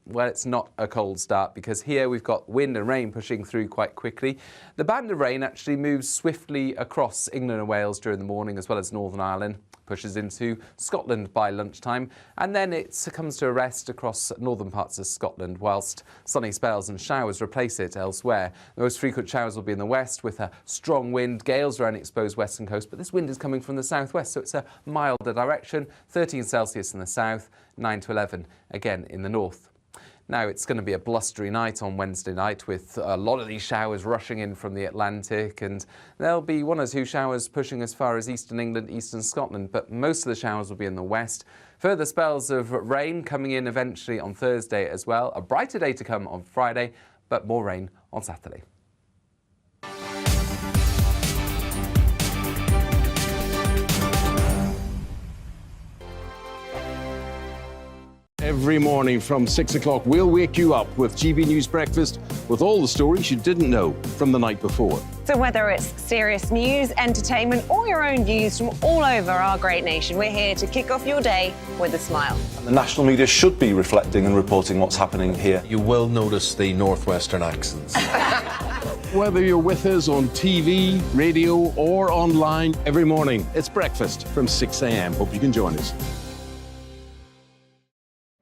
Well, it's not a cold start because here we've got wind and rain pushing through quite quickly. The band of rain actually moves swiftly across England and Wales during the morning, as well as Northern Ireland, pushes into Scotland by lunchtime, and then it comes to a rest across northern parts of Scotland, whilst sunny spells and showers replace it elsewhere. The most frequent showers will be in the west with a strong wind, gales around the exposed western coast, but this wind is coming from the southwest, so it's a milder direction. 13 Celsius in the south, 9 to 11 again in the north. Now, it's going to be a blustery night on Wednesday night with a lot of these showers rushing in from the Atlantic, and there'll be one or two showers pushing as far as eastern England, eastern Scotland, but most of the showers will be in the west. Further spells of rain coming in eventually on Thursday as well. A brighter day to come on Friday, but more rain on Saturday. Every morning from 6 o'clock, we'll wake you up with GB News Breakfast with all the stories you didn't know from the night before. So whether it's serious news, entertainment, or your own news from all over our great nation, we're here to kick off your day with a smile. The national media should be reflecting and reporting what's happening here. You will notice the northwestern accents. Whether you're with us on TV, radio, or online, every morning, it's breakfast from 6 a.m. Hope you can join us.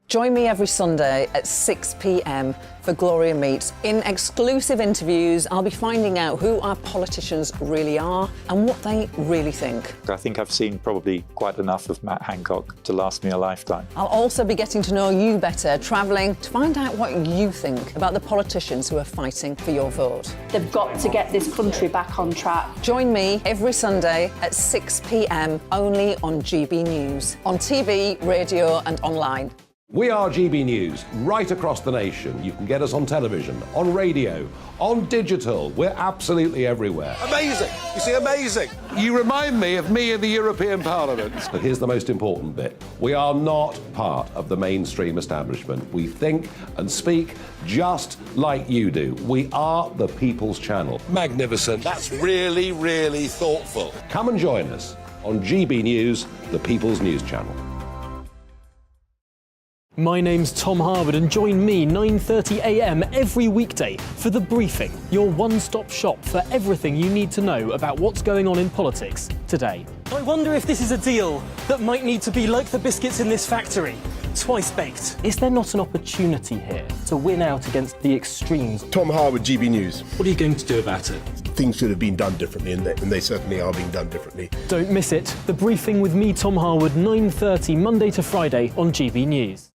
Join me every Sunday at 6 p.m. for Gloria Meets. In exclusive interviews, I'll be finding out who our politicians really are and what they really think. I think I've seen probably quite enough of Matt Hancock to last me a lifetime. I'll also be getting to know you better, travelling to find out what you think about the politicians who are fighting for your vote. They've got to get this country back on track. Join me every Sunday at 6 p.m. only on GB News, on TV, radio and online. We are GB News, right across the nation. You can get us on television, on radio, on digital. We're absolutely everywhere. Amazing! You see, amazing! You remind me of me in the European Parliament. But here's the most important bit. We are not part of the mainstream establishment. We think and speak just like you do. We are the People's Channel. Magnificent. That's really, really thoughtful. Come and join us on GB News, the People's News Channel. My name's Tom Harwood and join me 9:30 a.m. every weekday for The Briefing, your one-stop shop for everything you need to know about what's going on in politics today. I wonder if this is a deal that might need to be like the biscuits in this factory, twice baked. Is there not an opportunity here to win out against the extremes? Tom Harwood, GB News. What are you going to do about it? Things should have been done differently, and they certainly are being done differently. Don't miss it. The Briefing with me, Tom Harwood, 9:30 Monday to Friday on GB News.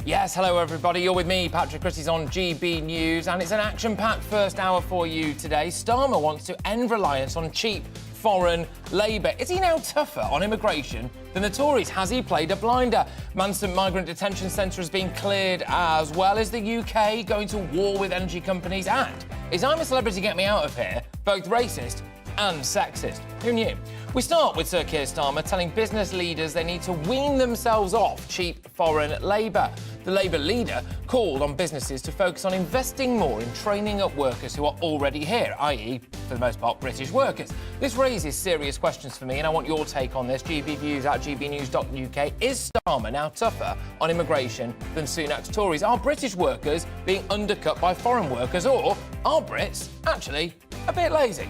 Yes, hello everybody, you're with me, Patrick Christys on GB News, and it's an action-packed first hour for you today. Starmer wants to end reliance on cheap foreign labour. Is he now tougher on immigration than the Tories? Has he played a blinder? Manston Migrant Detention Centre has been cleared as well. Is the UK going to war with energy companies? And is I'm a Celebrity Get Me Out of Here both racist and sexist? Who knew? We start with Sir Keir Starmer telling business leaders they need to wean themselves off cheap foreign labour. The Labour leader called on businesses to focus on investing more in training up workers who are already here, i.e., for the most part, British workers. This raises serious questions for me, and I want your take on this. GBviews at gbnews.uk. Is Starmer now tougher on immigration than Sunak's Tories? Are British workers being undercut by foreign workers, or are Brits actually a bit lazy?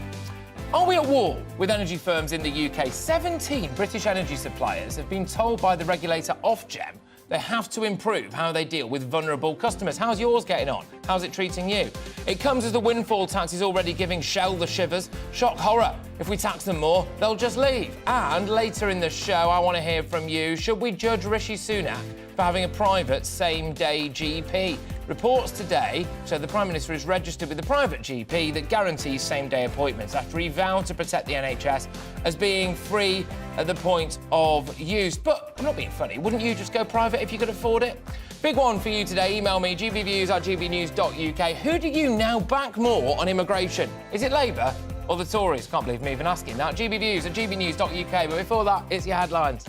Are we at war with energy firms in the UK? 17 British energy suppliers have been told by the regulator Ofgem they have to improve how they deal with vulnerable customers. How's yours getting on? How's it treating you? It comes as the windfall tax is already giving Shell the shivers. Shock horror. If we tax them more, they'll just leave. And later in the show, I want to hear from you. Should we judge Rishi Sunak for having a private same-day GP? Reports today show the Prime Minister is registered with a private GP that guarantees same-day appointments after he vowed to protect the NHS as being free at the point of use. But I'm not being funny. Wouldn't you just go private if you could afford it? Big one for you today. Email me, gbviews at gbnews.uk. Who do you now back more on immigration? Is it Labour or the Tories? Can't believe me even asking that. gbviews at gbnews.uk. But before that, it's your headlines.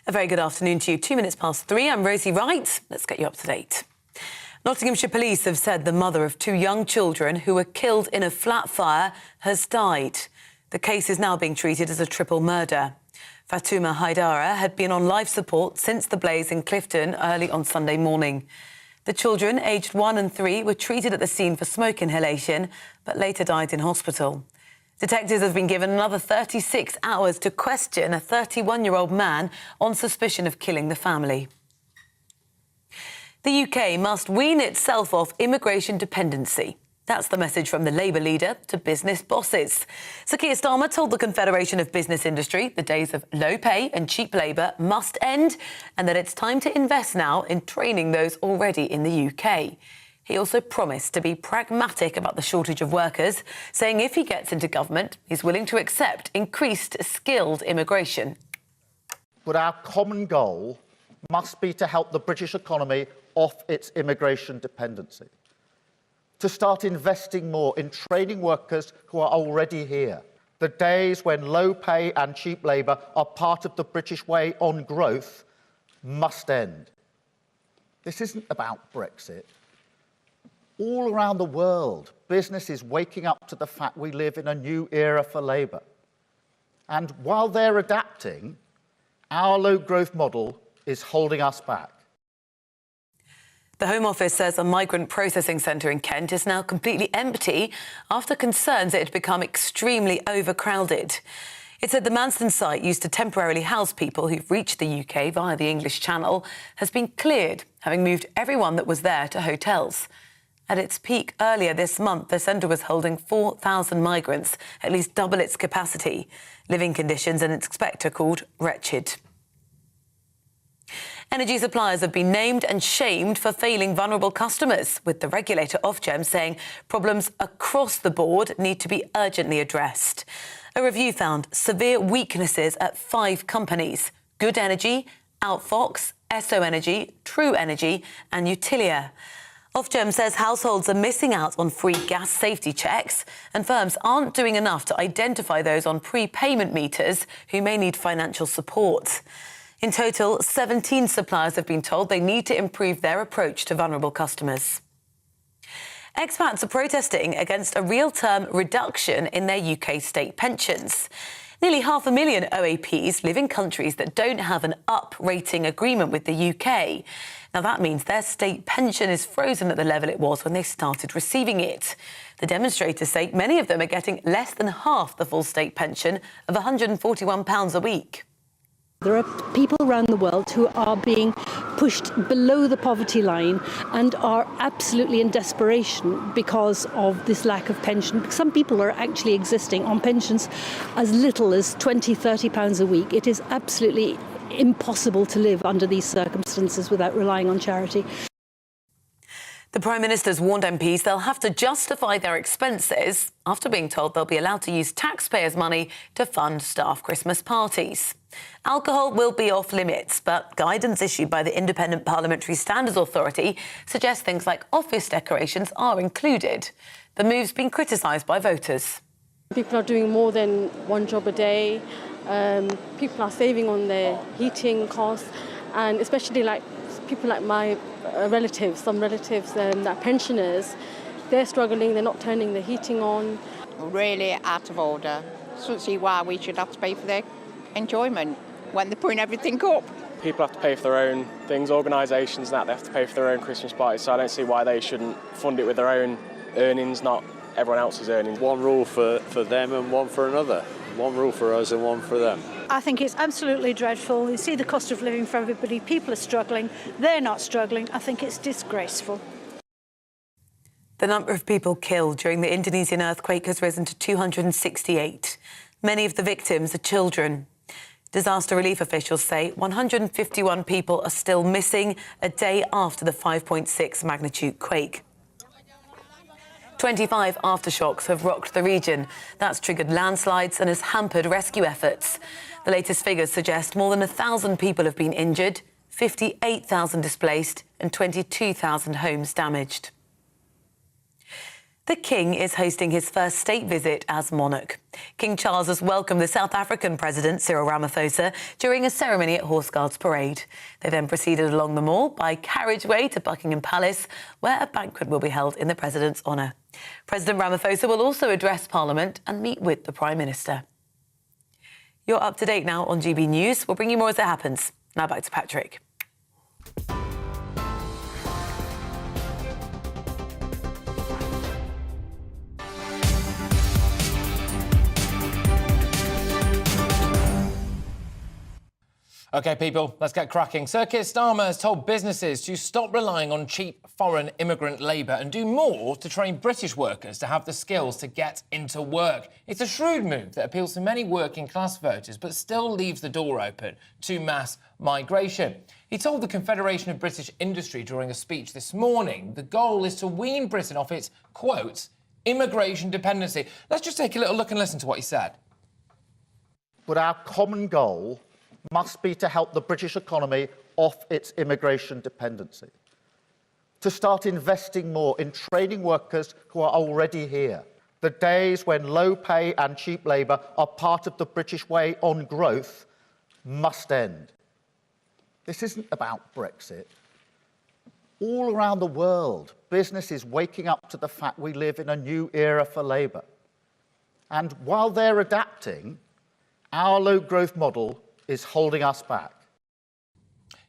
A very good afternoon to you. 3:02. I'm Rosie Wright. Let's get you up to date. Nottinghamshire police have said the mother of 2 young children who were killed in a flat fire has died. The case is now being treated as a triple murder. Fatuma Haidara had been on life support since the blaze in Clifton early on Sunday morning. The children, aged 1 and 3, were treated at the scene for smoke inhalation, but later died in hospital. Detectives have been given another 36 hours to question a 31-year-old man on suspicion of killing the family. The UK must wean itself off immigration dependency. That's the message from the Labour leader to business bosses. Sir Keir Starmer told the Confederation of Business Industry the days of low pay and cheap labour must end and that it's time to invest now in training those already in the UK. He also promised to be pragmatic about the shortage of workers, saying if he gets into government, he's willing to accept increased skilled immigration. But our common goal must be to help the British economy off its immigration dependency, to start investing more in training workers who are already here. The days when low pay and cheap labour are part of the British way on growth must end. This isn't about Brexit. All around the world, business is waking up to the fact we live in a new era for labour. And while they're adapting, our low-growth model is holding us back. The Home Office says a migrant processing centre in Kent is now completely empty after concerns it had become extremely overcrowded. It said the Manston site, used to temporarily house people who've reached the UK via the English Channel, has been cleared, having moved everyone that was there to hotels. At its peak earlier this month, the centre was holding 4,000 migrants, at least double its capacity. Living conditions and its inspector called wretched. Energy suppliers have been named and shamed for failing vulnerable customers, with the regulator Ofgem saying problems across the board need to be urgently addressed. A review found severe weaknesses at 5 companies: Good Energy, Outfox, Esso Energy, True Energy and Utilia. Ofgem says households are missing out on free gas safety checks and firms aren't doing enough to identify those on prepayment meters who may need financial support. In total, 17 suppliers have been told they need to improve their approach to vulnerable customers. Expats are protesting against a real-term reduction in their UK state pensions. Nearly 500,000 OAPs live in countries that don't have an up-rating agreement with the UK. Now, that means their state pension is frozen at the level it was when they started receiving it. The demonstrators say many of them are getting less than half the full state pension of £141 a week. There are people around the world who are being pushed below the poverty line and are absolutely in desperation because of this lack of pension. Some people are actually existing on pensions as little as £20, £30 a week. It is absolutely impossible to live under these circumstances without relying on charity. The Prime Minister's warned MPs they'll have to justify their expenses after being told they'll be allowed to use taxpayers' money to fund staff Christmas parties. Alcohol will be off limits, but guidance issued by the Independent Parliamentary Standards Authority suggests things like office decorations are included. The move's been criticised by voters. People are doing more than one job a day. People are saving on their heating costs, and especially like people like my relatives, some relatives that are pensioners, they're struggling, they're not turning the heating on. Really out of order. I don't see why we should have to pay for their enjoyment when they're putting everything up. People have to pay for their own things, organisations and that, they have to pay for their own Christmas parties, so I don't see why they shouldn't fund it with their own earnings, not everyone else's earnings. One rule for them and one for another. One rule for us and one for them. I think it's absolutely dreadful. You see the cost of living for everybody. People are struggling. They're not struggling. I think it's disgraceful. The number of people killed during the Indonesian earthquake has risen to 268. Many of the victims are children. Disaster relief officials say 151 people are still missing a day after the 5.6 magnitude quake. 25 aftershocks have rocked the region. That's triggered landslides and has hampered rescue efforts. The latest figures suggest more than 1,000 people have been injured, 58,000 displaced and 22,000 homes damaged. The King is hosting his first state visit as monarch. King Charles has welcomed the South African President, Cyril Ramaphosa, during a ceremony at Horse Guards Parade. They then proceeded along the mall by carriageway to Buckingham Palace, where a banquet will be held in the President's honour. President Ramaphosa will also address Parliament and meet with the Prime Minister. You're up to date now on GB News. We'll bring you more as it happens. Now back to Patrick. OK, people, let's get cracking. Sir Keir Starmer has told businesses to stop relying on cheap foreign immigrant labour and do more to train British workers to have the skills to get into work. It's a shrewd move that appeals to many working-class voters but still leaves the door open to mass migration. He told the Confederation of British Industry during a speech this morning the goal is to wean Britain off its, quote, immigration dependency. Let's just take a little look and listen to what he said. But our common goal must be to help the British economy off its immigration dependency, to start investing more in training workers who are already here. The days when low pay and cheap labour are part of the British way on growth must end. This isn't about Brexit. All around the world, business is waking up to the fact we live in a new era for labour. And while they're adapting, our low-growth model is holding us back.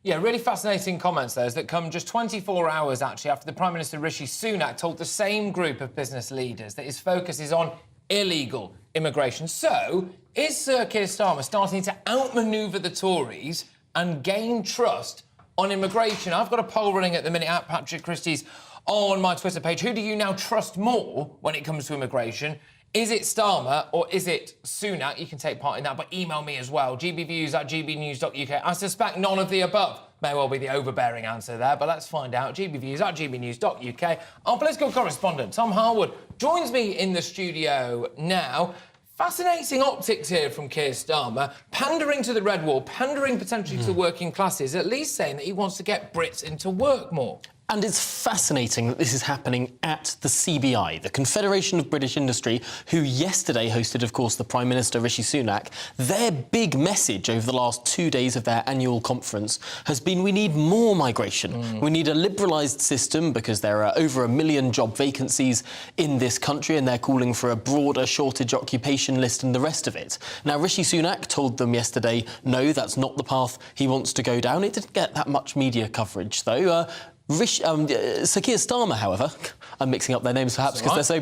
Yeah, really fascinating comments there that come just 24 hours, actually, after the Prime Minister Rishi Sunak told the same group of business leaders that his focus is on illegal immigration. So, is Sir Keir Starmer starting to outmanoeuvre the Tories and gain trust on immigration? I've got a poll running at the minute at Patrick Christys on my Twitter page. Who do you now trust more when it comes to immigration? Is it Starmer or is it Sunak? You can take part in that, but email me as well, gbviews@gbnews.uk. I suspect none of the above may well be the overbearing answer there, but let's find out. gbviews@gbnews.uk. Our political correspondent, Tom Harwood, joins me in the studio now. Fascinating optics here from Keir Starmer, pandering to the red wall, pandering potentially to the working classes, at least saying that he wants to get Brits into work more. And it's fascinating that this is happening at the CBI, the Confederation of British Industry, who yesterday hosted, of course, the Prime Minister, Rishi Sunak. Their big message over the last 2 days of their annual conference has been we need more migration. We need a liberalised system because there are over 1 million job vacancies in this country and they're calling for a broader shortage occupation list and the rest of it. Now, Rishi Sunak told them yesterday, no, that's not the path he wants to go down. It didn't get that much media coverage, though. Sir Keir Starmer, however, I'm mixing up their names perhaps because they're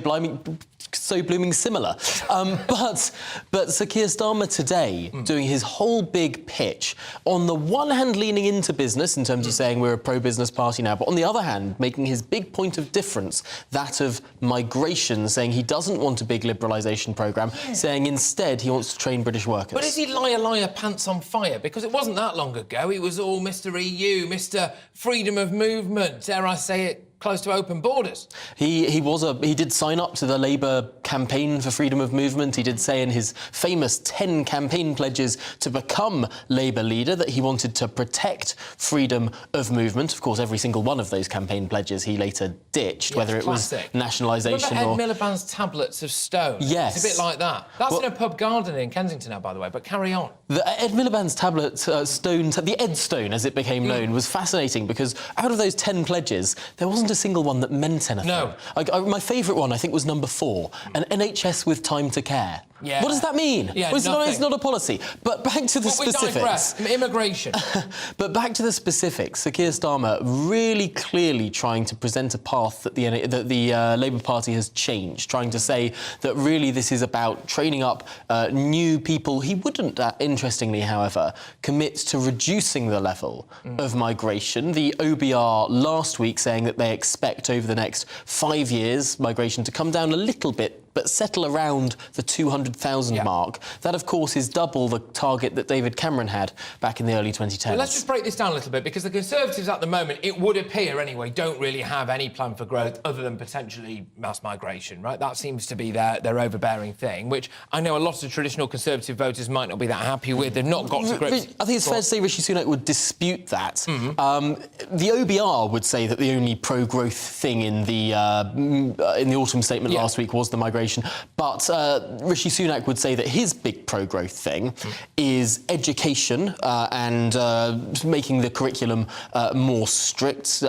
so blooming similar. But Sir Keir Starmer today doing his whole big pitch, on the one hand leaning into business in terms of saying we're a pro-business party now, but on the other hand making his big point of difference, that of migration, saying he doesn't want a big liberalisation programme, saying instead he wants to train British workers. But is he liar, pants on fire? Because it wasn't that long ago. He was all Mr EU, Mr Freedom of Movement, dare I say it, close to open borders. He did sign up to the Labour campaign for freedom of movement. He did say in his famous 10 campaign pledges to become Labour leader that he wanted to protect freedom of movement. Of course, every single one of those campaign pledges he later ditched, whether it was nationalisation or... Ed Miliband's tablets of stone? Yes. It's a bit like that. That's in a pub garden in Kensington now, by the way, but carry on. The Ed Miliband's tablet stone, the Ed Stone, as it became known, was fascinating because out of those 10 pledges, there wasn't a single one that meant anything. No. My favourite one, I think, was number 4, an NHS with time to care. Yeah. What does that mean? Yeah, it's not a policy. But back to the specifics. Immigration. But back to the specifics. Sir Keir Starmer really clearly trying to present a path that the Labour Party has changed, trying to say that really this is about training up new people. He wouldn't, interestingly, however, commit to reducing the level of migration. The OBR last week saying that they expect over the next 5 years migration to come down a little bit but settle around the 200,000 mark. That, of course, is double the target that David Cameron had back in the early 2010s. Well, let's just break this down a little bit, because the Conservatives at the moment, it would appear anyway, don't really have any plan for growth other than potentially mass migration, right? That seems to be their overbearing thing, which I know a lot of traditional Conservative voters might not be that happy with. They've not got to grips. I think it's fair to say Rishi Sunak would dispute that. The OBR would say that the only pro-growth thing in the autumn statement last week was the migration, but Rishi Sunak would say that his big pro-growth thing is education and making the curriculum more strict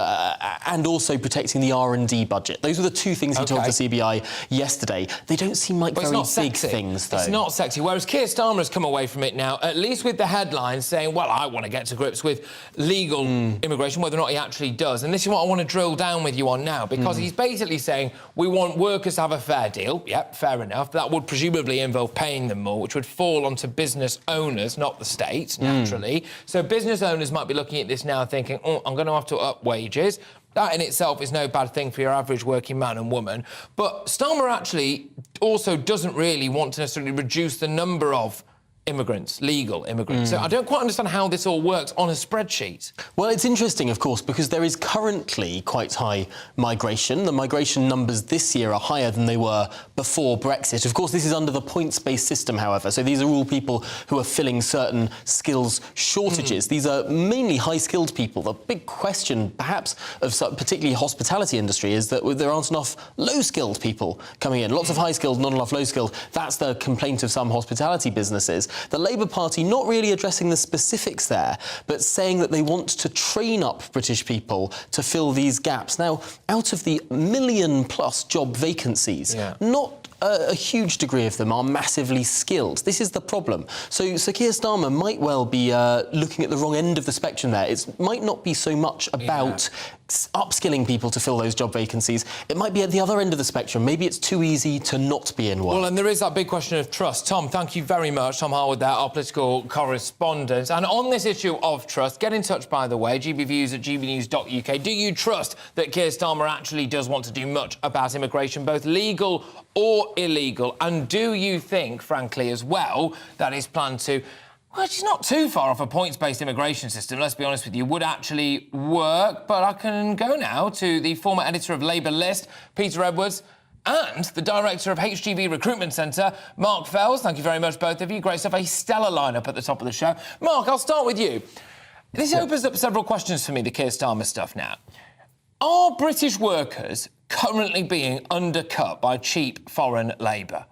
and also protecting the R&D budget. Those were the two things he told the CBI yesterday. They don't seem like very big things, though. It's not sexy. Whereas Keir Starmer has come away from it now, at least with the headlines saying, well, I want to get to grips with legal immigration, whether or not he actually does. And this is what I want to drill down with you on now, because he's basically saying we want workers to have a fair deal. Yep, fair enough. That would presumably involve paying them more, which would fall onto business owners, not the state, naturally. So business owners might be looking at this now thinking, oh, I'm going to have to up wages. That in itself is no bad thing for your average working man and woman. But Starmer actually also doesn't really want to necessarily reduce the number of immigrants, legal immigrants. So I don't quite understand how this all works on a spreadsheet. Well, it's interesting, of course, because there is currently quite high migration. The migration numbers this year are higher than they were before Brexit. Of course, this is under the points-based system, however, so these are all people who are filling certain skills shortages. These are mainly high-skilled people. The big question, perhaps, of particularly hospitality industry is that there aren't enough low-skilled people coming in. Lots of high-skilled, not enough low-skilled. That's the complaint of some hospitality businesses. The Labour Party not really addressing the specifics there, but saying that they want to train up British people to fill these gaps. Now, out of the million-plus job vacancies, not a huge degree of them are massively skilled. This is the problem. So Keir Starmer might well be looking at the wrong end of the spectrum there. It might not be so much about upskilling people to fill those job vacancies. It might be at the other end of the spectrum. Maybe it's too easy to not be in work. Well, and there is that big question of trust. Tom, thank you very much. Tom Harwood there, our political correspondent. And on this issue of trust, get in touch, by the way, gbviews@gbnews.uk. Do you trust that Keir Starmer actually does want to do much about immigration, both legal or illegal? And do you think, frankly, as well, that his plan to, well, it's not too far off a points-based immigration system, let's be honest with you, would actually work? But I can go now to the former editor of Labour List, Peter Edwards, and the director of HGV Recruitment Centre, Mark Fells. Thank you very much, both of you. Great stuff. A stellar lineup at the top of the show. Mark, I'll start with you. This opens up several questions for me, the Keir Starmer stuff now. Are British workers currently being undercut by cheap foreign labour?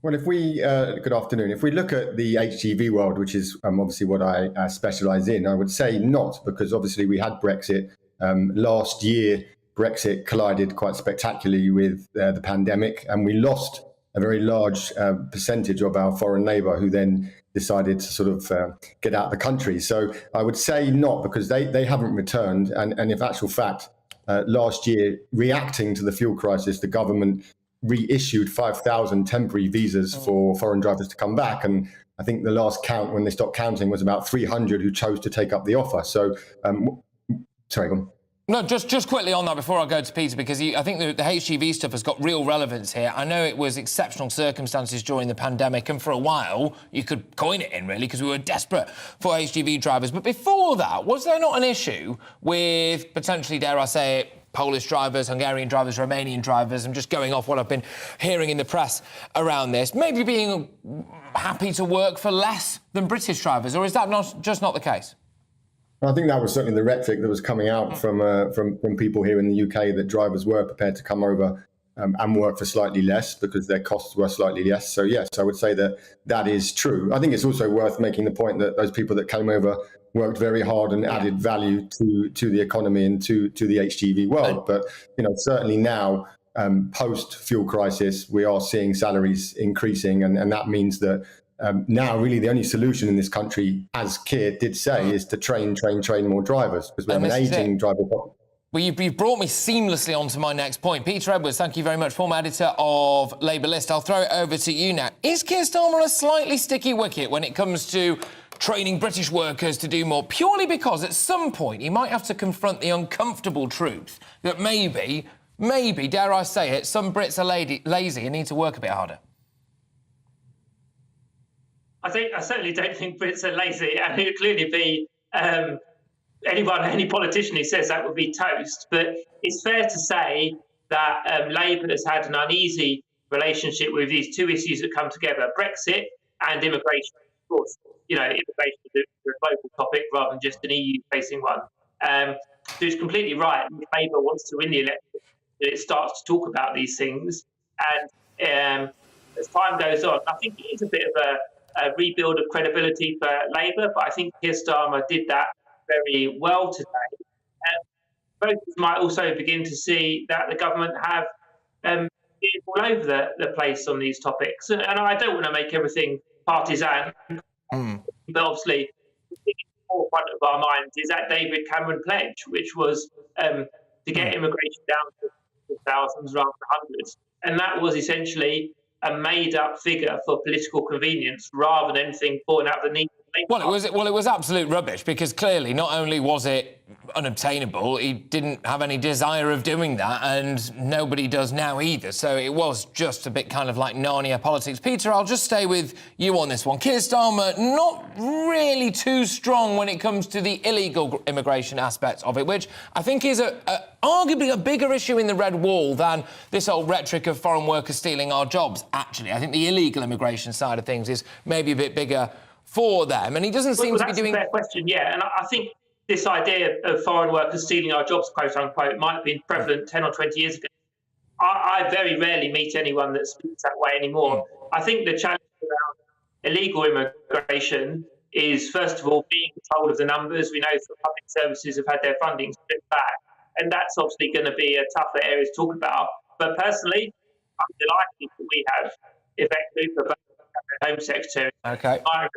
Well, if we, good afternoon, if we look at the HGV world, which is obviously what I specialise in, I would say not, because obviously we had Brexit. Last year, Brexit collided quite spectacularly with the pandemic, and we lost a very large percentage of our foreign labour who then decided to sort of get out of the country. So I would say not, because they haven't returned. And in actual fact, last year, reacting to the fuel crisis, the government reissued 5,000 temporary visas for foreign drivers to come back. And I think the last count, when they stopped counting, was about 300 who chose to take up the offer. So, sorry, go on. No, just quickly on that before I go to Peter, because I think the HGV stuff has got real relevance here. I know it was exceptional circumstances during the pandemic, and for a while you could coin it in, really, because we were desperate for HGV drivers. But before that, was there not an issue with potentially, dare I say it, Polish drivers, Hungarian drivers, Romanian drivers? I'm just going off what I've been hearing in the press around this. Maybe being happy to work for less than British drivers, or is that just not the case? I think that was certainly the rhetoric that was coming out from people here in the UK, that drivers were prepared to come over and work for slightly less because their costs were slightly less. So yes, I would say that is true. I think it's also worth making the point that those people that came over worked very hard and added value to the economy and to the HGV world. But certainly now, post fuel crisis, we are seeing salaries increasing, and that means that now really the only solution in this country, as Keir did say, is to train more drivers, because we have an ageing driver population. Well, you've brought me seamlessly onto my next point. Peter Edwards, thank you very much, former editor of Labour List. I'll throw it over to you now. Is Keir Starmer a slightly sticky wicket when it comes to training British workers to do more, purely because at some point he might have to confront the uncomfortable truth that maybe maybe, dare I say it, some Brits are lazy and need to work a bit harder? I certainly don't think Brits are lazy, and it would clearly be any politician who says that would be toast. But it's fair to say that Labour has had an uneasy relationship with these two issues that come together: Brexit and immigration. Of course, immigration is a global topic rather than just an EU-facing one. So it's completely right. If Labour wants to win the election, it starts to talk about these things, and as time goes on, I think it is a bit of a rebuild of credibility for Labour, but I think Keir Starmer did that very well today. Voters might also begin to see that the government have been all over the place on these topics. And I don't want to make everything partisan, but obviously the thing in the forefront of our minds is that David Cameron pledge, which was to get immigration down to thousands rather than hundreds. And that was essentially a made-up figure for political convenience rather than anything born out of the need. Well, it was absolute rubbish, because clearly not only was it unobtainable, he didn't have any desire of doing that, and nobody does now either. So it was just a bit kind of like Narnia politics. Peter, I'll just stay with you on this one. Keir Starmer, not really too strong when it comes to the illegal immigration aspect of it, which I think is arguably a bigger issue in the Red Wall than this old rhetoric of foreign workers stealing our jobs, actually. I think the illegal immigration side of things is maybe a bit bigger for them, and he doesn't seem to be doing... That's a fair question, yeah, and I think this idea of foreign workers stealing our jobs, quote-unquote, might have been prevalent 10 or 20 years ago. I very rarely meet anyone that speaks that way anymore. I think the challenge around illegal immigration is, first of all, being in control of the numbers. We know that public services have had their funding stripped back, and that's obviously going to be a tougher area to talk about. But personally, I'm delighted that we have Yvette Cooper, Home Secretary. Okay. I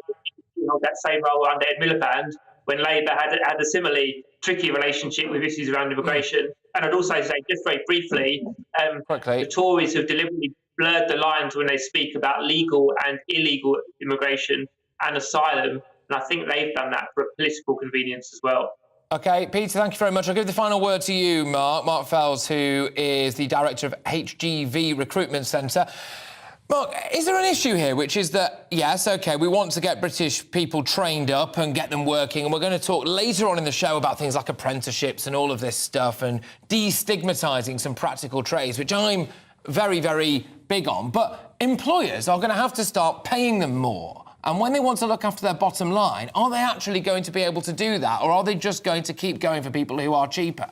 held that same role under Ed Miliband when Labour had a similarly tricky relationship with issues around immigration. And I'd also say, just very briefly, the Tories have deliberately blurred the lines when they speak about legal and illegal immigration and asylum. And I think they've done that for political convenience as well. OK, Peter, thank you very much. I'll give the final word to you, Mark Fells, who is the director of HGV Recruitment Centre. Mark, is there an issue here, which is that, yes, OK, we want to get British people trained up and get them working, and we're going to talk later on in the show about things like apprenticeships and all of this stuff and destigmatising some practical trades, which I'm very, very big on. But employers are going to have to start paying them more. And when they want to look after their bottom line, are they actually going to be able to do that, or are they just going to keep going for people who are cheaper?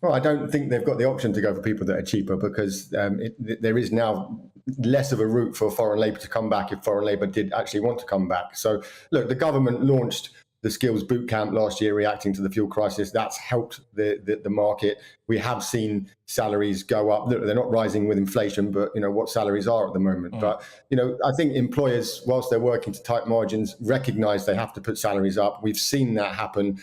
Well, I don't think they've got the option to go for people that are cheaper, because there is now less of a route for foreign labour to come back if foreign labour did actually want to come back. So, look, the government launched the skills boot camp last year, reacting to the fuel crisis. That's helped the market. We have seen salaries go up. Look, they're not rising with inflation, but what salaries are at the moment. But I think employers, whilst they're working to tight margins, recognise they have to put salaries up. We've seen that happen.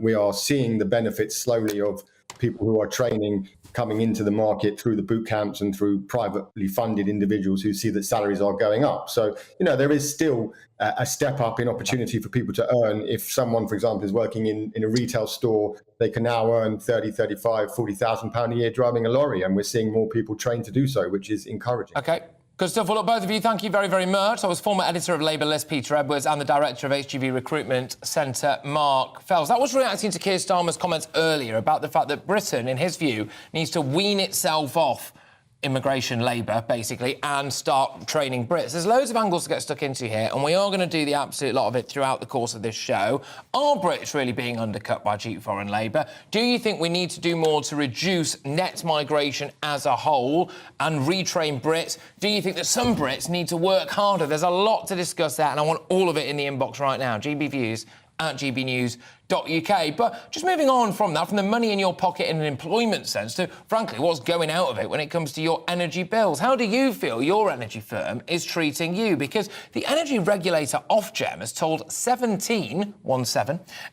We are seeing the benefits slowly of people who are training coming into the market through the boot camps and through privately funded individuals who see that salaries are going up. So, there is still a step up in opportunity for people to earn. If someone, for example, is working in a retail store, they can now earn 30, 35, 40,000 pound a year driving a lorry. And we're seeing more people trained to do so, which is encouraging. OK. Good stuff. Well, look, both of you, thank you very, very much. I was former editor of Labour List, Peter Edwards, and the director of HGV Recruitment Centre, Mark Fells. That was reacting to Keir Starmer's comments earlier about the fact that Britain, in his view, needs to wean itself off immigration labour, basically, and start training Brits. There's loads of angles to get stuck into here, and we are going to do the absolute lot of it throughout the course of this show. Are Brits really being undercut by cheap foreign labour? Do you think we need to do more to reduce net migration as a whole and retrain Brits? Do you think that some Brits need to work harder? There's a lot to discuss there, and I want all of it in the inbox right now. gbviews@gbnews.uk. But just moving on from that, from the money in your pocket in an employment sense to, frankly, what's going out of it when it comes to your energy bills. How do you feel your energy firm is treating you? Because the energy regulator Ofgem has told 17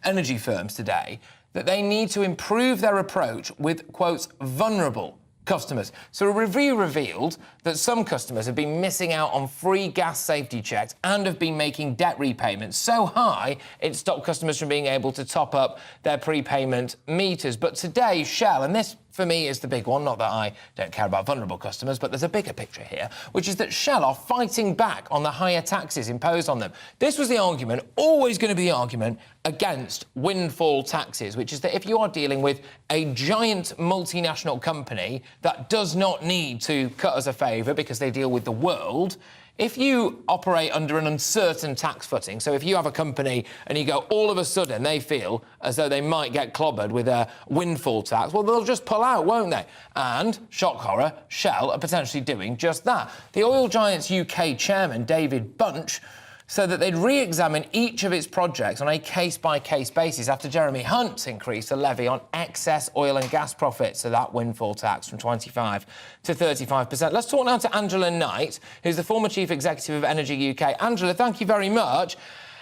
energy firms today that they need to improve their approach with, quote, vulnerable customers. So a review revealed that some customers have been missing out on free gas safety checks and have been making debt repayments so high it stopped customers from being able to top up their prepayment meters. But today, Shell, and this for me, is the big one. Not that I don't care about vulnerable customers, but there's a bigger picture here, which is that Shell are fighting back on the higher taxes imposed on them. This was the argument, always going to be the argument, against windfall taxes, which is that if you are dealing with a giant multinational company that does not need to cut us a favour because they deal with the world, if you operate under an uncertain tax footing, so if you have a company and you go, all of a sudden they feel as though they might get clobbered with a windfall tax, well, they'll just pull out, won't they? And, shock horror, Shell are potentially doing just that. The oil giant's UK chairman, David Bunch, said that they'd re-examine each of its projects on a case-by-case basis after Jeremy Hunt increased the levy on excess oil and gas profits, so that windfall tax, from 25% to 35%. Let's talk now to Angela Knight, who's the former Chief Executive of Energy UK. Angela, thank you very much.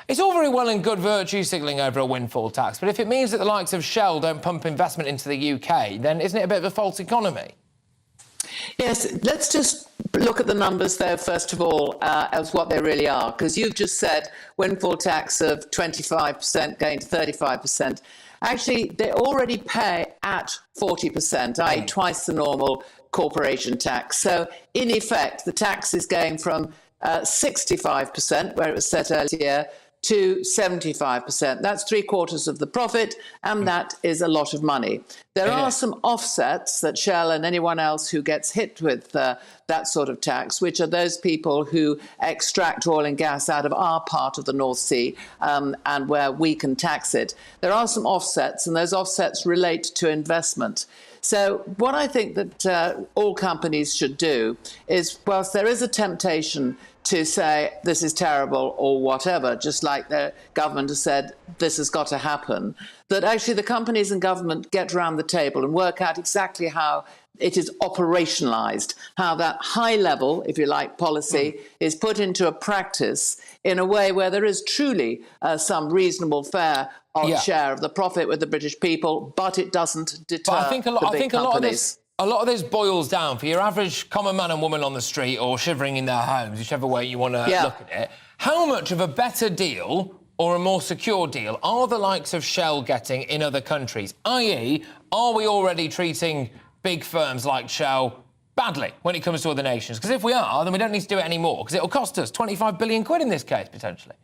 It's all very well and good virtue signalling over a windfall tax, but if it means that the likes of Shell don't pump investment into the UK, then isn't it a bit of a false economy? Yes, let's just look at the numbers there, first of all, as what they really are, because you've just said windfall tax of 25% going to 35%. Actually, they already pay at 40%, i.e. twice the normal corporation tax. So, in effect, the tax is going from 65%, where it was set earlier, to 75%. That's 3/4 of the profit, and that is a lot of money. There are some offsets that Shell and anyone else who gets hit with that sort of tax, which are those people who extract oil and gas out of our part of the North Sea and where we can tax it. There are some offsets, and those offsets relate to investment. So what I think that all companies should do is, whilst there is a temptation to say this is terrible or whatever, just like the government has said this has got to happen, that actually the companies and government get around the table and work out exactly how it is operationalised, how that high level, if you like, policy is put into a practice in a way where there is truly some reasonable fair share of the profit with the British people, but it doesn't deter the big companies. A lot of this boils down for your average common man and woman on the street or shivering in their homes, whichever way you want to look at it. How much of a better deal or a more secure deal are the likes of Shell getting in other countries? I.e., are we already treating big firms like Shell badly when it comes to other nations? Because if we are, then we don't need to do it anymore, because it'll cost us 25 billion quid in this case, potentially.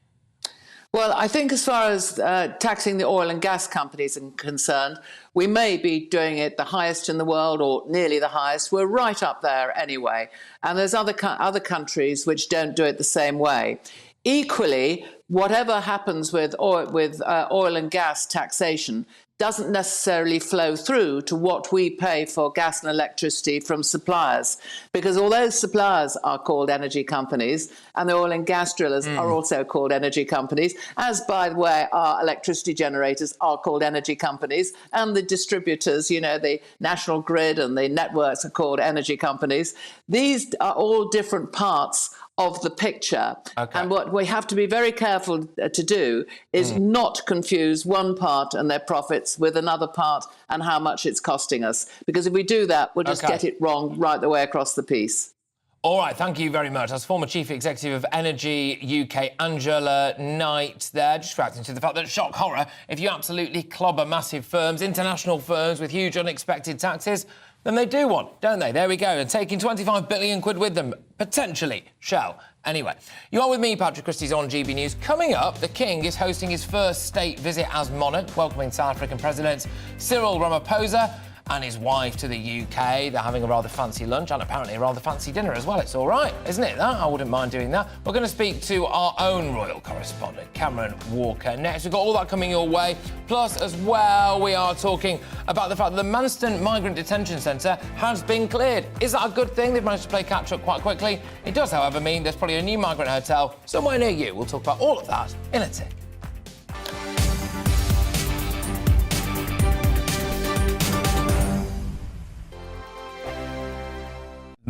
Well, I think as far as taxing the oil and gas companies are concerned, we may be doing it the highest in the world or nearly the highest. We're right up there anyway. And there's other countries which don't do it the same way. Equally, whatever happens with oil and gas taxation doesn't necessarily flow through to what we pay for gas and electricity from suppliers. Because although suppliers are called energy companies, and the oil and gas drillers are also called energy companies, as, by the way, our electricity generators are called energy companies, and the distributors, you know, the national grid and the networks are called energy companies, these are all different parts of the picture. And what we have to be very careful to do is not confuse one part and their profits with another part and how much it's costing us. Because if we do that, we'll just get it wrong right the way across the piece. All right, thank you very much. That's former Chief Executive of Energy UK, Angela Knight there, just reacting to the fact that, shock horror, if you absolutely clobber massive firms, international firms with huge unexpected taxes, then they do one, don't they? There we go. And taking 25 billion quid with them, potentially, Shell. Anyway, you are with me, Patrick Christys, on GB News. Coming up, the King is hosting his first state visit as monarch, welcoming South African President Cyril Ramaphosa and his wife to the UK. They're having a rather fancy lunch and apparently a rather fancy dinner as well. It's all right, isn't it, that? I wouldn't mind doing that. We're going to speak to our own royal correspondent, Cameron Walker, next. We've got all that coming your way. Plus, as well, we are talking about the fact that the Manston Migrant Detention Centre has been cleared. Is that a good thing? They've managed to play catch-up quite quickly. It does, however, mean there's probably a new migrant hotel somewhere near you. We'll talk about all of that in a tick.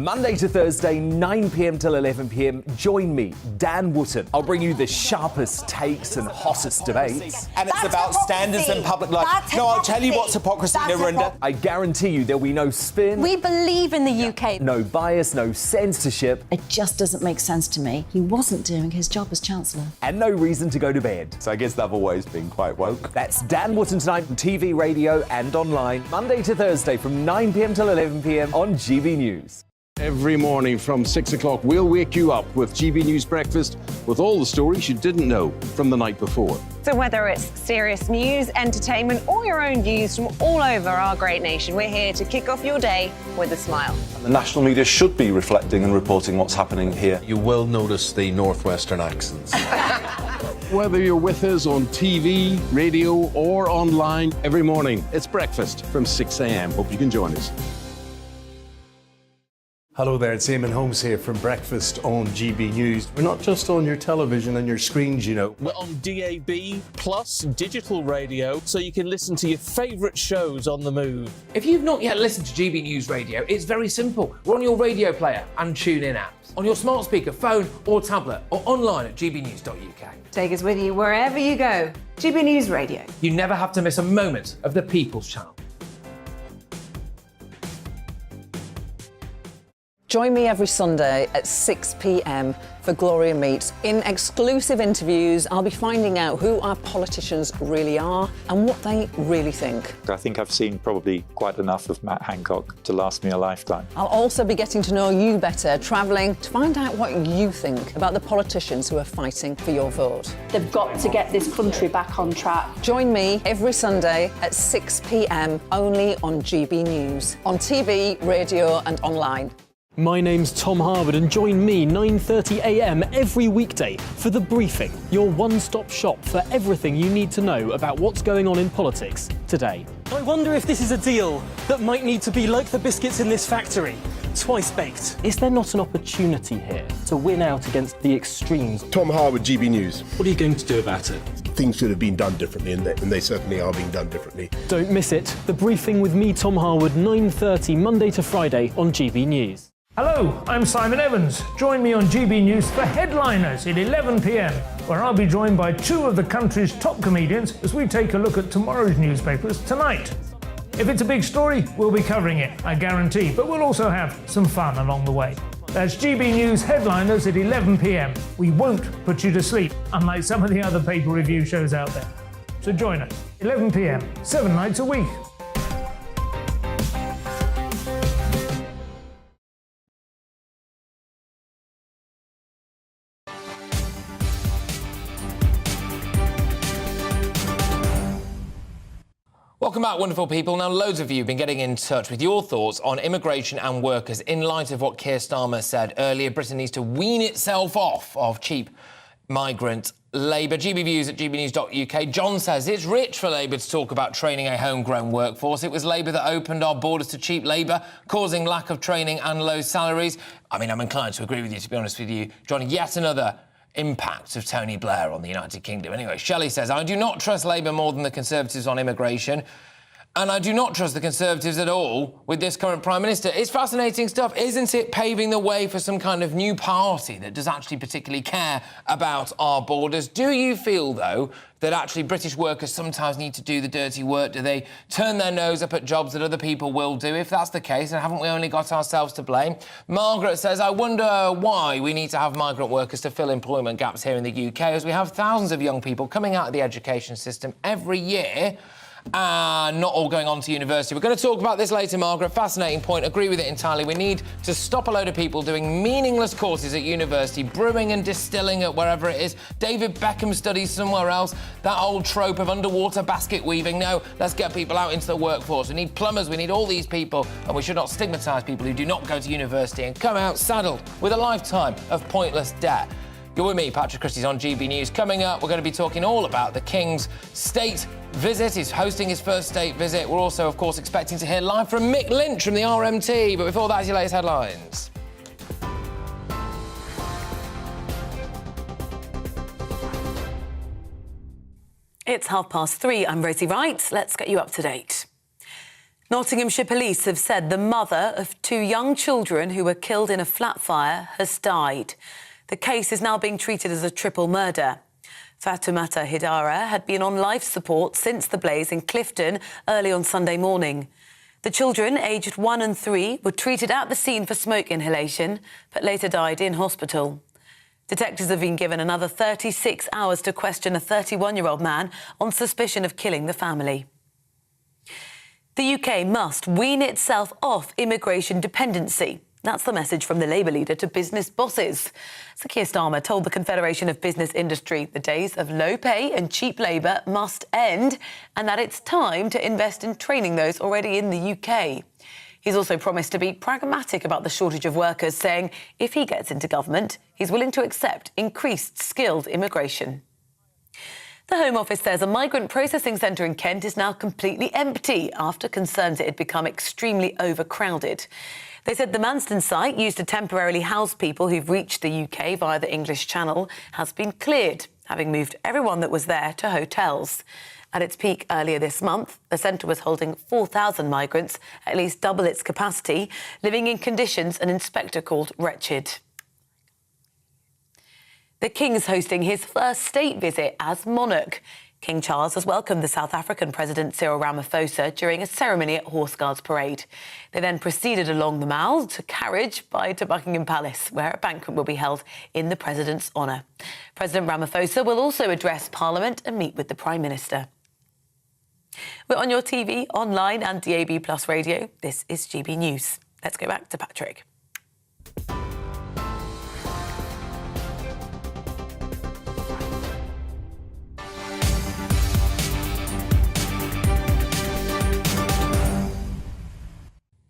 Monday to Thursday, 9 p.m. till 11 p.m. Join me, Dan Wootton. I'll bring you the sharpest takes and hottest debates. And it's about standards and public life. No, I'll tell you what's hypocrisy, Narinda. I guarantee you there'll be no spin. We believe in the UK. No bias, no censorship. It just doesn't make sense to me. He wasn't doing his job as Chancellor. And no reason to go to bed. So I guess I've always been quite woke. That's Dan Wootton tonight on TV, radio and online. Monday to Thursday from 9 p.m. till 11 p.m. on GB News. Every morning from 6 o'clock, we'll wake you up with GB News Breakfast with all the stories you didn't know from the night before. So whether it's serious news, entertainment or your own views from all over our great nation, we're here to kick off your day with a smile. The national media should be reflecting and reporting what's happening here. You will notice the northwestern accents. Whether you're with us on TV, radio or online, every morning, it's breakfast from 6 a.m. Hope you can join us. Hello there, it's Eamon Holmes here from Breakfast on GB News. We're not just on your television and your screens, you know. We're on DAB plus digital radio, so you can listen to your favourite shows on the move. If you've not yet listened to GB News Radio, it's very simple. We're on your radio player and tune-in apps, on your smart speaker, phone or tablet, or online at gbnews.uk. Take us with you wherever you go. GB News Radio. You never have to miss a moment of the People's Channel. Join me every Sunday at 6 p.m. for Gloria Meets. In exclusive interviews, I'll be finding out who our politicians really are and what they really think. I think I've seen probably quite enough of Matt Hancock to last me a lifetime. I'll also be getting to know you better, travelling to find out what you think about the politicians who are fighting for your vote. They've got to get this country back on track. Join me every Sunday at 6 p.m. only on GB News, on TV, radio and online. My name's Tom Harwood and join me 9:30 a.m. every weekday for The Briefing, your one-stop shop for everything you need to know about what's going on in politics today. I wonder if this is a deal that might need to be like the biscuits in this factory, twice baked. Is there not an opportunity here to win out against the extremes? Tom Harwood, GB News. What are you going to do about it? Things should have been done differently, and they certainly are being done differently. Don't miss it. The Briefing with me, Tom Harwood, 9:30 Monday to Friday on GB News. Hello, I'm Simon Evans. Join me on GB News for Headliners at 11 p.m, where I'll be joined by two of the country's top comedians as we take a look at tomorrow's newspapers tonight. If it's a big story, we'll be covering it, I guarantee, but we'll also have some fun along the way. That's GB News Headliners at 11 p.m. We won't put you to sleep, unlike some of the other paper review shows out there. So join us, 11 p.m, 7 nights a week. Welcome back, wonderful people. Now, loads of you have been getting in touch with your thoughts on immigration and workers in light of what Keir Starmer said earlier. Britain needs to wean itself off of cheap migrant labour. GB Views at gbnews.uk. John says it's rich for Labour to talk about training a homegrown workforce. It was Labour that opened our borders to cheap labour, causing lack of training and low salaries. I mean, I'm inclined to agree with you, to be honest with you. John, yet another impact of Tony Blair on the United Kingdom. Anyway, Shelley says, I do not trust Labour more than the Conservatives on immigration. And I do not trust the Conservatives at all with this current Prime Minister. It's fascinating stuff. Isn't it paving the way for some kind of new party that does actually particularly care about our borders? Do you feel, though, that actually British workers sometimes need to do the dirty work? Do they turn their nose up at jobs that other people will do? If that's the case, then haven't we only got ourselves to blame? Margaret says, I wonder why we need to have migrant workers to fill employment gaps here in the UK, as we have thousands of young people coming out of the education system every year, not all going on to university. We're going to talk about this later, Margaret. Fascinating point. Agree with it entirely. We need to stop a load of people doing meaningless courses at university, brewing and distilling at wherever it is. David Beckham studies somewhere else. That old trope of underwater basket weaving. No, let's get people out into the workforce. We need plumbers. We need all these people. And we should not stigmatise people who do not go to university and come out saddled with a lifetime of pointless debt. You're with me, Patrick Christys, on GB News. Coming up, we're going to be talking all about the King's state visit. He's hosting his first state visit. We're also, of course, expecting to hear live from Mick Lynch from the RMT. But before that, your latest headlines. It's 3:30. I'm Rosie Wright. Let's get you up to date. Nottinghamshire police have said the mother of 2 young children who were killed in a flat fire has died. The case is now being treated as a triple murder. Fatoumata Hidara had been on life support since the blaze in Clifton early on Sunday morning. The children, aged 1 and 3, were treated at the scene for smoke inhalation, but later died in hospital. Detectives have been given another 36 hours to question a 31-year-old man on suspicion of killing the family. The UK must wean itself off immigration dependency. That's the message from the Labour leader to business bosses. Sir Keir Starmer told the Confederation of Business Industry the days of low pay and cheap labour must end and that it's time to invest in training those already in the UK. He's also promised to be pragmatic about the shortage of workers, saying if he gets into government, he's willing to accept increased skilled immigration. The Home Office says a migrant processing centre in Kent is now completely empty after concerns it had become extremely overcrowded. They said the Manston site, used to temporarily house people who've reached the UK via the English Channel, has been cleared, having moved everyone that was there to hotels. At its peak earlier this month, the centre was holding 4,000 migrants, at least double its capacity, living in conditions an inspector called wretched. The King is hosting his first state visit as monarch. King Charles has welcomed the South African President Cyril Ramaphosa during a ceremony at Horse Guards Parade. They then proceeded along the Mall to carriage to Buckingham Palace, where a banquet will be held in the President's honour. President Ramaphosa will also address Parliament and meet with the Prime Minister. We're on your TV, online and DAB+ radio. This is GB News. Let's go back to Patrick.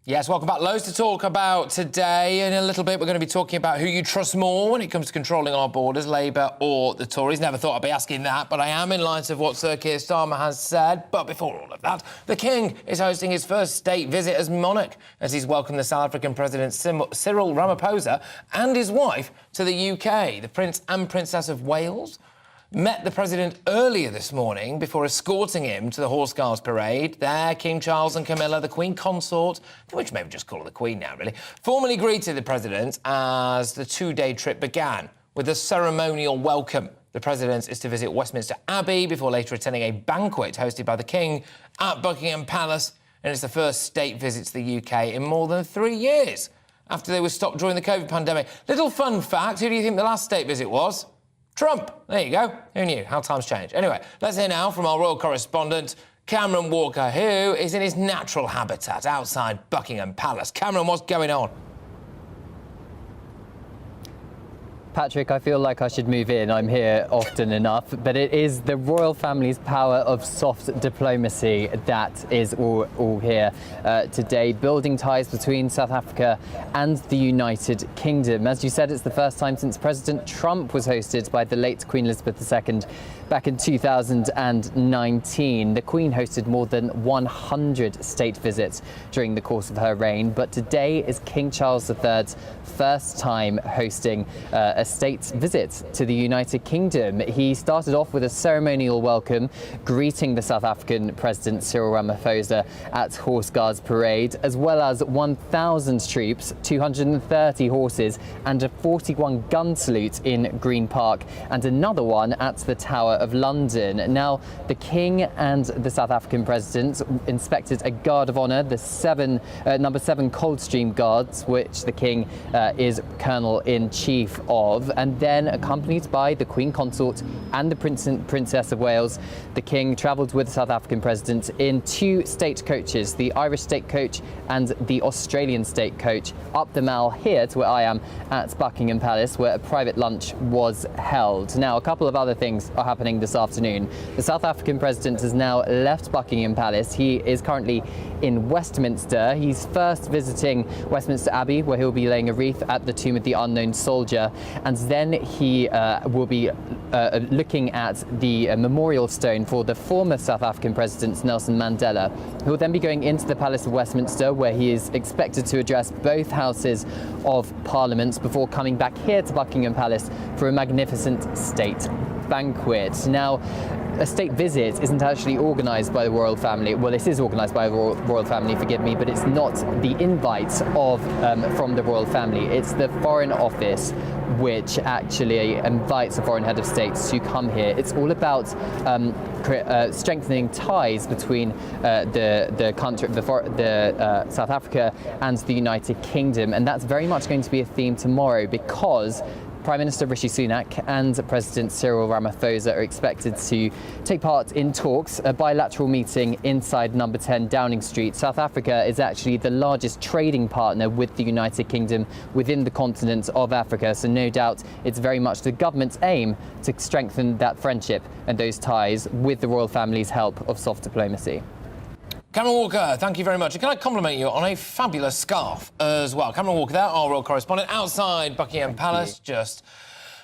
Yes, welcome back. Loads to talk about today. In a little bit, we're going to be talking about who you trust more when it comes to controlling our borders, Labour or the Tories. Never thought I'd be asking that, but I am in light of what Sir Keir Starmer has said. But before all of that, the King is hosting his first state visit as monarch as he's welcomed the South African President Cyril Ramaphosa and his wife to the UK. The Prince and Princess of Wales met the President earlier this morning before escorting him to the Horse Guards Parade. There, King Charles and Camilla, the Queen Consort, which maybe just call her the Queen now, really, formally greeted the President as the 2-day trip began with a ceremonial welcome. The President is to visit Westminster Abbey before later attending a banquet hosted by the King at Buckingham Palace, and it's the first state visit to the UK in more than 3 years after they were stopped during the COVID pandemic. Little fun fact, who do you think the last state visit was? Trump. There you go. Who knew? How times change. Anyway, let's hear now from our royal correspondent, Cameron Walker, who is in his natural habitat outside Buckingham Palace. Cameron, what's going on? Patrick, I feel like I should move in. I'm here often enough, but it is the royal family's power of soft diplomacy that is all here today, building ties between South Africa and the United Kingdom. As you said, it's the first time since President Trump was hosted by the late Queen Elizabeth II back in 2019. The Queen hosted more than 100 state visits during the course of her reign, but today is King Charles III's first time hosting a state visit to the United Kingdom. He started off with a ceremonial welcome, greeting the South African President Cyril Ramaphosa at Horse Guards Parade, as well as 1,000 troops, 230 horses and a 41 gun salute in Green Park, and another one at the Tower of London. Now, the King and the South African President inspected a Guard of Honour, the number 7 Coldstream Guards, which the King is Colonel-in-Chief of, and then accompanied by the Queen Consort and the Prince and Princess of Wales, the King travelled with the South African President in 2 state coaches, the Irish state coach and the Australian state coach, up the Mall here to where I am at Buckingham Palace, where a private lunch was held. Now, a couple of other things are happening this afternoon. The South African President has now left Buckingham Palace. He is currently in Westminster. He's first visiting Westminster Abbey, where he'll be laying a wreath at the tomb of the unknown soldier, and then he will be looking at the memorial stone for the former South African President Nelson Mandela. He will then be going into the Palace of Westminster, where he is expected to address both houses of Parliament before coming back here to Buckingham Palace for a magnificent state banquet. Now, a state visit isn't actually organised by the royal family. Well, it is organised by the royal family, forgive me, but it's not the invite from the royal family. It's the Foreign Office which actually invites the foreign head of state to come here. It's all about strengthening ties between the country, South Africa and the United Kingdom, and that's very much going to be a theme tomorrow because Prime Minister Rishi Sunak and President Cyril Ramaphosa are expected to take part in talks, a bilateral meeting inside number 10 Downing Street. South Africa is actually the largest trading partner with the United Kingdom within the continent of Africa, so no doubt it's very much the government's aim to strengthen that friendship and those ties with the royal family's help of soft diplomacy. Cameron Walker, thank you very much. And can I compliment you on a fabulous scarf as well? Cameron Walker there, our royal correspondent outside Buckingham Palace, just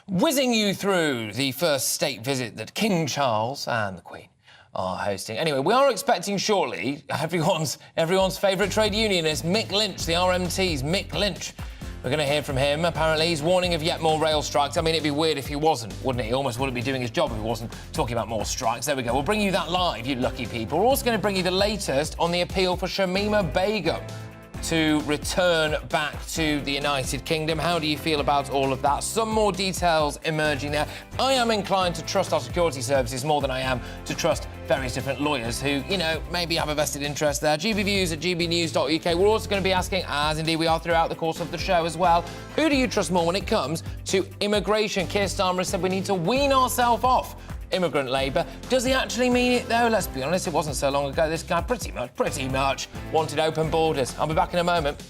whizzing you through the first state visit that King Charles and the Queen are hosting. Anyway, we are expecting shortly everyone's favourite trade unionist, Mick Lynch, the RMT's Mick Lynch. We're going to hear from him. Apparently, he's warning of yet more rail strikes. I mean, it'd be weird if he wasn't, wouldn't it? He almost wouldn't be doing his job if he wasn't talking about more strikes. There we go. We'll bring you that live, you lucky people. We're also going to bring you the latest on the appeal for Shamima Begum to return back to the United Kingdom. How do you feel about all of that? Some more details emerging there. I am inclined to trust our security services more than I am to trust various different lawyers who, you know, maybe have a vested interest there. GBViews at gbnews.uk. We're also going to be asking, as indeed we are throughout the course of the show as well, who do you trust more when it comes to immigration? Keir Starmer has said we need to wean ourselves off immigrant labour. Does he actually mean it, though? Let's be honest, it wasn't so long ago this guy pretty much wanted open borders. I'll be back in a moment.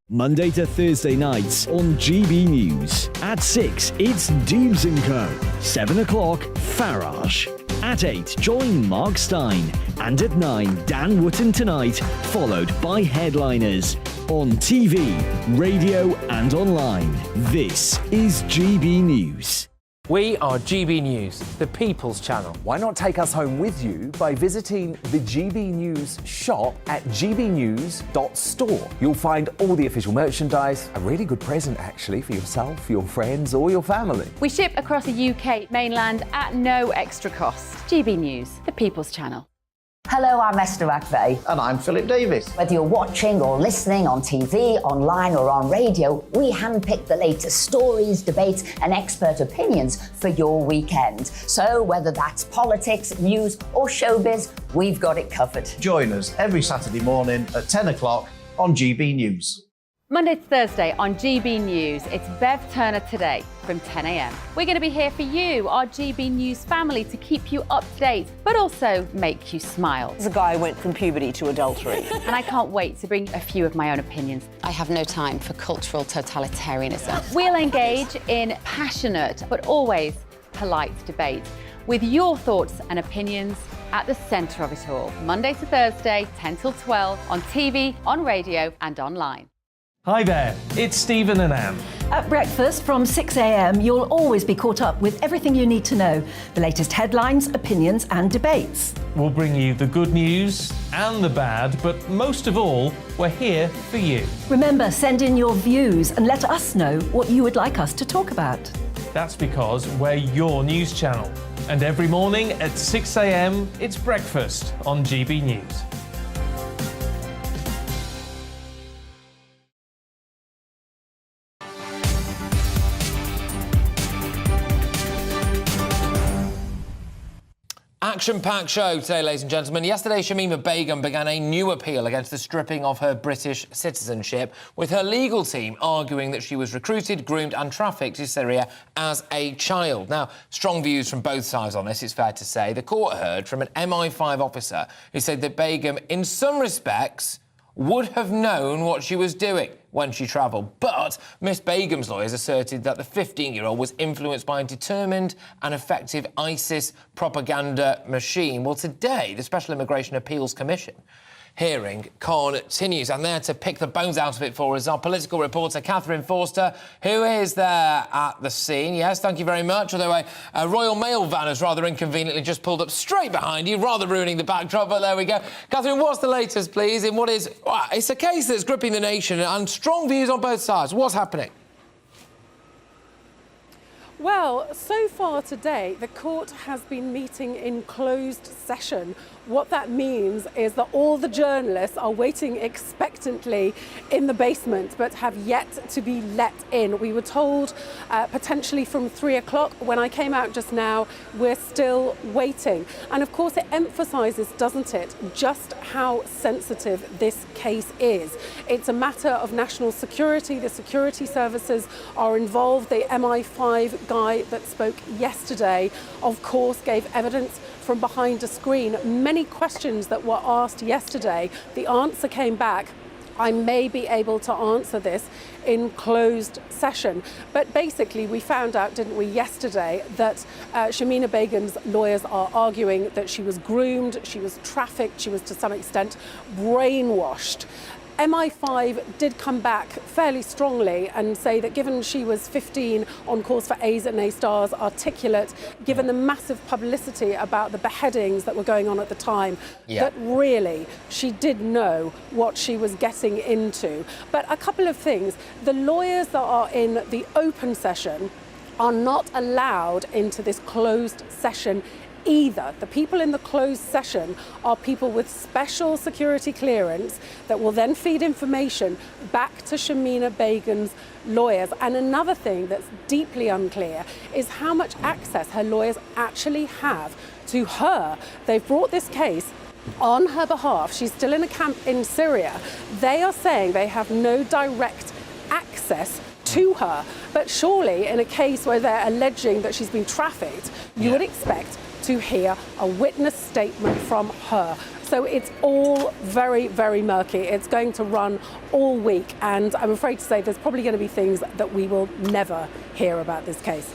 Monday to Thursday nights on GB News. At 6, it's Deebs & Co. 7 o'clock, Farage. At 8, join Mark Stein. And at 9, Dan Wootton Tonight, followed by Headliners. On TV, radio and online. This is GB News. We are GB News, the People's Channel. Why not take us home with you by visiting the GB News shop at gbnews.store. You'll find all the official merchandise, a really good present actually for yourself, your friends or your family. We ship across the UK mainland at no extra cost. GB News, the People's Channel. Hello, I'm Esther McVeigh. And I'm Philip Davis. Whether you're watching or listening on TV, online or on radio, we handpick the latest stories, debates and expert opinions for your weekend. So whether that's politics, news or showbiz, we've got it covered. Join us every Saturday morning at 10 o'clock on GB News. Monday to Thursday on GB News, it's Bev Turner Today from 10 a.m. We're going to be here for you, our GB News family, to keep you up to date, but also make you smile. The guy went from puberty to adultery. And I can't wait to bring a few of my own opinions. I have no time for cultural totalitarianism. We'll engage in passionate, but always polite debate, with your thoughts and opinions at the centre of it all. Monday to Thursday, 10 till 12, on TV, on radio and online. Hi there, it's Stephen and Anne. At breakfast from 6 a.m, you'll always be caught up with everything you need to know, the latest headlines, opinions and debates. We'll bring you the good news and the bad, but most of all, we're here for you. Remember, send in your views and let us know what you would like us to talk about. That's because we're your news channel. And every morning at 6 a.m, it's breakfast on GB News. Action-packed show today, ladies and gentlemen. Yesterday, Shamima Begum began a new appeal against the stripping of her British citizenship, with her legal team arguing that she was recruited, groomed and trafficked to Syria as a child. Now, strong views from both sides on this, it's fair to say. The court heard from an MI5 officer who said that Begum, in some respects, would have known what she was doing when she travelled. But Miss Begum's lawyers asserted that the 15-year-old was influenced by a determined and effective ISIS propaganda machine. Well, today, the Special Immigration Appeals Commission hearing continues. And there to pick the bones out of it for us, our political reporter, Catherine Forster, who is there at the scene. Yes, thank you very much. Although a Royal Mail van has rather inconveniently just pulled up straight behind you, rather ruining the backdrop, but there we go. Catherine, what's the latest, please, in what is... it's a case that's gripping the nation and strong views on both sides. What's happening? Well, so far today, the court has been meeting in closed session. What that means is that all the journalists are waiting expectantly in the basement, but have yet to be let in. We were told potentially from 3 o'clock. When I came out just now, we're still waiting. And of course, it emphasises, doesn't it, just how sensitive this case is. It's a matter of national security. The security services are involved. The MI5 guy that spoke yesterday, of course, gave evidence from behind a screen. Many questions that were asked yesterday, the answer came back, I may be able to answer this in closed session. But basically, we found out, didn't we, yesterday, that Shamima Begum's lawyers are arguing that she was groomed, she was trafficked, she was to some extent brainwashed. MI5 did come back fairly strongly and say that given she was 15, on course for A's and A stars, articulate, given the massive publicity about the beheadings that were going on at the time, that really she did know what she was getting into. But a couple of things. The lawyers that are in the open session are not allowed into this closed session either. The people in the closed session are people with special security clearance that will then feed information back to Shamima Begum's lawyers. And another thing that's deeply unclear is how much access her lawyers actually have to her. They've brought this case on her behalf. She's still in a camp in Syria. They are saying they have no direct access to her. But surely in a case where they're alleging that she's been trafficked, you would expect to hear a witness statement from her. So it's all very, very murky. It's going to run all week, and I'm afraid to say there's probably going to be things that we will never hear about this case.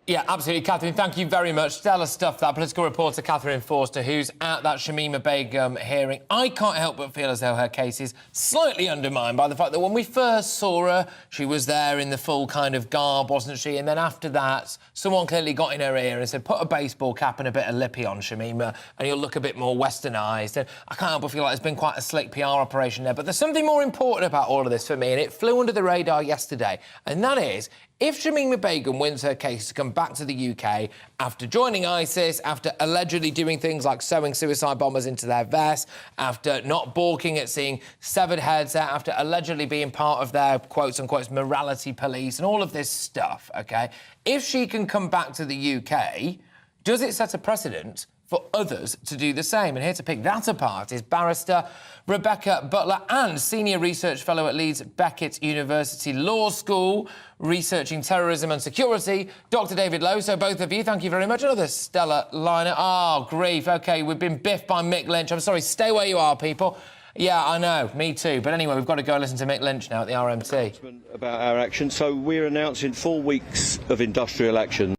Yeah, absolutely, Catherine. Thank you very much. Stellar stuff, that political reporter Catherine Forster, who's at that Shamima Begum hearing. I can't help but feel as though her case is slightly undermined by the fact that when we first saw her, she was there in the full kind of garb, wasn't she? And then after that, someone clearly got in her ear and said, put a baseball cap and a bit of lippy on, Shamima, and you'll look a bit more westernised. And I can't help but feel like there's been quite a slick PR operation there. But there's something more important about all of this for me, and it flew under the radar yesterday, and that is, if Shamima Begum wins her case to come back to the UK after joining ISIS, after allegedly doing things like sewing suicide bombers into their vests, after not balking at seeing severed heads out, after allegedly being part of their quotes-unquote morality police and all of this stuff, OK? If she can come back to the UK, does it set a precedent for others to do the same? And here to pick that apart is barrister Rebecca Butler and Senior Research Fellow at Leeds Beckett University Law School, researching terrorism and security, Dr David Lowe. So both of you, thank you very much. Another stellar lineup. Oh, grief. OK, we've been biffed by Mick Lynch. I'm sorry, stay where you are, people. Yeah, I know, me too. But anyway, we've got to go listen to Mick Lynch now at the RMT. About our action. So we're announcing 4 weeks of industrial action.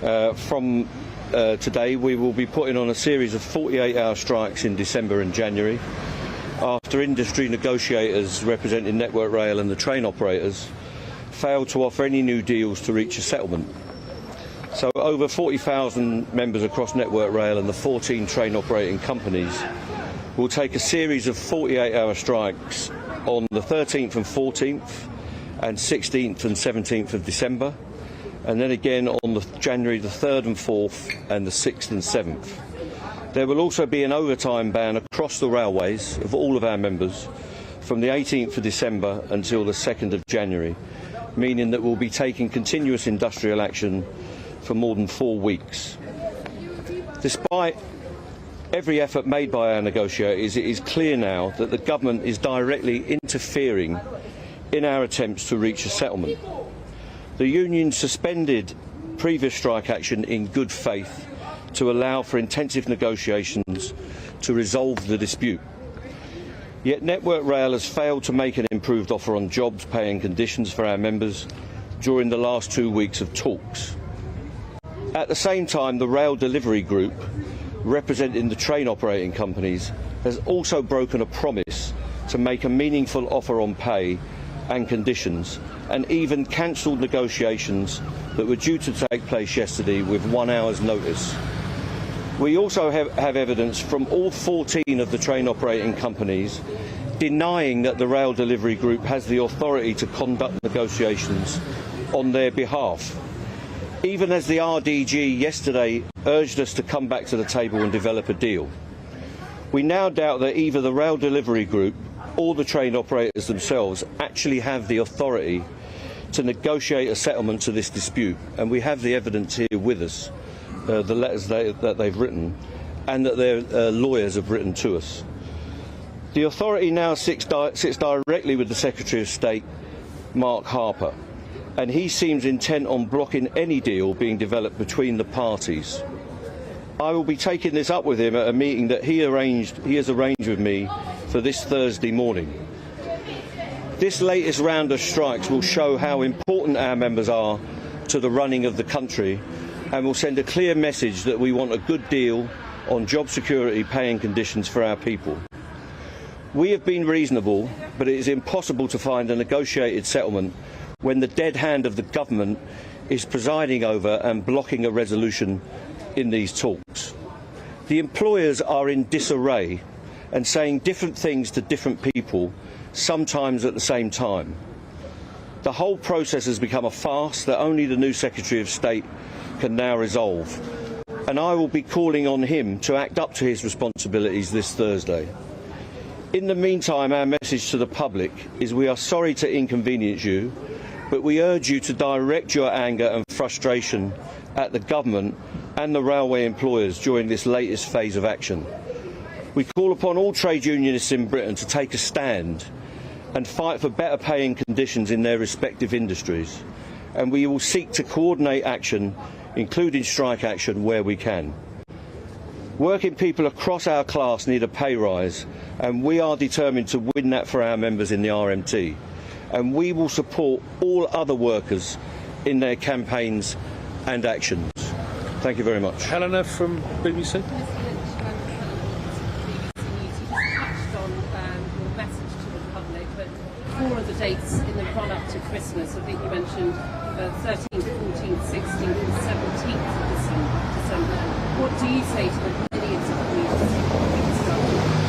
From today, we will be putting on a series of 48-hour strikes in December and January after industry negotiators representing Network Rail and the train operators failed to offer any new deals to reach a settlement. So over 40,000 members across Network Rail and the 14 train operating companies will take a series of 48-hour strikes on the 13th and 14th and 16th and 17th of December, and then again on January the 3rd and 4th and the 6th and 7th. There will also be an overtime ban across the railways of all of our members from the 18th of December until the 2nd of January, meaning that we'll be taking continuous industrial action for more than 4 weeks. Despite every effort made by our negotiators, it is clear now that the government is directly interfering in our attempts to reach a settlement. The union suspended previous strike action in good faith to allow for intensive negotiations to resolve the dispute. Yet Network Rail has failed to make an improved offer on jobs, pay and conditions for our members during the last 2 weeks of talks. At the same time, the Rail Delivery Group, representing the train operating companies, has also broken a promise to make a meaningful offer on pay and conditions, and even cancelled negotiations that were due to take place yesterday with 1 hour's notice. We also have evidence from all 14 of the train operating companies denying that the rail delivery group has the authority to conduct negotiations on their behalf. Even as the RDG yesterday urged us to come back to the table and develop a deal. We now doubt that either the rail delivery group or the train operators themselves actually have the authority to negotiate a settlement to this dispute, and we have the evidence here with us, the letters that they've written and that their lawyers have written to us. The authority now sits directly with the Secretary of State, Mark Harper, and he seems intent on blocking any deal being developed between the parties. I will be taking this up with him at a meeting that he has arranged with me for this Thursday morning. This latest round of strikes will show how important our members are to the running of the country, and will send a clear message that we want a good deal on job security, pay and conditions for our people. We have been reasonable, but it is impossible to find a negotiated settlement when the dead hand of the government is presiding over and blocking a resolution in these talks. The employers are in disarray and saying different things to different people, sometimes at the same time. The whole process has become a farce that only the new Secretary of State can now resolve, and I will be calling on him to act up to his responsibilities this Thursday. In the meantime, our message to the public is we are sorry to inconvenience you, but we urge you to direct your anger and frustration at the government and the railway employers during this latest phase of action. We call upon all trade unionists in Britain to take a stand and fight for better pay and conditions in their respective industries, and we will seek to coordinate action, including strike action, where we can. Working people across our class need a pay rise, and we are determined to win that for our members in the RMT, and we will support all other workers in their campaigns and actions. Thank you very much. Helena from BBC. Four of the dates in the run-up to Christmas, I think you mentioned 13th, 14th, 16th and 17th of December. What do you say to the millions of commuters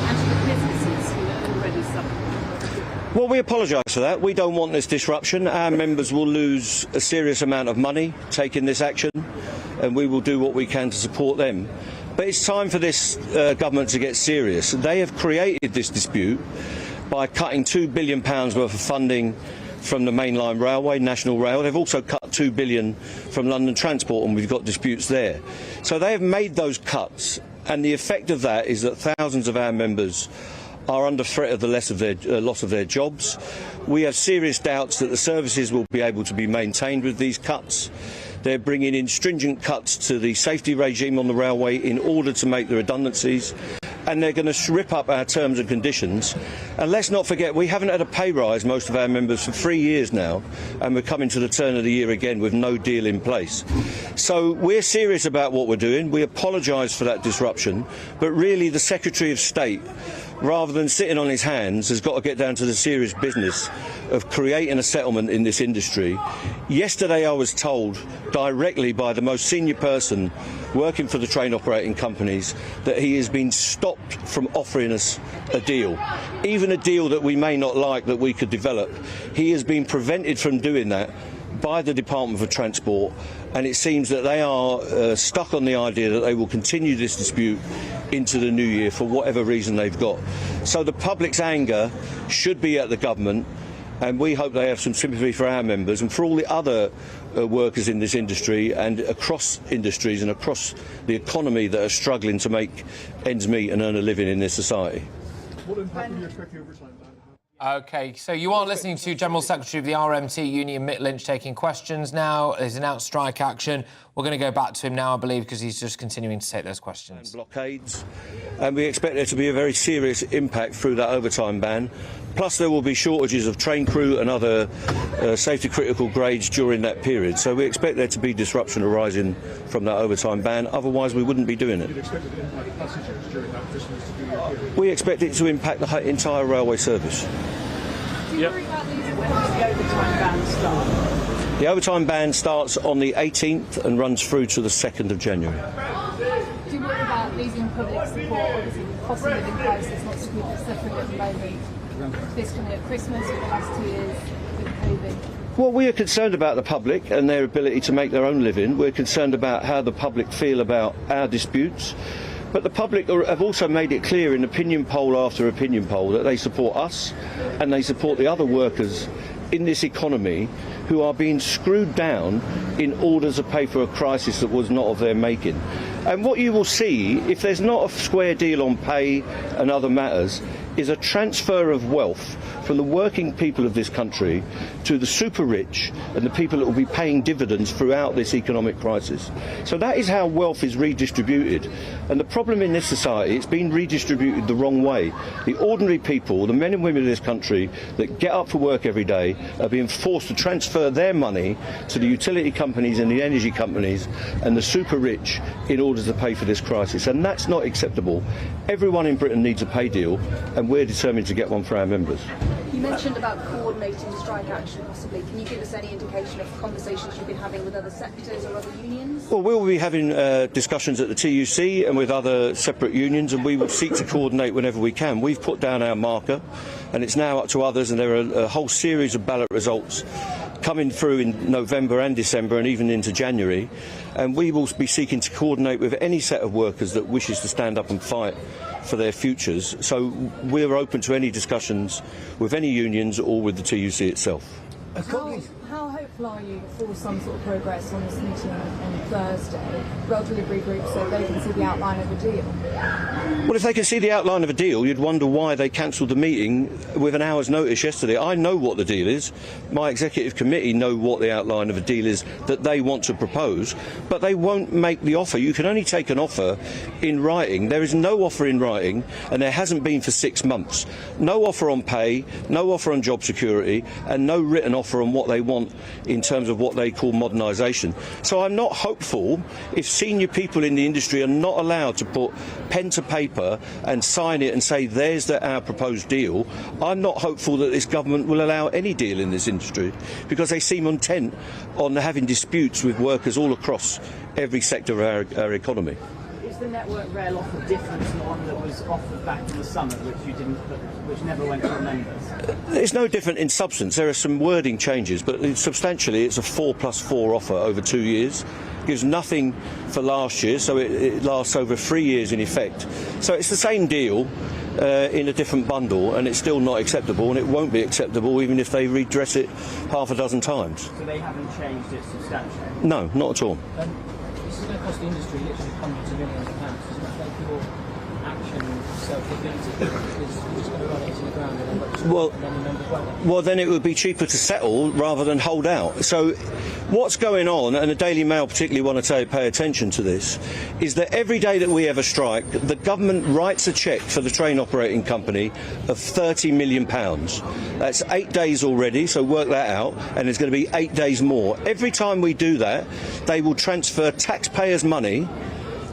and to the businesses who are already suffering? Well, we apologise for that. We don't want this disruption. Our members will lose a serious amount of money taking this action, and we will do what we can to support them. But it's time for this government to get serious. They have created this dispute by cutting £2 billion worth of funding from the mainline railway, National Rail. They've also cut £2 billion from London Transport, and we've got disputes there. So they have made those cuts, and the effect of that is that thousands of our members are under threat of the loss of their jobs. We have serious doubts that the services will be able to be maintained with these cuts. They're bringing in stringent cuts to the safety regime on the railway in order to make the redundancies, and they're going to rip up our terms and conditions. And let's not forget, we haven't had a pay rise, most of our members, for 3 years now, and we're coming to the turn of the year again with no deal in place. So we're serious about what we're doing. We apologise for that disruption, but really the Secretary of State, rather than sitting on his hands, has got to get down to the serious business of creating a settlement in this industry. Yesterday I was told directly by the most senior person working for the train operating companies that he has been stopped from offering us a deal. Even a deal that we may not like, that we could develop. He has been prevented from doing that by the Department for Transport, and it seems that they are stuck on the idea that they will continue this dispute into the new year for whatever reason they've got. So the public's anger should be at the government, and we hope they have some sympathy for our members and for all the other workers in this industry and across industries and across the economy that are struggling to make ends meet and earn a living in this society. What impact will you expect over time? OK, so you are listening to General Secretary of the RMT Union, Mick Lynch, taking questions now. He's announced strike action. We're going to go back to him now, I believe, because he's just continuing to take those questions. Blockades, and we expect there to be a very serious impact through that overtime ban Plus there will be shortages of train crew and other safety critical grades during that period. So we expect there to be disruption arising from that overtime ban, otherwise we wouldn't be doing it. We expect it to impact the entire railway service. Do you worry about these? When does the overtime ban start? The overtime ban starts on the 18th and runs through to the 2nd of January. Do you worry about losing public support? Obviously, the cost of living crisis, lots of people suffering at the moment. This coming at Christmas, for the last 2 years with COVID. Well, we are concerned about the public and their ability to make their own living. We're concerned about how the public feel about our disputes. But the public have also made it clear in opinion poll after opinion poll that they support us and they support the other workers in this economy who are being screwed down in order to pay for a crisis that was not of their making. And what you will see, if there's not a square deal on pay and other matters, is a transfer of wealth from the working people of this country to the super rich and the people that will be paying dividends throughout this economic crisis. So that is how wealth is redistributed. And the problem in this society, it's been redistributed the wrong way. The ordinary people, the men and women of this country that get up for work every day, are being forced to transfer their money to the utility companies and the energy companies and the super rich in order to pay for this crisis. And that's not acceptable. Everyone in Britain needs a pay deal, and we're determined to get one for our members. You mentioned about coordinating strike action possibly. Can you give us any indication of conversations you've been having with other sectors or other unions? Well, we'll be having discussions at the TUC and with other separate unions, and we will seek to coordinate whenever we can. We've put down our marker, and it's now up to others, and there are a whole series of ballot results coming through in November and December and even into January, and we will be seeking to coordinate with any set of workers that wishes to stand up and fight for their futures. So we're open to any discussions with any unions or with the TUC itself. How hopeful are you for some sort of progress on this meeting on Thursday? Rail delivery groups so they can see the outline of a deal. Well, if they can see the outline of a deal, you'd wonder why they cancelled the meeting with an hour's notice yesterday. I know what the deal is. My executive committee know what the outline of a deal is that they want to propose, but they won't make the offer. You can only take an offer in writing. There is no offer in writing, and there hasn't been for 6 months. No offer on pay, no offer on job security, and no written offer on what they want in terms of what they call modernisation. So I'm not hopeful if senior people in the industry are not allowed to put pen to paper and sign it and say there's our proposed deal. I'm not hopeful that this government will allow any deal in this industry, because they seem intent on having disputes with workers all across every sector of our economy. Is the Network Rail offer different to the one that was offered back in the summer, which never went to the members? It's no different in substance. There are some wording changes, but substantially it's a 4+4 offer over 2 years. Gives nothing for last year, so it lasts over 3 years in effect. So it's the same deal in a different bundle, and it's still not acceptable, and it won't be acceptable even if they redress it half a dozen times. So they haven't changed it substantially? No, not at all. This is going to cost the industry literally hundreds of millions of pounds. Does that make your action self-defeating? Because you're just going to run it into the ground and well, then it would be cheaper to settle rather than hold out. So what's going on, and the Daily Mail particularly want to pay attention to this, is that every day that we have a strike, the government writes a cheque for the train operating company of £30 million. That's 8 days already, so work that out, and there's going to be 8 days more. Every time we do that, they will transfer taxpayers' money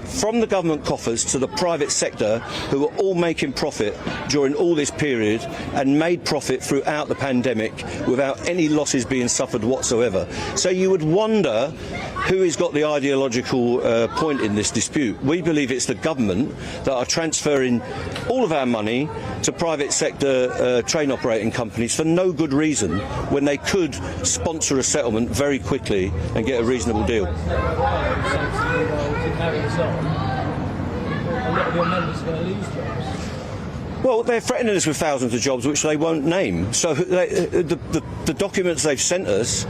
from the government coffers to the private sector, who are all making profit during all this period and made profit throughout the pandemic without any losses being suffered whatsoever. So you would wonder who has got the ideological point in this dispute. We believe it's the government that are transferring all of our money to private sector train operating companies for no good reason, when they could sponsor a settlement very quickly and get a reasonable deal. A lot of your members are going to lose jobs. Well, they're threatening us with thousands of jobs which they won't name. So the documents they've sent us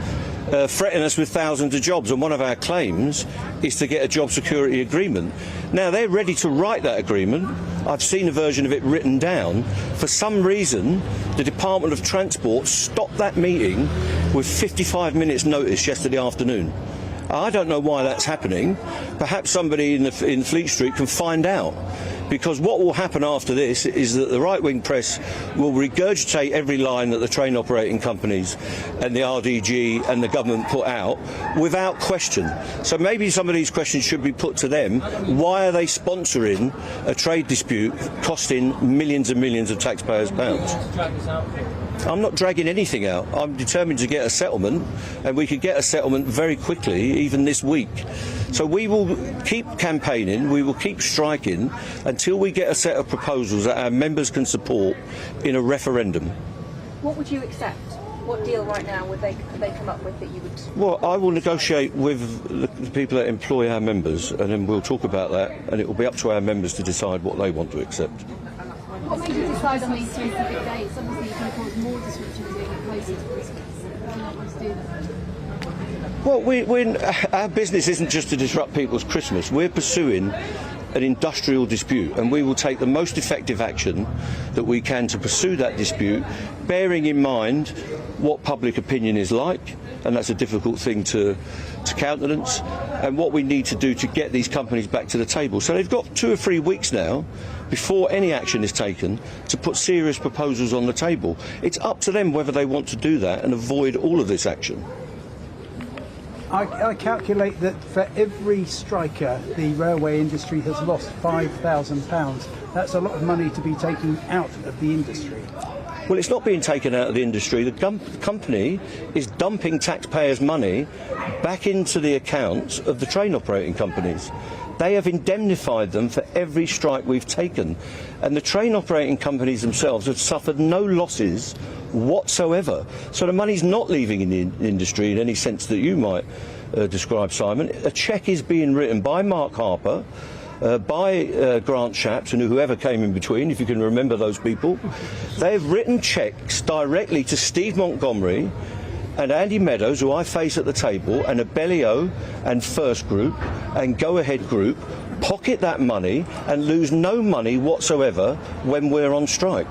threaten us with thousands of jobs, and one of our claims is to get a job security agreement. Now, they're ready to write that agreement. I've seen a version of it written down. For some reason, the Department of Transport stopped that meeting with 55 minutes notice yesterday afternoon. I don't know why that's happening. Perhaps somebody in Fleet Street can find out. because what will happen after this is that the right-wing press will regurgitate every line that the train operating companies and the RDG and the government put out without question. So maybe some of these questions should be put to them. Why are they sponsoring a trade dispute costing millions and millions of taxpayers' pounds? I'm not dragging anything out. I'm determined to get a settlement, and we could get a settlement very quickly, even this week. So we will keep campaigning, we will keep striking until we get a set of proposals that our members can support in a referendum. What would you accept? What deal right now would they come up with that you would... Well, I will negotiate with the people that employ our members, and then we'll talk about that, and it will be up to our members to decide what they want to accept. What made you decide on these specific dates? Obviously, you can cause more disruption being closer to Christmas. Why not want to do that? Well, our business isn't just to disrupt people's Christmas. We're pursuing an industrial dispute, and we will take the most effective action that we can to pursue that dispute, bearing in mind what public opinion is like, and that's a difficult thing to countenance, and what we need to do to get these companies back to the table. So they've got 2 or 3 weeks now before any action is taken to put serious proposals on the table. It's up to them whether they want to do that and avoid all of this action. I calculate that for every striker, the railway industry has lost £5,000. That's a lot of money to be taken out of the industry. Well, it's not being taken out of the industry. The company is dumping taxpayers' money back into the accounts of the train operating companies. They have indemnified them for every strike we've taken. And the train operating companies themselves have suffered no losses whatsoever. So the money's not leaving in the industry in any sense that you might describe, Simon. A cheque is being written by Mark Harper, by Grant Shapps and whoever came in between, if you can remember those people. They've written cheques directly to Steve Montgomery and Andy Meadows, who I face at the table, and Abellio and First Group and Go Ahead Group, pocket that money and lose no money whatsoever when we're on strike.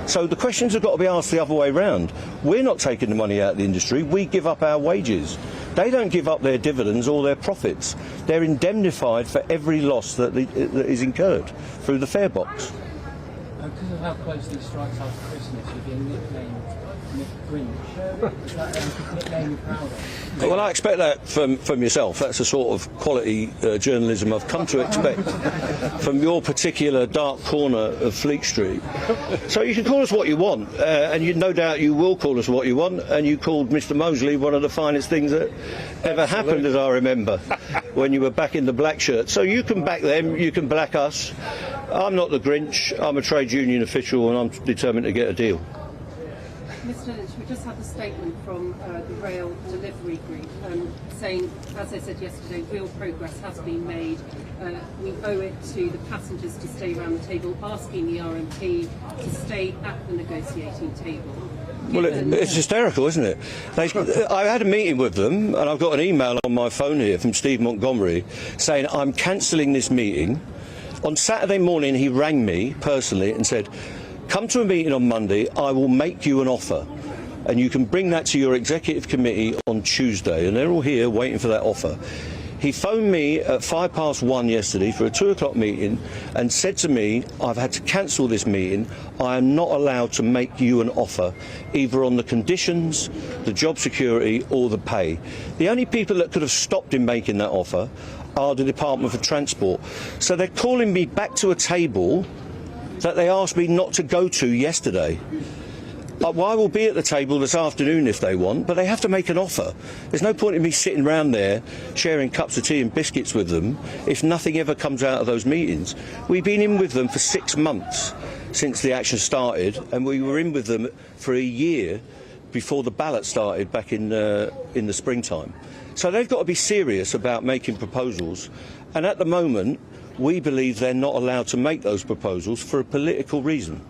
So the questions have got to be asked the other way round. We're not taking the money out of the industry, we give up our wages. They don't give up their dividends or their profits. They're indemnified for every loss that is incurred through the fare box. Because of how close these strikes are to Christmas, you're being nicknamed Mick Lynch. Is that a nickname you're proud of? Well, I expect that from yourself. That's the sort of quality journalism I've come to expect from your particular dark corner of Fleet Street. So you can call us what you want, and no doubt you will call us what you want, and you called Mr Mosley one of the finest things that ever happened, as I remember, when you were back in the black shirt. So you can back them, you can black us. I'm not the Grinch, I'm a trade union official, and I'm determined to get a deal. Mr Lynch, we just had a statement from the Rail Delivery Group saying, as I said yesterday, real progress has been made. We owe it to the passengers to stay around the table, asking the RMP to stay at the negotiating table. Well, it's hysterical, isn't it? I had a meeting with them, and I've got an email on my phone here from Steve Montgomery saying, I'm cancelling this meeting. On Saturday morning, he rang me personally and said, come to a meeting on Monday, I will make you an offer, and you can bring that to your executive committee on Tuesday. And they're all here waiting for that offer. He phoned me at 1:05 yesterday for a 2 o'clock meeting and said to me, I've had to cancel this meeting. I am not allowed to make you an offer, either on the conditions, the job security or the pay. The only people that could have stopped him making that offer are the Department for Transport. So they're calling me back to a table that they asked me not to go to yesterday. I will be at the table this afternoon if they want, but they have to make an offer. There's no point in me sitting around there sharing cups of tea and biscuits with them if nothing ever comes out of those meetings. We've been in with them for 6 months since the action started, and we were in with them for a year before the ballot started back in the springtime. So they've got to be serious about making proposals, and at the moment we believe they're not allowed to make those proposals for a political reason.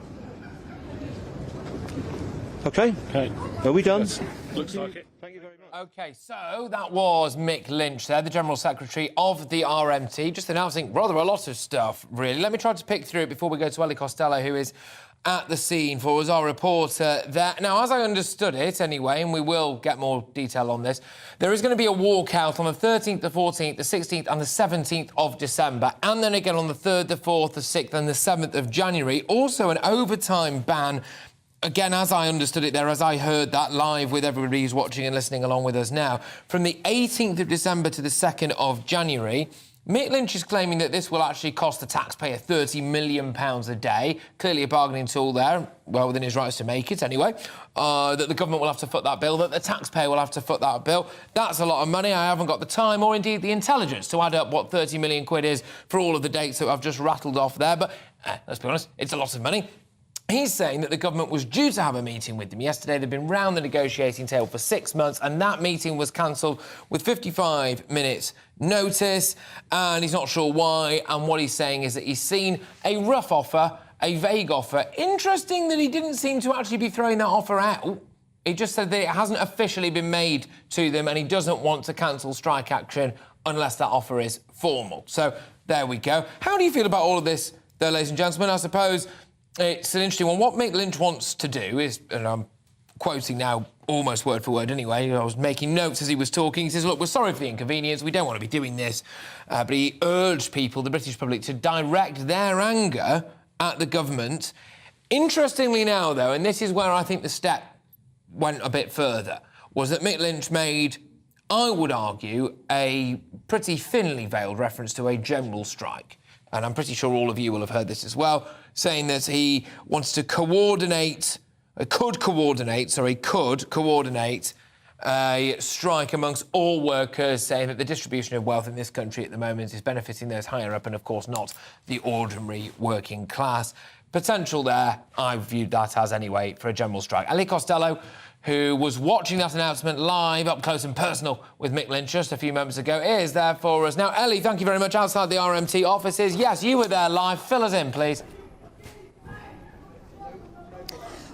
Okay? Okay. Are we done? Looks like it. Thank you very much. OK, so that was Mick Lynch there, the General Secretary of the RMT, just announcing rather a lot of stuff, really. Let me try to pick through it before we go to Ellie Costello, who is at the scene for us, our reporter there. Now, as I understood it anyway, and we will get more detail on this, there is going to be a walkout on the 13th, the 14th, the 16th and the 17th of December, and then again on the 3rd, the 4th, the 6th and the 7th of January. Also an overtime ban. Again, as I understood it there, as I heard that live with everybody who's watching and listening along with us now, from the 18th of December to the 2nd of January, Mick Lynch is claiming that this will actually cost the taxpayer £30 million a day. Clearly a bargaining tool there, well within his rights to make it anyway. That the government will have to foot that bill, that the taxpayer will have to foot that bill. That's a lot of money. I haven't got the time or indeed the intelligence to add up what 30 million quid is for all of the dates that I've just rattled off there. But let's be honest, it's a lot of money. He's saying that the government was due to have a meeting with them yesterday. They've been round the negotiating table for 6 months, and that meeting was cancelled with 55 minutes notice, and he's not sure why. And what he's saying is that he's seen a rough offer, a vague offer. Interesting that he didn't seem to actually be throwing that offer out. He just said that it hasn't officially been made to them, and he doesn't want to cancel strike action unless that offer is formal. So there we go. How do you feel about all of this, though, ladies and gentlemen? I suppose it's an interesting one. What Mick Lynch wants to do is, and I'm quoting now almost word for word anyway, I was making notes as he was talking, he says, look, we're sorry for the inconvenience, we don't want to be doing this, but he urged people, the British public, to direct their anger at the government. Interestingly now, though, and this is where I think the step went a bit further, was that Mick Lynch made, I would argue, a pretty thinly veiled reference to a general strike. And I'm pretty sure all of you will have heard this as well, saying that he wants to could coordinate a strike amongst all workers, saying that the distribution of wealth in this country at the moment is benefiting those higher up and, of course, not the ordinary working class. Potential there, I viewed that as, anyway, for a general strike. Ellie Costello, who was watching that announcement live, up close and personal with Mick Lynch just a few moments ago, is there for us. Now, Ellie, thank you very much. Outside the RMT offices, yes, you were there live. Fill us in, please.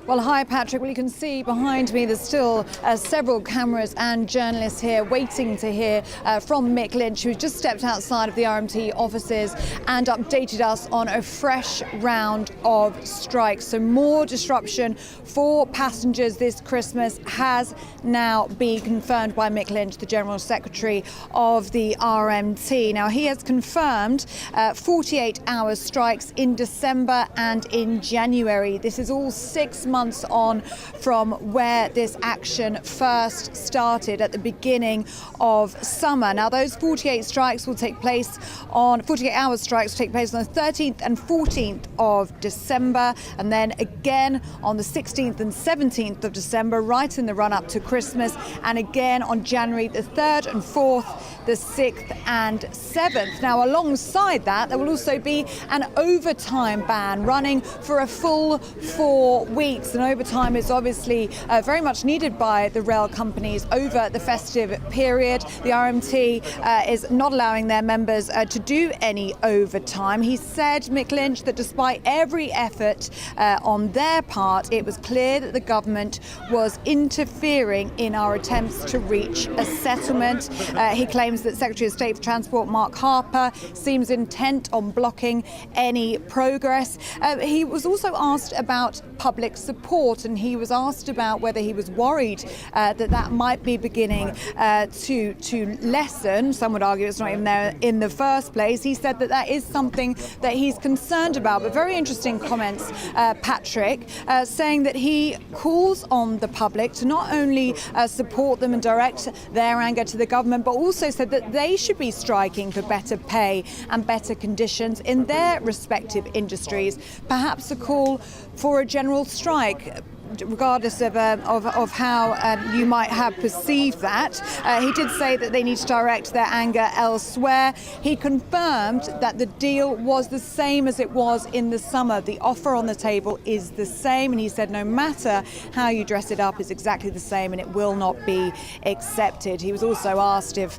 Well, hi, Patrick. Well, you can see behind me there's still several cameras and journalists here waiting to hear from Mick Lynch, who's just stepped outside of the RMT offices and updated us on a fresh round of strikes. So more disruption for passengers this Christmas has now been confirmed by Mick Lynch, the General Secretary of the RMT. Now, he has confirmed 48-hour strikes in December and in January. This is all 6 months on from where this action first started at the beginning of summer. Now, those 48 strikes will take place on 48-hour strikes will take place on the 13th and 14th of December, and then again on the 16th and 17th of December, right in the run-up to Christmas, and again on January the 3rd and 4th, the 6th and 7th. Now, alongside that, there will also be an overtime ban running for a full 4 weeks. And overtime is obviously very much needed by the rail companies over the festive period. The RMT is not allowing their members to do any overtime. He said, Mick Lynch, that despite every effort on their part, it was clear that the government was interfering in our attempts to reach a settlement. He claims that Secretary of State for Transport Mark Harper seems intent on blocking any progress. He was also asked about public support, and he was asked about whether he was worried that might be beginning to lessen. Some would argue it's not even there in the first place. He said that is something that he's concerned about. But very interesting comments, Patrick, saying that he calls on the public to not only support them and direct their anger to the government, but also said that they should be striking for better pay and better conditions in their respective industries. Perhaps a call for a general strike, regardless of how you might have perceived that. He did say that they need to direct their anger elsewhere. He confirmed that the deal was the same as it was in the summer. The offer on the table is the same, and he said no matter how you dress it up, it's exactly the same and it will not be accepted. He was also asked if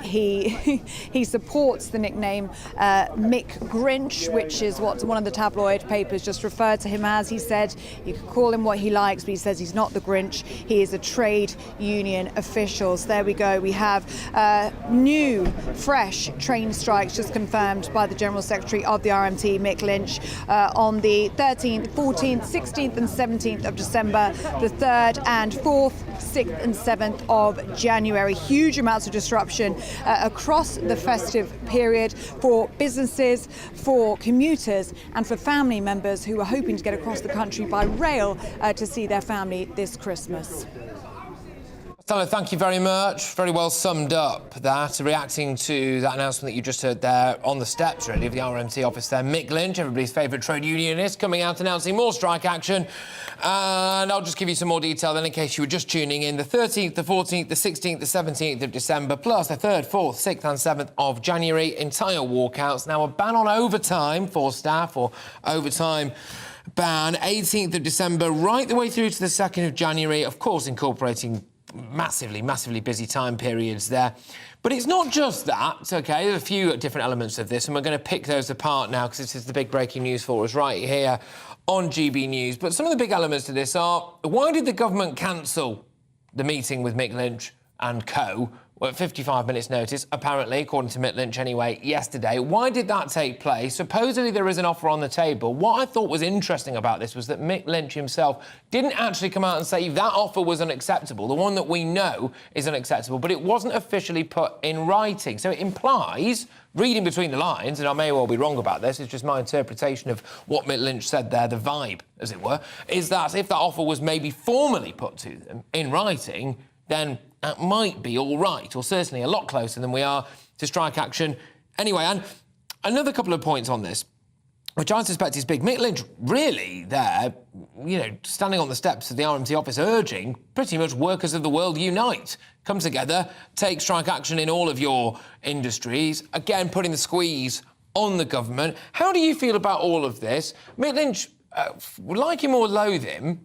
he supports the nickname Mick Grinch, which is what one of the tabloid papers just referred to him as. He said you could call him what he he likes, but he says he's not the Grinch. He is a trade union official. So there we go. We have new, fresh train strikes just confirmed by the General Secretary of the RMT, Mick Lynch, on the 13th, 14th, 16th and 17th of December, the 3rd and 4th, 6th and 7th of January. Huge amounts of disruption across the festive period for businesses, for commuters and for family members who are hoping to get across the country by rail to see their family this Christmas. Stella, thank you very much. Very well summed up that. Reacting to that announcement that you just heard there on the steps, really, of the RMT office there. Mick Lynch, everybody's favourite trade unionist, coming out announcing more strike action. And I'll just give you some more detail then in case you were just tuning in. The 13th, the 14th, the 16th, the 17th of December, plus the 3rd, 4th, 6th and 7th of January. Entire walkouts. Now, a ban on overtime for staff, or overtime ban, 18th of December, right the way through to the 2nd of January, of course, incorporating massively busy time periods there. But it's not just that, OK? There's a few different elements of this, and we're going to pick those apart now because this is the big breaking news for us right here on GB News. But some of the big elements to this are, why did the government cancel the meeting with Mick Lynch and co. at 55 minutes' notice, apparently, according to Mick Lynch anyway, yesterday? Why did that take place? Supposedly there is an offer on the table. What I thought was interesting about this was that Mick Lynch himself didn't actually come out and say that offer was unacceptable, the one that we know is unacceptable, but it wasn't officially put in writing. So it implies, reading between the lines, and I may well be wrong about this, it's just my interpretation of what Mick Lynch said there, the vibe, as it were, is that if that offer was maybe formally put to them in writing, then that might be all right, or certainly a lot closer than we are to strike action anyway. And another couple of points on this, which I suspect is big. Mick Lynch really there, you know, standing on the steps of the RMT office urging pretty much workers of the world unite. Come together, take strike action in all of your industries. Again, putting the squeeze on the government. How do you feel about all of this? Mick Lynch, like him or loathe him,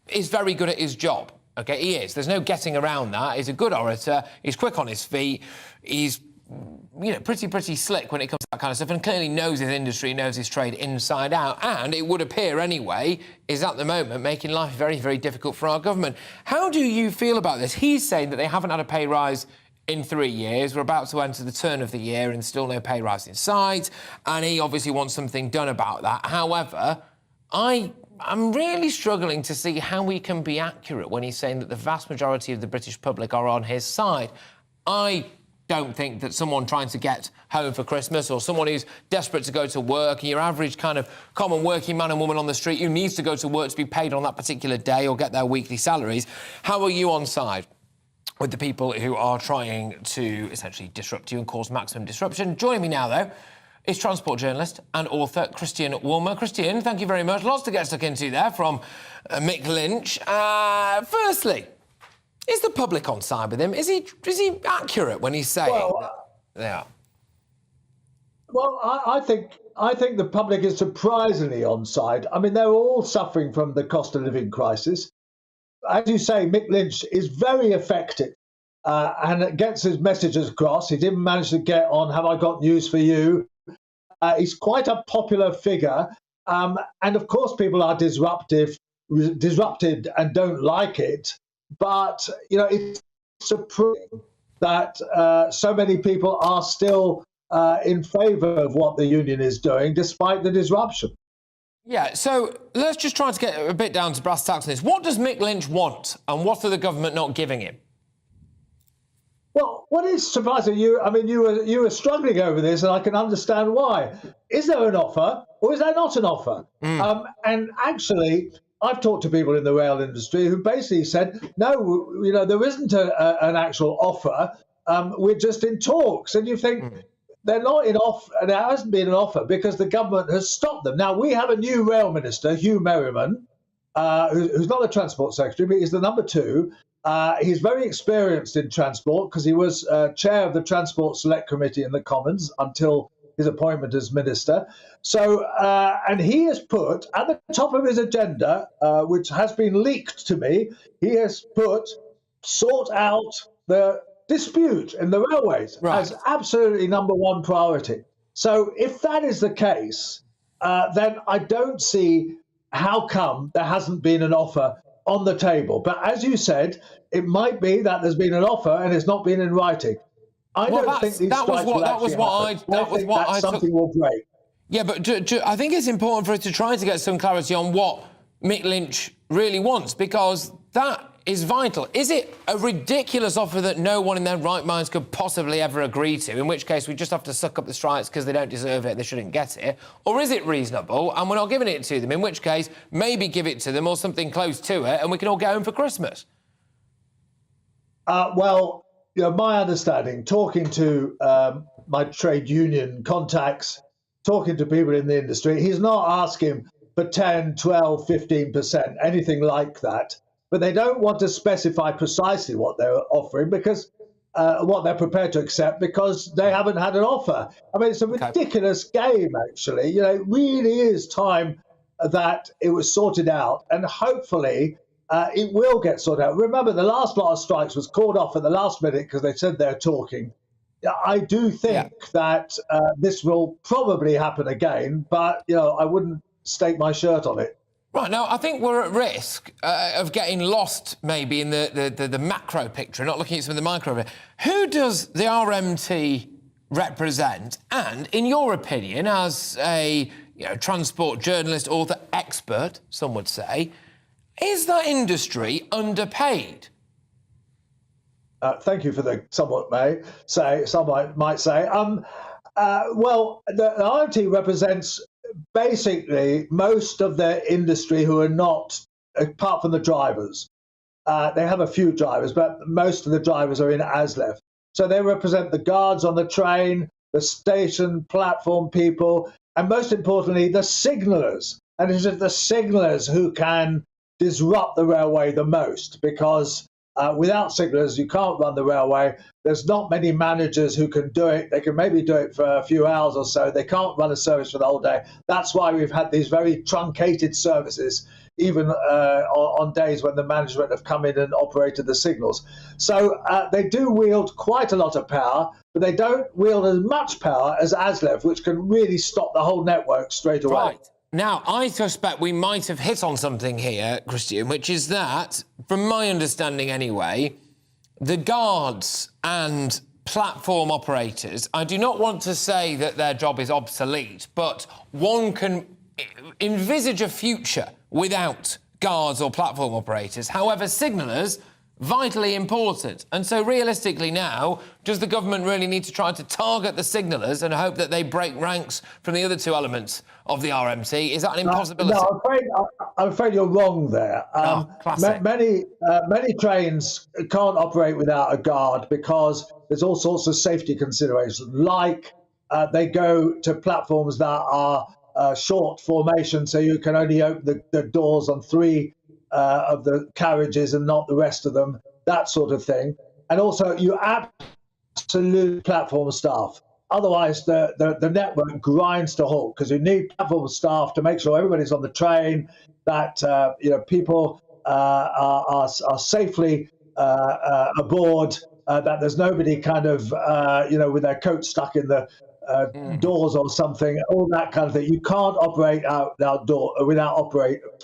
is very good at his job. OK, he is. There's no getting around that. He's a good orator. He's quick on his feet. He's, you know, pretty slick when it comes to that kind of stuff, and clearly knows his industry, knows his trade inside out. And it would appear anyway, is at the moment making life very difficult for our government. How do you feel about this? He's saying that they haven't had a pay rise in 3 years. We're about to enter the turn of the year and still no pay rise in sight. And he obviously wants something done about that. However, I'm really struggling to see how we can be accurate when he's saying that the vast majority of the British public are on his side. I don't think that someone trying to get home for Christmas, or someone who's desperate to go to work, your average kind of common working man and woman on the street who needs to go to work to be paid on that particular day or get their weekly salaries, how are you on side with the people who are trying to essentially disrupt you and cause maximum disruption? Joining me now, though, is transport journalist and author Christian Woolmer. Christian, thank you very much. Lots to get stuck into there from Mick Lynch. Firstly, is the public on side with him? Is he accurate when he's saying they are? Well, I think the public is surprisingly on side. I mean, they're all suffering from the cost of living crisis. As you say, Mick Lynch is very effective and gets his messages across. He didn't manage to get on Have I Got News for You? He's quite a popular figure, and of course people are disrupted and don't like it. But you know, it's surprising that so many people are still in favour of what the union is doing, despite the disruption. Yeah, so let's just try to get a bit down to brass tacks on this. What does Mick Lynch want, and what are the government not giving him? Well, what is surprising, you were struggling over this, and I can understand why. Is there an offer, or is there not an offer? And actually, I've talked to people in the rail industry who basically said, no, you know, there isn't an actual offer. We're just in talks. And you think they're not in offer, and there hasn't been an offer because the government has stopped them. Now, we have a new rail minister, Hugh Merriman, who's not the Transport Secretary, but he's the number 2. He's very experienced in transport because he was chair of the Transport Select Committee in the Commons until his appointment as minister. So, and he has put at the top of his agenda, which has been leaked to me, he has put sort out the dispute in the railways as absolutely number 1 priority. So if that is the case, then I don't see how come there hasn't been an offer on the table? But as you said, it might be that there's been an offer and it's not been in writing. I don't think these strikes will actually happen. I think that something will break. Yeah, but I think it's important for us to try to get some clarity on what Mick Lynch really wants, because that is vital. Is it a ridiculous offer that no one in their right minds could possibly ever agree to, in which case we just have to suck up the strikes because they don't deserve it, they shouldn't get it? Or is it reasonable and we're not giving it to them, in which case maybe give it to them or something close to it and we can all go home for Christmas? Well, you know, my understanding, talking to my trade union contacts, talking to people in the industry, he's not asking for 10, 12, 15%, anything like that. But they don't want to specify precisely what they're offering, because what they're prepared to accept, because they haven't had an offer. I mean, it's a ridiculous game, actually. You know, it really is time that it was sorted out, and hopefully it will get sorted out. Remember, the last lot of strikes was called off at the last minute because they said they're talking. I do think that this will probably happen again, but, you know, I wouldn't stake my shirt on it. Right, now, I think we're at risk of getting lost, maybe, in the macro picture, not looking at some of the micro. Who does the RMT represent? And, in your opinion, as a transport journalist, author, expert, some would say, is that industry underpaid? Thank you for the somewhat might say. Well, the RMT represents basically most of the industry who are not, apart from the drivers. They have a few drivers, but most of the drivers are in ASLEF. So they represent the guards on the train, the station platform people, and most importantly, the signallers. And it is the signallers who can disrupt the railway the most, because without signallers, you can't run the railway. There's not many managers who can do it. They can maybe do it for a few hours or so. They can't run a service for the whole day. That's why we've had these very truncated services, even on days when the management have come in and operated the signals. So they do wield quite a lot of power, but they don't wield as much power as ASLEF, which can really stop the whole network straight away. Right. Now, I suspect we might have hit on something here, Christian, which is that, from my understanding anyway, the guards and platform operators, I do not want to say that their job is obsolete, but one can envisage a future without guards or platform operators. However, signallers, vitally important. And so realistically now, does the government really need to try to target the signallers and hope that they break ranks from the other two elements of the RMT? Is that an impossibility? No, I'm afraid you're wrong there. Many trains can't operate without a guard because there's all sorts of safety considerations, like they go to platforms that are short formation, so you can only open the doors on 3 of the carriages and not the rest of them, that sort of thing. And also, you absolute platform staff. Otherwise, the network grinds to halt, because you need platform staff to make sure everybody's on the train, that people are safely aboard, that there's nobody kind of with their coat stuck in the doors or something, all that kind of thing. You can't operate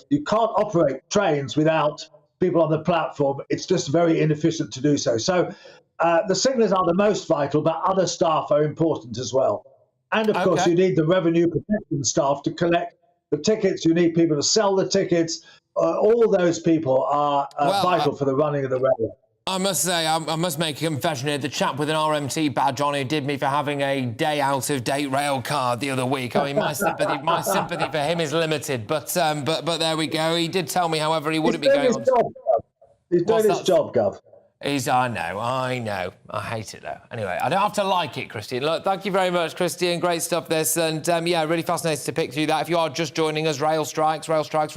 you can't operate trains without people on the platform. It's just very inefficient to do so. So the signallers are the most vital, but other staff are important as well. And of course, you need the revenue protection staff to collect the tickets. You need people to sell the tickets. All those people are vital for the running of the railway. I must say, I must make a confession here. The chap with an RMT badge on who did me for having a day out-of-date rail card the other week. I mean, my sympathy for him is limited. But there we go. He did tell me, however, he wouldn't be going on. He's doing his job, Gov. I know. I hate it, though. Anyway, I don't have to like it, Christian. Look, thank you very much, Christian. Great stuff, this. And, really fascinating to pick through that. If you are just joining us, rail strikes. Apparently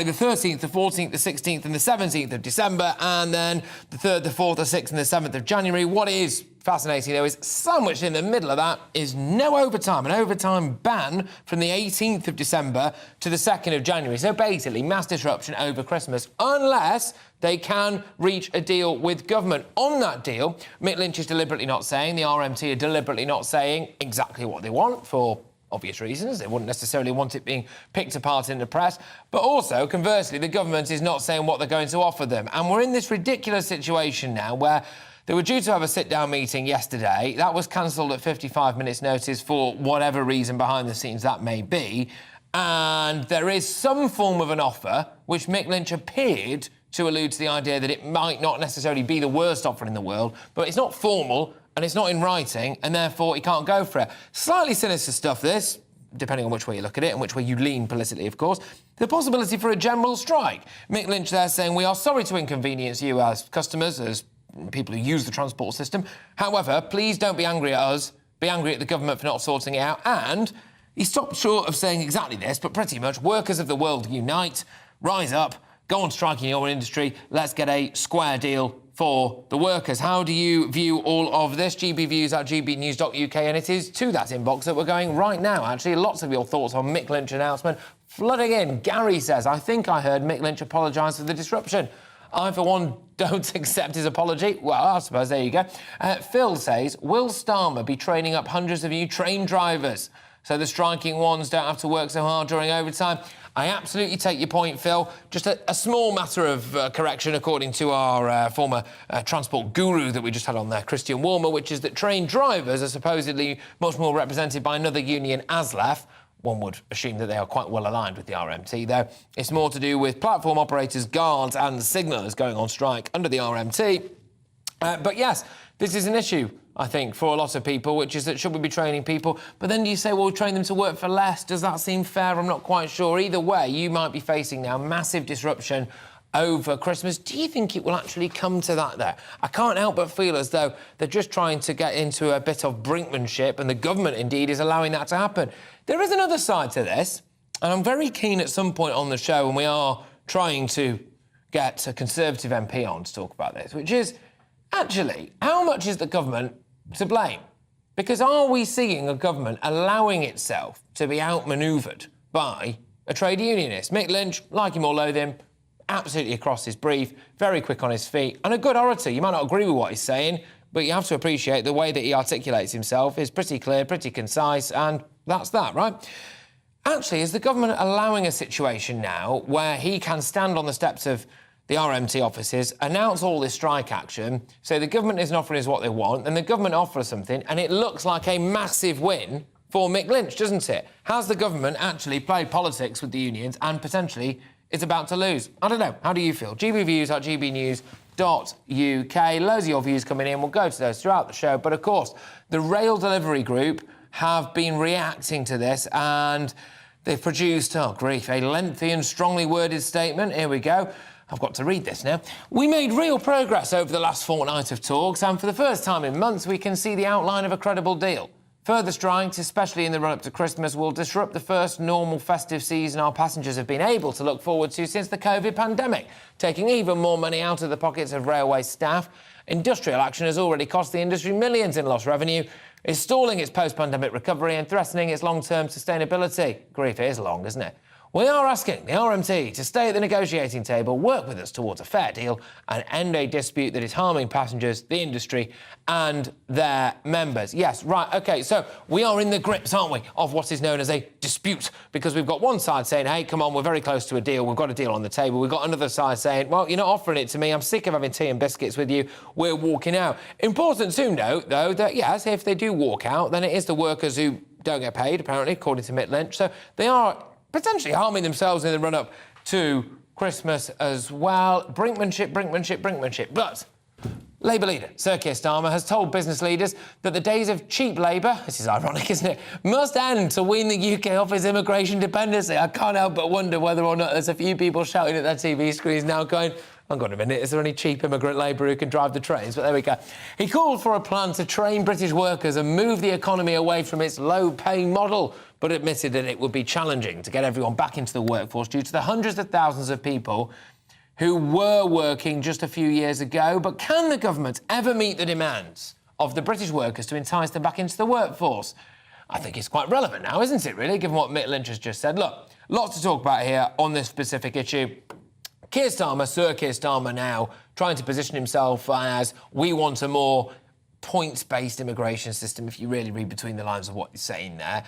the 13th, the 14th, the 16th and the 17th of December. And then the 3rd, the 4th, the 6th and the 7th of January. What is fascinating, though, is sandwiched in the middle of that is no overtime, an overtime ban from the 18th of December to the 2nd of January. So basically, mass disruption over Christmas, unless they can reach a deal with government. On that deal, Mick Lynch is deliberately not saying, the RMT are deliberately not saying exactly what they want for obvious reasons. They wouldn't necessarily want it being picked apart in the press. But also, conversely, the government is not saying what they're going to offer them. And we're in this ridiculous situation now where they were due to have a sit-down meeting yesterday. That was cancelled at 55 minutes' notice for whatever reason behind the scenes that may be. And there is some form of an offer, which Mick Lynch appeared to allude to the idea that it might not necessarily be the worst offer in the world, but it's not formal and it's not in writing, and therefore he can't go for it. Slightly sinister stuff, this, depending on which way you look at it and which way you lean politically, of course. The possibility for a general strike. Mick Lynch there saying, we are sorry to inconvenience you as customers, as people who use the transport system. However, please don't be angry at us, be angry at the government for not sorting it out. And he stopped short of saying exactly this, but pretty much, workers of the world unite, rise up, go on strike in your industry, let's get a square deal for the workers. How do you view all of this? gbviews@gbnews.uk, and it is to that inbox that we're going right now, actually. Lots of your thoughts on Mick Lynch announcement flooding in. Gary says, I think I heard Mick Lynch apologise for the disruption. I, for one, don't accept his apology. Well, I suppose there you go. Phil says, will Starmer be training up hundreds of new train drivers so the striking ones don't have to work so hard during overtime? I absolutely take your point, Phil. Just a small matter of correction, according to our former transport guru that we just had on there, Christian Warmer, which is that train drivers are supposedly much more represented by another union, ASLEF. One would assume that they are quite well aligned with the RMT, though. It's more to do with platform operators, guards and signallers going on strike under the RMT. But yes, this is an issue, I think, for a lot of people, which is that should we be training people? But then do you say, well, we'll train them to work for less? Does that seem fair? I'm not quite sure. Either way, you might be facing now massive disruption over Christmas. Do you think it will actually come to that there? I can't help but feel as though they're just trying to get into a bit of brinkmanship, and the government, indeed, is allowing that to happen. There is another side to this, and I'm very keen at some point on the show, and we are trying to get a Conservative MP on to talk about this, which is, actually, how much is the government to blame? Because are we seeing a government allowing itself to be outmanoeuvred by a trade unionist? Mick Lynch, like him or loathe him, absolutely across his brief, very quick on his feet, and a good orator. You might not agree with what he's saying, but you have to appreciate the way that he articulates himself is pretty clear, pretty concise, and that's that, right? Actually, is the government allowing a situation now where he can stand on the steps of the RMT offices, announce all this strike action, say the government isn't offering us what they want, and the government offers something, and it looks like a massive win for Mick Lynch, doesn't it? Has the government actually played politics with the unions and potentially is about to lose? I don't know. How do you feel? gbviews@gbnews.uk. Loads of your views coming in. We'll go to those throughout the show. But, of course, the rail delivery group have been reacting to this, and they've produced, oh, grief, a lengthy and strongly worded statement. Here we go. I've got to read this now. We made real progress over the last fortnight of talks, and for the first time in months, we can see the outline of a credible deal. Further strikes, especially in the run-up to Christmas, will disrupt the first normal festive season our passengers have been able to look forward to since the COVID pandemic, taking even more money out of the pockets of railway staff. Industrial action has already cost the industry millions in lost revenue, is stalling its post-pandemic recovery and threatening its long-term sustainability. Grief, it is long, isn't it? We are asking the RMT to stay at the negotiating table, work with us towards a fair deal and end a dispute that is harming passengers, the industry and their members. Yes, right, OK, so we are in the grips, aren't we, of what is known as a dispute, because we've got one side saying, hey, come on, we're very close to a deal, we've got a deal on the table. We've got another side saying, well, you're not offering it to me, I'm sick of having tea and biscuits with you, we're walking out. Important to note, though, that, yes, if they do walk out, then it is the workers who don't get paid, apparently, according to Mick Lynch. So they are potentially harming themselves in the run-up to Christmas as well. Brinkmanship. But Labour leader Sir Keir Starmer has told business leaders that the days of cheap labour, this is ironic, isn't it, must end to wean the UK off its immigration dependency. I can't help but wonder whether or not there's a few people shouting at their TV screens now going, hang on a minute, is there any cheap immigrant labour who can drive the trains? But there we go. He called for a plan to train British workers and move the economy away from its low-paying model, but admitted that it would be challenging to get everyone back into the workforce due to the hundreds of thousands of people who were working just a few years ago. But can the government ever meet the demands of the British workers to entice them back into the workforce? I think it's quite relevant now, isn't it, really, given what Mick Lynch has just said. Look, lots to talk about here on this specific issue. Keir Starmer, Sir Keir Starmer now, trying to position himself as we want a more points-based immigration system, if you really read between the lines of what he's saying there.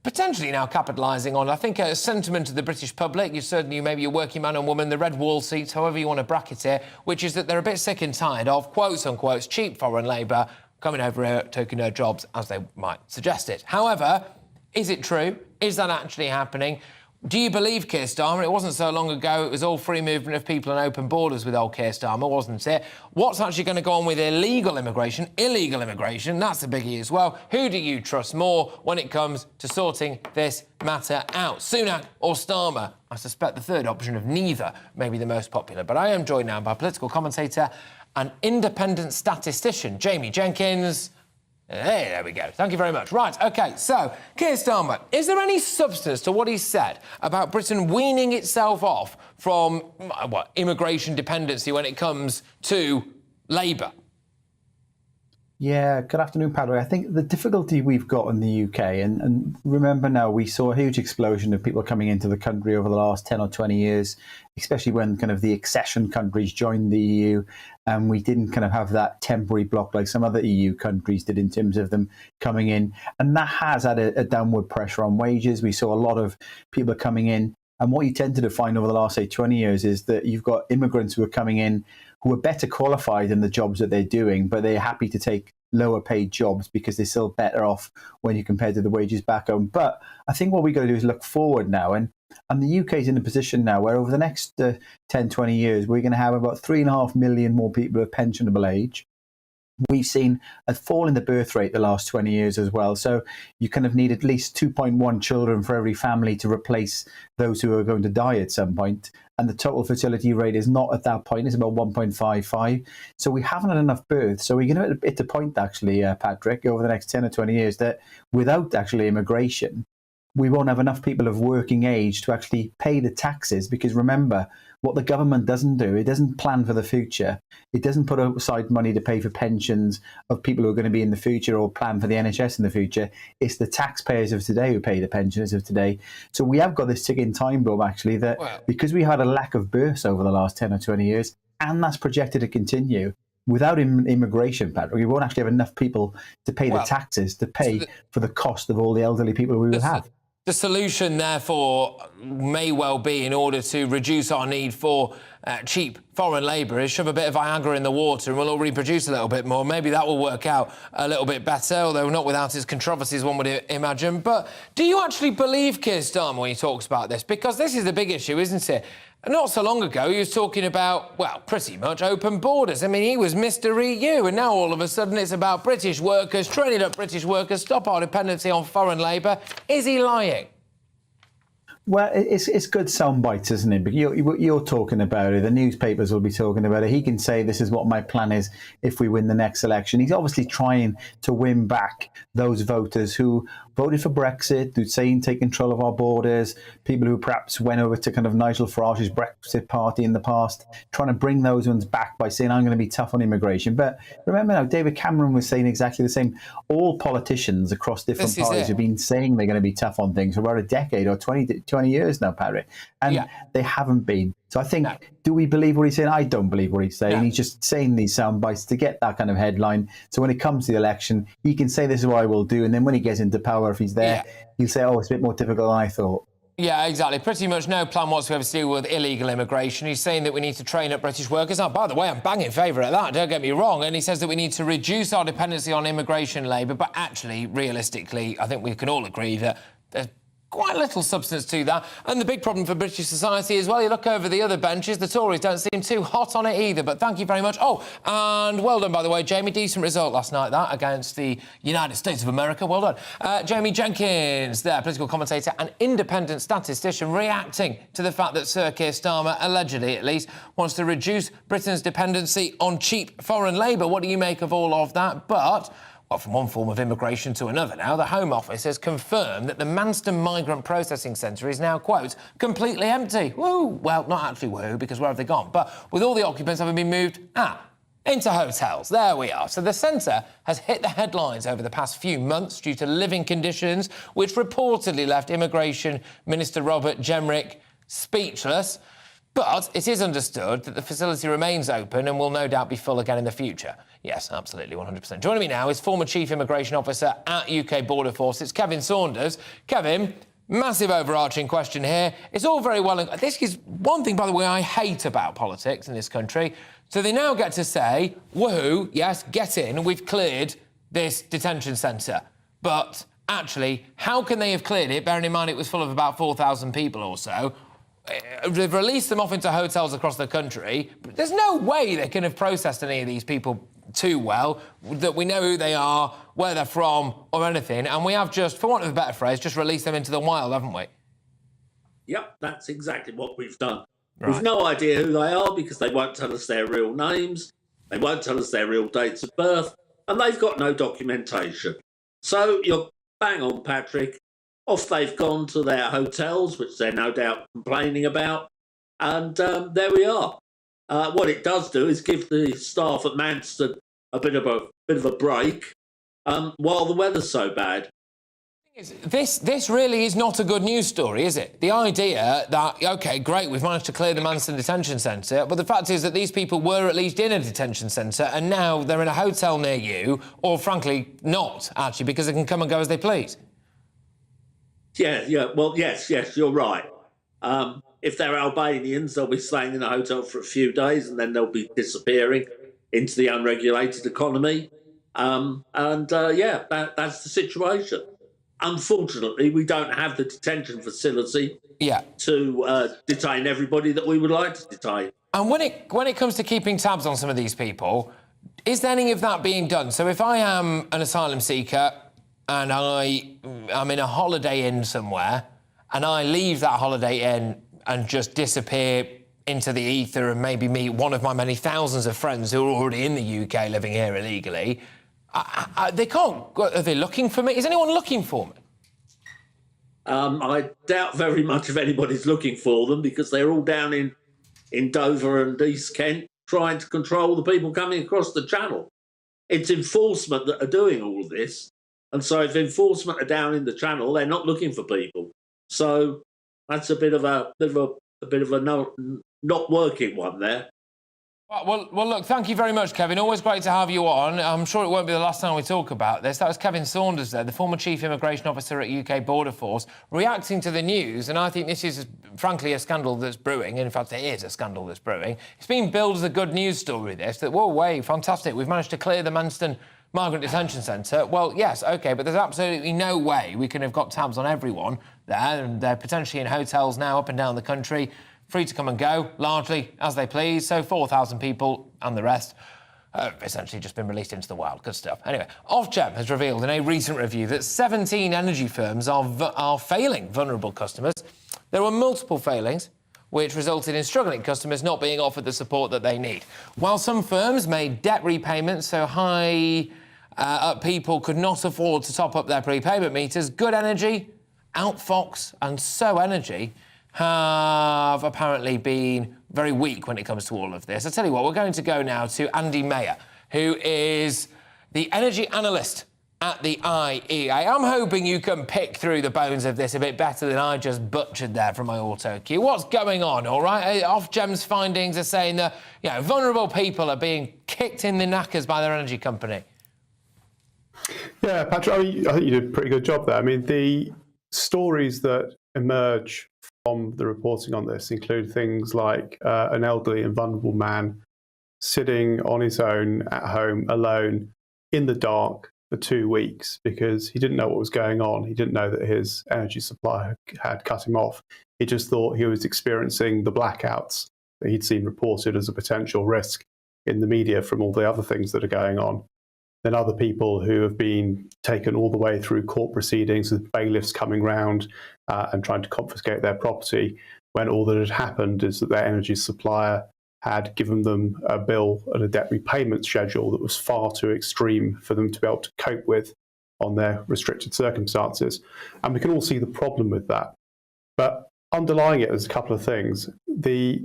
potentially now capitalising on, I think, a sentiment of the British public. Maybe you're working man and woman, the red wall seats, however you want to bracket it, which is that they're a bit sick and tired of, quotes unquote, cheap foreign labour coming over here, taking their jobs, as they might suggest it. However, is it true? Is that actually happening? Do you believe Keir Starmer? It wasn't so long ago, it was all free movement of people and open borders with old Keir Starmer, wasn't it? What's actually going to go on with illegal immigration? Illegal immigration, that's a biggie as well. Who do you trust more when it comes to sorting this matter out? Sunak or Starmer? I suspect the third option of neither may be the most popular. But I am joined now by political commentator and independent statistician, Jamie Jenkins. Hey, there we go. Thank you very much. Right, OK, so, Keir Starmer, is there any substance to what he said about Britain weaning itself off from, immigration dependency when it comes to Labour? Yeah, good afternoon, Padre. I think the difficulty we've got in the UK, and remember now, we saw a huge explosion of people coming into the country over the last 10 or 20 years, especially when kind of the accession countries joined the EU, and we didn't kind of have that temporary block like some other EU countries did in terms of them coming in. And that has had a downward pressure on wages. We saw a lot of people coming in. And what you tended to find over the last, say, 20 years is that you've got immigrants who are coming in who are better qualified in the jobs that they're doing, but they're happy to take lower paid jobs because they're still better off when you compare to the wages back home. But I think what we've got to do is look forward now. And the UK is in a position now where over the next 10, 20 years, we're going to have about 3.5 million more people of pensionable age. We've seen a fall in the birth rate the last 20 years as well. So you kind of need at least 2.1 children for every family to replace those who are going to die at some point. And the total fertility rate is not at that point. It's about 1.55. So we haven't had enough births. So we're going to hit the point, actually, Patrick, over the next 10 or 20 years that without actually immigration, we won't have enough people of working age to actually pay the taxes. Because remember, what the government doesn't do, it doesn't plan for the future. It doesn't put aside money to pay for pensions of people who are going to be in the future or plan for the NHS in the future. It's the taxpayers of today who pay the pensioners of today. So we have got this ticking time bomb, actually, that because we had a lack of births over the last 10 or 20 years, and that's projected to continue, without immigration, Patrick, we won't actually have enough people to pay the taxes, to pay for the cost of all the elderly people we will have. The solution, therefore, may well be, in order to reduce our need for cheap foreign labour, is shove a bit of Viagra in the water and we'll all reproduce a little bit more. Maybe that will work out a little bit better, although not without its controversies, one would imagine. But do you actually believe Keir Starmer when he talks about this? Because this is the big issue, isn't it? Not so long ago, he was talking about, well, pretty much open borders. I mean, he was Mr. EU, and now all of a sudden it's about British workers, training up British workers, stop our dependency on foreign labour. Is he lying? Well, it's good sound bites, isn't it? But you're talking about it. The newspapers will be talking about it. He can say, this is what my plan is if we win the next election. He's obviously trying to win back those voters who voted for Brexit, who'd say take control of our borders, people who perhaps went over to kind of Nigel Farage's Brexit party in the past, trying to bring those ones back by saying, I'm going to be tough on immigration. But remember now, David Cameron was saying exactly the same. All politicians across different parties have been saying they're going to be tough on things for about a decade or 20 years now, Padre. And they haven't been. So I think, do we believe what he's saying? I don't believe what he's saying. Yeah. He's just saying these sound bites to get that kind of headline. So when it comes to the election, he can say, this is what I will do. And then when he gets into power, if he's there, he'll say, oh, it's a bit more difficult than I thought. Yeah, exactly. Pretty much no plan whatsoever to deal with illegal immigration. He's saying that we need to train up British workers. Oh, by the way, I'm banging in favour of that, don't get me wrong. And he says that we need to reduce our dependency on immigration labour. But actually, realistically, I think we can all agree that there's quite little substance to that. And the big problem for British society as well, you look over the other benches, the Tories don't seem too hot on it either. But thank you very much. Oh, and well done, by the way, Jamie. Decent result last night, that, against the United States of America. Well done. Jamie Jenkins, there, political commentator and independent statistician, reacting to the fact that Sir Keir Starmer, allegedly at least, wants to reduce Britain's dependency on cheap foreign labour. What do you make of all of that? But from one form of immigration to another now, the Home Office has confirmed that the Manston Migrant Processing Centre is now, quote, completely empty. Woo! Well, not actually woo, because where have they gone? But with all the occupants having been moved into hotels. There we are. So the centre has hit the headlines over the past few months due to living conditions, which reportedly left Immigration Minister Robert Jenrick speechless. But it is understood that the facility remains open and will no doubt be full again in the future. Yes, absolutely, 100%. Joining me now is former Chief Immigration Officer at UK Border Force. It's Kevin Saunders. Kevin, massive overarching question here. It's all very well... This is one thing, by the way, I hate about politics in this country. So they now get to say, woohoo, yes, get in, we've cleared this detention centre. But actually, how can they have cleared it, bearing in mind it was full of about 4,000 people or so? They've released them off into hotels across the country. But there's no way they can have processed any of these people too well, that we know who they are, where they're from, or anything. And we have just, for want of a better phrase, just released them into the wild, haven't we? Yep, that's exactly what we've done. Right. We've no idea who they are because they won't tell us their real names, they won't tell us their real dates of birth, and they've got no documentation. So you're bang on, Patrick. Off they've gone to their hotels, which they're no doubt complaining about, and there we are. What it does do is give the staff at Manston a bit of a break while the weather's so bad. This really is not a good news story, is it? The idea that, OK, great, we've managed to clear the Manston detention centre, but the fact is that these people were at least in a detention centre and now they're in a hotel near you, or frankly not, actually, because they can come and go as they please. Yeah, well, yes, you're right. If they're Albanians, they'll be staying in a hotel for a few days and then they'll be disappearing into the unregulated economy. That's the situation. Unfortunately, we don't have the detention facility to detain everybody that we would like to detain. And when it comes to keeping tabs on some of these people, is there any of that being done? So if I am an asylum seeker and I'm in a holiday inn somewhere and I leave that holiday inn and just disappear into the ether and maybe meet one of my many thousands of friends who are already in the UK living here illegally, they can't... Are they looking for me? Is anyone looking for me? I doubt very much if anybody's looking for them because they're all down in Dover and East Kent trying to control the people coming across the channel. It's enforcement that are doing all of this. And so if enforcement are down in the channel, they're not looking for people. So that's a bit of a not working one there. Well, look, thank you very much, Kevin. Always great to have you on. I'm sure it won't be the last time we talk about this. That was Kevin Saunders there, the former Chief Immigration Officer at UK Border Force, reacting to the news. And I think this is, frankly, a scandal that's brewing. In fact, it is a scandal that's brewing. It's being billed as a good news story, this, that, whoa, wait, fantastic. We've managed to clear the Manston Migrant Detention Centre. Well, yes, OK, but there's absolutely no way we can have got tabs on everyone there. And they're potentially in hotels now up and down the country, free to come and go, largely as they please. So 4,000 people and the rest have essentially just been released into the wild. Good stuff. Anyway, Ofgem has revealed in a recent review that 17 energy firms are failing vulnerable customers. There were multiple failings, which resulted in struggling customers not being offered the support that they need. While some firms made debt repayments so high people could not afford to top up their prepayment meters, Good Energy, Outfox and So Energy have apparently been very weak when it comes to all of this. I tell you what, we're going to go now to Andy Mayer, who is the energy analyst at the IEA. I'm hoping you can pick through the bones of this a bit better than I just butchered there from my auto cue. What's going on, all right? Ofgem's findings are saying that, vulnerable people are being kicked in the knackers by their energy company. Yeah, Patrick, I think you did a pretty good job there. I mean, the stories that emerge from the reporting on this include things like an elderly and vulnerable man sitting on his own at home alone in the dark for 2 weeks because he didn't know what was going on. He didn't know that his energy supply had cut him off. He just thought he was experiencing the blackouts that he'd seen reported as a potential risk in the media from all the other things that are going on. Then other people who have been taken all the way through court proceedings with bailiffs coming round and trying to confiscate their property when all that had happened is that their energy supplier had given them a bill and a debt repayment schedule that was far too extreme for them to be able to cope with on their restricted circumstances. And we can all see the problem with that. But underlying it, there's a couple of things. The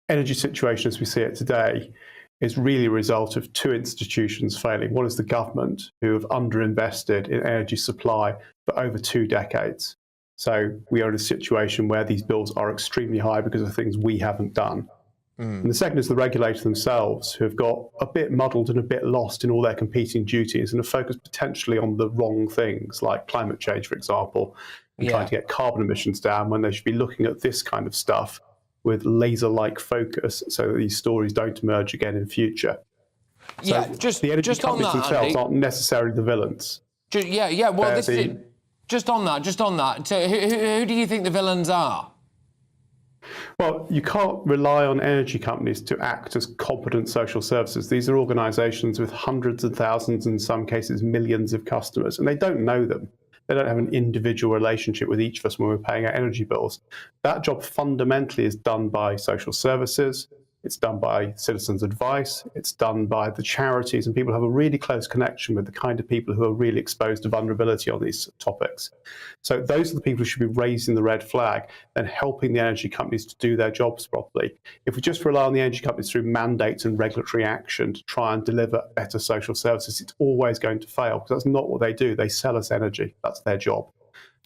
energy situation as we see it today is really a result of two institutions failing. One is the government, who have underinvested in energy supply for over 2 decades. So we are in a situation where these bills are extremely high because of things we haven't done. And the second is the regulator themselves, who have got a bit muddled and a bit lost in all their competing duties and are focused potentially on the wrong things, like climate change, for example, and trying to get carbon emissions down when they should be looking at this kind of stuff with laser-like focus so that these stories don't emerge again in future. So the energy companies themselves aren't necessarily the villains. Well, just on that. So who do you think the villains are? Well, you can't rely on energy companies to act as competent social services. These are organisations with hundreds of thousands, in some cases millions of customers, and they don't know them. They don't have an individual relationship with each of us when we're paying our energy bills. That job fundamentally is done by social services. It's done by citizens' advice. It's done by the charities, and people have a really close connection with the kind of people who are really exposed to vulnerability on these topics. So those are the people who should be raising the red flag and helping the energy companies to do their jobs properly. If we just rely on the energy companies through mandates and regulatory action to try and deliver better social services, it's always going to fail, because that's not what they do. They sell us energy. That's their job.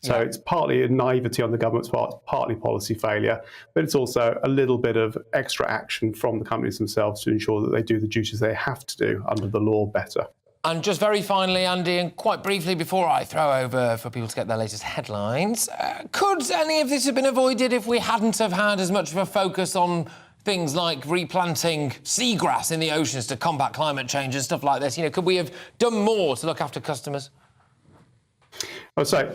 So it's partly a naivety on the government's part, it's partly policy failure, but it's also a little bit of extra action from the companies themselves to ensure that they do the duties they have to do under the law better. And just very finally, Andy, and quite briefly before I throw over for people to get their latest headlines, could any of this have been avoided if we hadn't have had as much of a focus on things like replanting seagrass in the oceans to combat climate change and stuff like this? You know, could we have done more to look after customers? I would say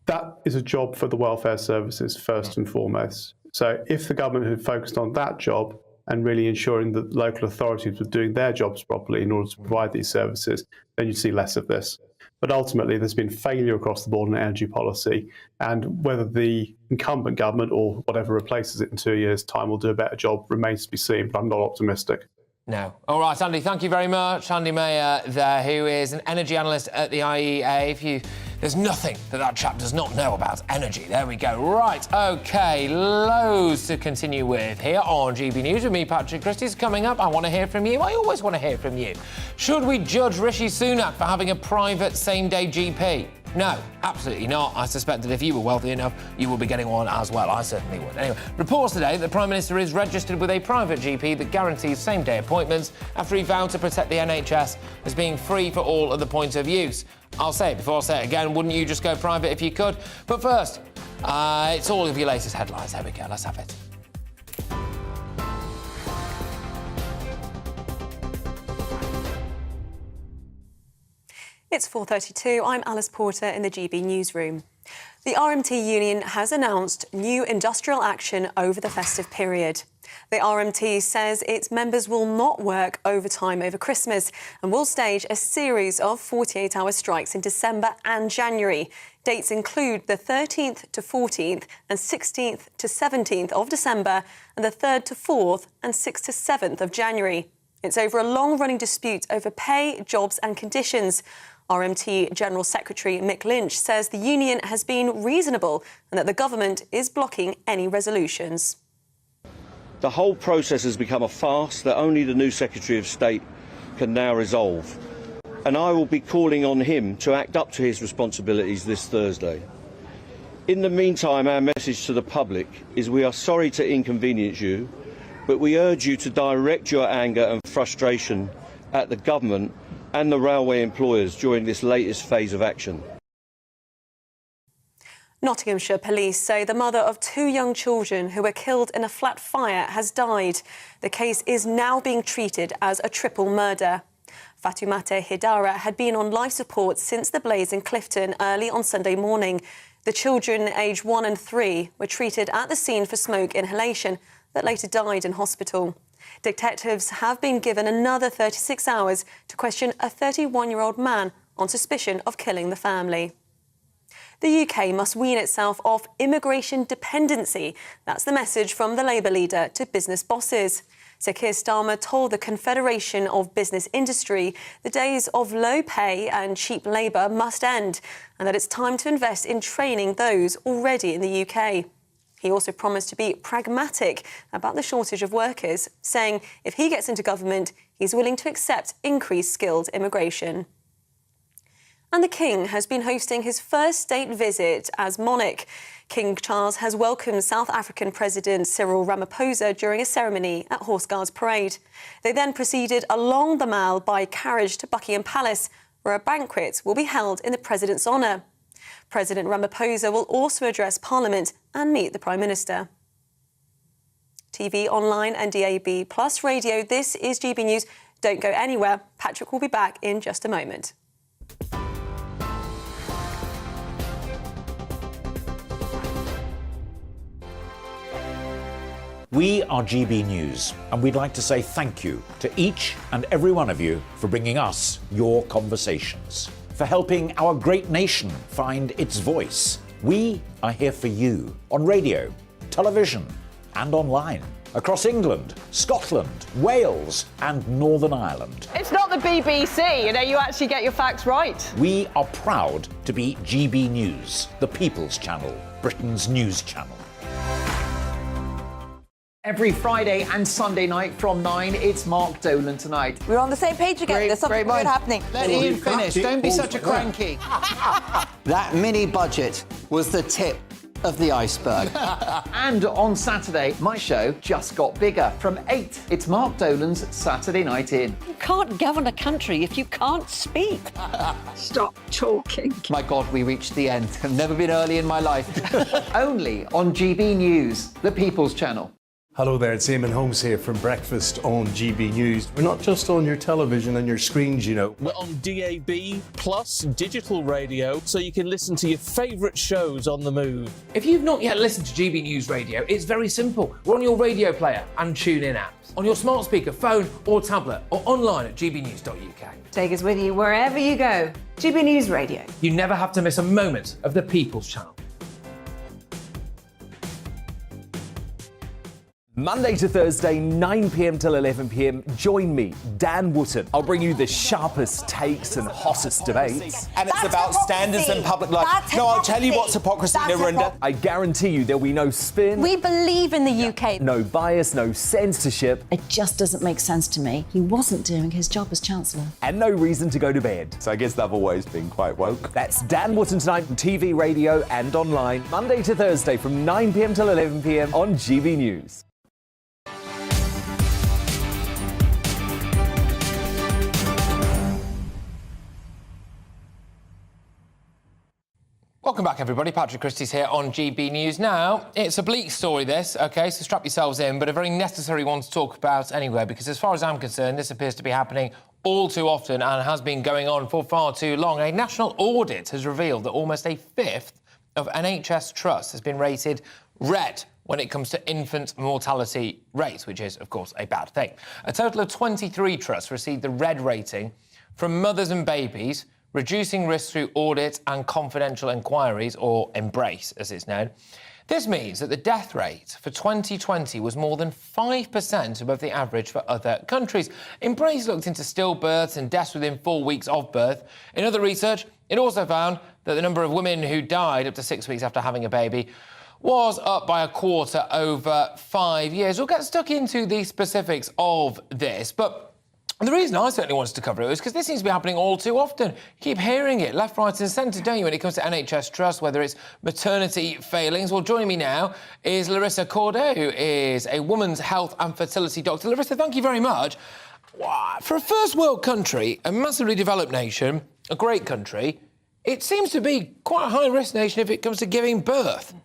that is a job for the welfare services first and foremost. So if the government had focused on that job and really ensuring that local authorities were doing their jobs properly in order to provide these services, then you'd see less of this. But ultimately, there's been failure across the board in energy policy, and whether the incumbent government or whatever replaces it in 2 years' time will do a better job remains to be seen, but I'm not optimistic. No. All right, Andy, thank you very much. Andy Mayer there, who is an energy analyst at the IEA. There's nothing that chap does not know about energy. There we go. Right, OK, loads to continue with here on GB News with me, Patrick Christys. Coming up, I want to hear from you. I always want to hear from you. Should we judge Rishi Sunak for having a private same-day GP? No, absolutely not. I suspect that if you were wealthy enough, you will be getting one as well. I certainly would. Anyway, reports today that the Prime Minister is registered with a private GP that guarantees same-day appointments after he vowed to protect the NHS as being free for all at the point of use. I'll say it before I say it again. Wouldn't you just go private if you could? But first, it's all of your latest headlines. There we go. Let's have it. It's 4:32. I'm Alice Porter in the GB newsroom. The RMT union has announced new industrial action over the festive period. The RMT says its members will not work overtime over Christmas and will stage a series of 48-hour strikes in December and January. Dates include the 13th to 14th and 16th to 17th of December and the 3rd to 4th and 6th to 7th of January. It's over a long-running dispute over pay, jobs and conditions. RMT General Secretary Mick Lynch says the union has been reasonable and that the government is blocking any resolutions. The whole process has become a farce that only the new Secretary of State can now resolve. And I will be calling on him to act up to his responsibilities this Thursday. In the meantime, our message to the public is we are sorry to inconvenience you, but we urge you to direct your anger and frustration at the government and the railway employers during this latest phase of action. Nottinghamshire police say the mother of 2 young children who were killed in a flat fire has died. The case is now being treated as a triple murder. Fatoumata Hidara had been on life support since the blaze in Clifton early on Sunday morning. The children, aged 1 and 3, were treated at the scene for smoke inhalation, but later died in hospital. Detectives have been given another 36 hours to question a 31-year-old man on suspicion of killing the family. The UK must wean itself off immigration dependency. That's the message from the Labour leader to business bosses. Sir Keir Starmer told the Confederation of Business Industry the days of low pay and cheap labour must end and that it's time to invest in training those already in the UK. He also promised to be pragmatic about the shortage of workers, saying if he gets into government, he's willing to accept increased skilled immigration. And the King has been hosting his first state visit as monarch. King Charles has welcomed South African President Cyril Ramaphosa during a ceremony at Horse Guards Parade. They then proceeded along the Mall by carriage to Buckingham Palace, where a banquet will be held in the President's honour. President Ramaphosa will also address Parliament and meet the Prime Minister. TV, online and DAB plus radio, this is GB News. Don't go anywhere. Patrick will be back in just a moment. We are GB News, and we'd like to say thank you to each and every one of you for bringing us your conversations, for helping our great nation find its voice. We are here for you on radio, television, and online, across England, Scotland, Wales, and Northern Ireland. It's not the BBC, you actually get your facts right. We are proud to be GB News, the People's Channel, Britain's news channel. Every Friday and Sunday night from 9, it's Mark Dolan Tonight. We're on the same page again. There's something good happening. Let Ian finish. Don't be such a cranky. That mini budget was the tip of the iceberg. And on Saturday, my show just got bigger. From 8, it's Mark Dolan's Saturday Night In. You can't govern a country if you can't speak. Stop talking. My God, we reached the end. I've never been early in my life. Only on GB News, the People's Channel. Hello there, it's Eamon Holmes here from Breakfast on GB News. We're not just on your television and your screens, you know. We're on DAB plus digital radio, so you can listen to your favourite shows on the move. If you've not yet listened to GB News Radio, it's very simple. We're on your radio player and tune-in apps, on your smart speaker, phone or tablet, or online at gbnews.uk. Take us with you wherever you go. GB News Radio. You never have to miss a moment of the People's Channel. Monday to Thursday, 9 p.m. till 11 p.m. Join me, Dan Wootton. I'll bring you the sharpest takes and hottest debates. And it's about standards and public life. No, I'll tell you what's hypocrisy, Narinda. I guarantee you there'll be no spin. We believe in the UK. No bias, no censorship. It just doesn't make sense to me. He wasn't doing his job as Chancellor. And no reason to go to bed. So I guess they've always been quite woke. That's Dan Wootton Tonight on TV, radio and online. Monday to Thursday from 9 p.m. till 11 p.m. on GB News. Welcome back, everybody. Patrick Christys here on GB News. Now, it's a bleak story, this, OK, so strap yourselves in, but a very necessary one to talk about anyway, because as far as I'm concerned, this appears to be happening all too often and has been going on for far too long. A national audit has revealed that almost a fifth of NHS trusts has been rated red when it comes to infant mortality rates, which is, of course, a bad thing. A total of 23 trusts received the red rating from mothers and babies, reducing risk through audit and confidential inquiries, or EMBRACE as it's known. This means that the death rate for 2020 was more than 5% above the average for other countries. EMBRACE looked into stillbirths and deaths within 4 weeks of birth. In other research, it also found that the number of women who died up to 6 weeks after having a baby was up by a quarter over 5 years. We'll get stuck into the specifics of this, but the reason I certainly wanted to cover it was because this seems to be happening all too often. You keep hearing it left, right and centre, don't you, when it comes to NHS trust, whether it's maternity failings. Well, joining me now is Larissa Corder, who is a woman's health and fertility doctor. Larissa, thank you very much. For a first world country, a massively developed nation, a great country, it seems to be quite a high-risk nation if it comes to giving birth.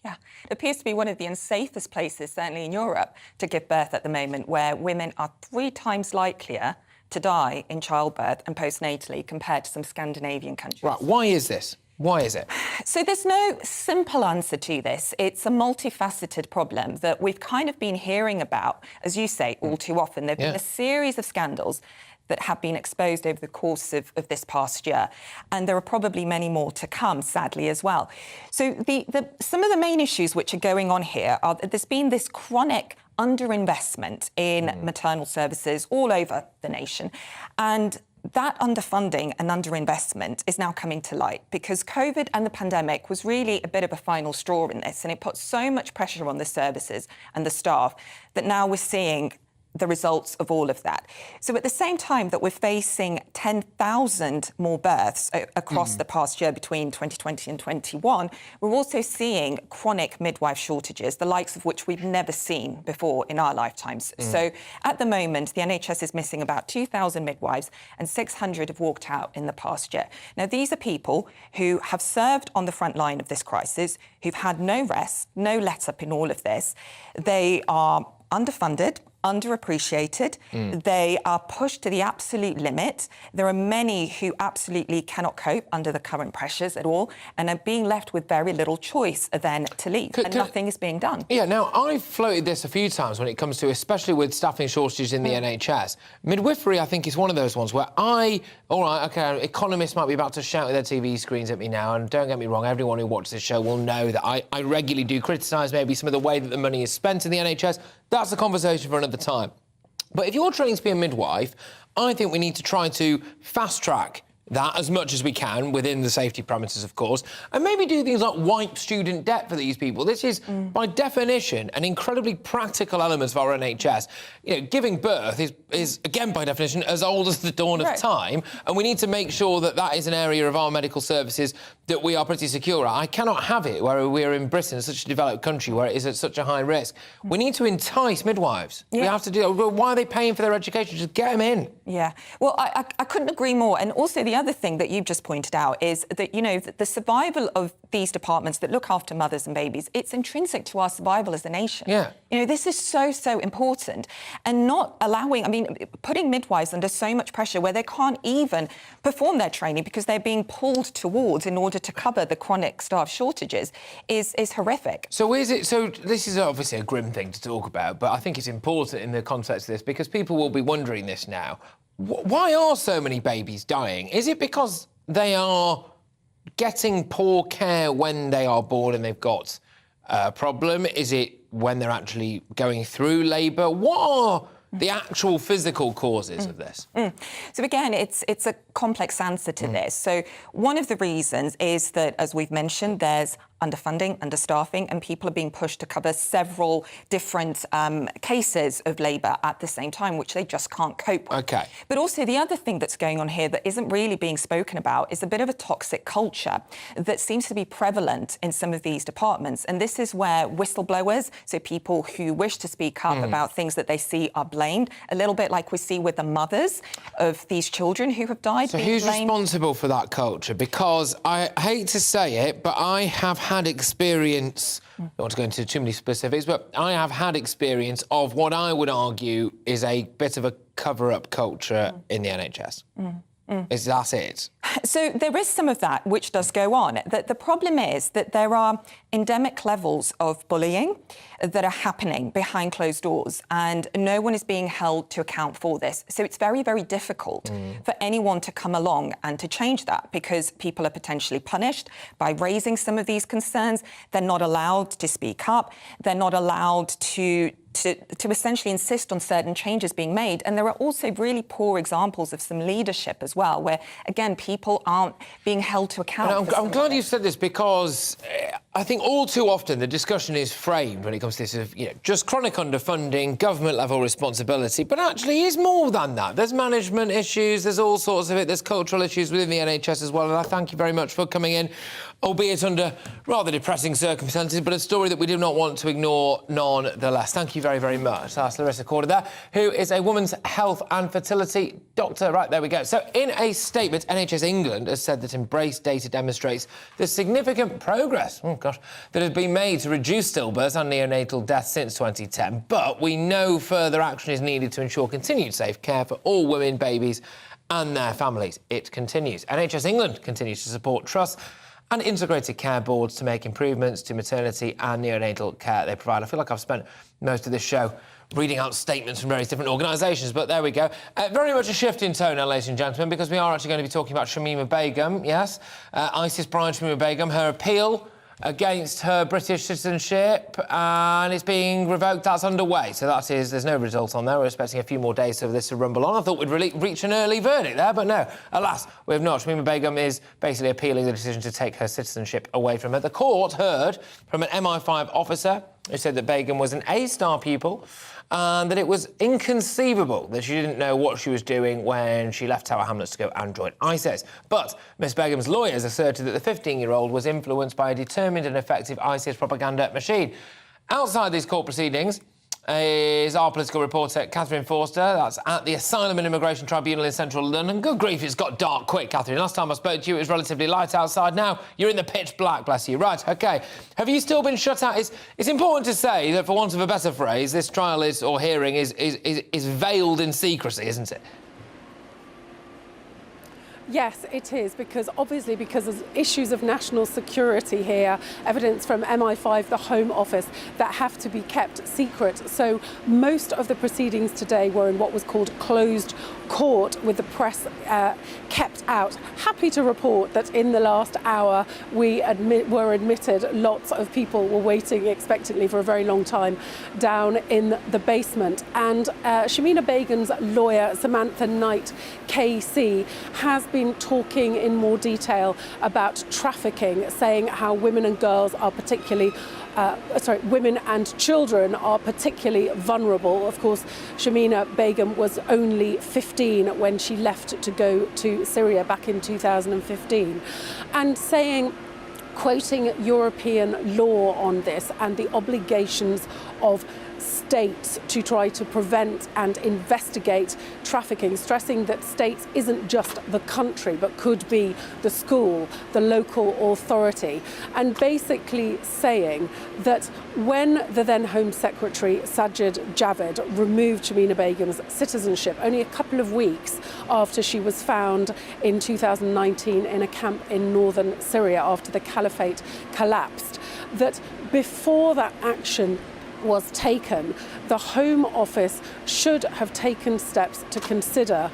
Yeah, it appears to be one of the unsafest places, certainly in Europe, to give birth at the moment, where women are 3 times likelier to die in childbirth and postnatally compared to some Scandinavian countries. Right, why is this? Why is it? So there's no simple answer to this. It's a multifaceted problem that we've kind of been hearing about, as you say, all too often. There have been a series of scandals that have been exposed over the course of this past year. And there are probably many more to come, sadly, as well. So some of the main issues which are going on here are that there's been this chronic underinvestment in maternal services all over the nation. And that underfunding and underinvestment is now coming to light because COVID and the pandemic was really a bit of a final straw in this, and it put so much pressure on the services and the staff that now we're seeing the results of all of that. So at the same time that we're facing 10,000 more births across the past year between 2020 and 21, we're also seeing chronic midwife shortages, the likes of which we've never seen before in our lifetimes. So at the moment, the NHS is missing about 2,000 midwives and 600 have walked out in the past year. Now, these are people who have served on the front line of this crisis, who've had no rest, no let-up in all of this. They are underfunded, underappreciated. They are pushed to the absolute limit. There are many who absolutely cannot cope under the current pressures at all and are being left with very little choice then to leave, and nothing is being done. Yeah, now, I've floated this a few times when it comes to, especially with staffing shortages in the NHS. Midwifery, I think, is one of those ones where all right, OK, economists might be about to shout at their TV screens at me now, and don't get me wrong, everyone who watches this show will know that I regularly do criticise maybe some of the way that the money is spent in the NHS. That's a conversation for another time. But if you're training to be a midwife, I think we need to try to fast-track that as much as we can within the safety parameters, of course, and maybe do things like wipe student debt for these people. This is, by definition, an incredibly practical element of our NHS. You know, giving birth is again, by definition, as old as the dawn of time, and we need to make sure that that is an area of our medical services that we are pretty secure at. I cannot have it where we're in Britain, such a developed country, where it is at such a high risk. We need to entice midwives. We have to do it. Why are they paying for their education? Just get them in. Yeah, well, I couldn't agree more. And also the other thing that you've just pointed out is that, you know, the survival of these departments that look after mothers and babies, it's intrinsic to our survival as a nation. Yeah. You know, this is so important. And not allowing, I mean, putting midwives under so much pressure where they can't even perform their training because they're being pulled towards in order to cover the chronic staff shortages is horrific. So is it, so this is obviously a grim thing to talk about, but I think it's important in the context of this because people will be wondering this now. Why are so many babies dying? Is it because they are getting poor care when they are born and they've got a problem? Is it when they're actually going through labour? What are the actual physical causes of this? So again, it's a complex answer to this. So one of the reasons is that, as we've mentioned, there's underfunding, understaffing, and people are being pushed to cover several different cases of labour at the same time, which they just can't cope with. OK. But also the other thing that's going on here that isn't really being spoken about is a bit of a toxic culture that seems to be prevalent in some of these departments. And this is where whistleblowers, so people who wish to speak up about things that they see are blamed, a little bit like we see with the mothers of these children who have died. So who's responsible for that culture? Because I hate to say it, but I have had experience, I don't want to go into too many specifics, but I have had experience of what I would argue is a bit of a cover-up culture in the NHS. Is that it? So there is some of that which does go on. The problem is that there are endemic levels of bullying that are happening behind closed doors and no one is being held to account for this. So it's very, very difficult for anyone to come along and to change that because people are potentially punished by raising some of these concerns. They're not allowed to speak up. They're not allowed to essentially insist on certain changes being made. And there are also really poor examples of some leadership as well, where, again, people aren't being held to account. I'm glad you said this because I think all too often the discussion is framed when it comes to this of, you know, just chronic underfunding, government-level responsibility, but actually is more than that. There's management issues, there's all sorts of it, there's cultural issues within the NHS as well, and I thank you very much for coming in, albeit under rather depressing circumstances, but a story that we do not want to ignore nonetheless. Thank you very, very much. That's Larissa Corder there, who is a women's health and fertility doctor. Right, there we go. So in a statement, NHS England has said that Embrace data demonstrates the significant progress, that has been made to reduce stillbirths and neonatal deaths since 2010. But we know further action is needed to ensure continued safe care for all women, babies and their families. It continues. NHS England continues to support trusts and integrated care boards to make improvements to maternity and neonatal care they provide. I feel like I've spent most of this show reading out statements from various different organisations, but there we go. Very much a shift in tone now, ladies and gentlemen, because we are actually going to be talking about Shamima Begum, yes. ISIS bride Shamima Begum, her appeal against her British citizenship, and it's being revoked. That's underway. So that is, there's no result on there. We're expecting a few more days for this to rumble on. I thought we'd reach an early verdict there, but no, alas, we have not. Shamima Begum is basically appealing the decision to take her citizenship away from her. The court heard from an MI5 officer It said that Begum was an A-star pupil and that it was inconceivable that she didn't know what she was doing when she left Tower Hamlets to go and join ISIS. But Miss Begum's lawyers asserted that the 15-year-old was influenced by a determined and effective ISIS propaganda machine. Outside these court proceedings is our political reporter, Catherine Forster. That's at the Asylum and Immigration Tribunal in central London. Good grief, it's got dark quick, Catherine. Last time I spoke to you, it was relatively light outside. Now, you're in the pitch black, bless you. Right, OK. Have you still been shut out? It's important to say that, for want of a better phrase, this trial or hearing is veiled in secrecy, isn't it? Yes, it is, because of issues of national security here, evidence from MI5, the Home Office, that have to be kept secret. So most of the proceedings today were in what was called closed court, with the press kept out. Happy to report that in the last hour we were admitted. Lots of people were waiting expectantly for a very long time down in the basement. And Shamima Begum's lawyer, Samantha Knight KC, has been talking in more detail about trafficking, saying how women and girls are particularly women and children are particularly vulnerable. Of course, Shamima Begum was only 15 when she left to go to Syria back in 2015, and saying, quoting European law on this and the obligations of states to try to prevent and investigate trafficking, stressing that states isn't just the country but could be the school, the local authority, and basically saying that when the then Home Secretary Sajid Javid removed Shamima Begum's citizenship only a couple of weeks after she was found in 2019 in a camp in northern Syria after the caliphate collapsed, that before that action was taken, the Home Office should have taken steps to consider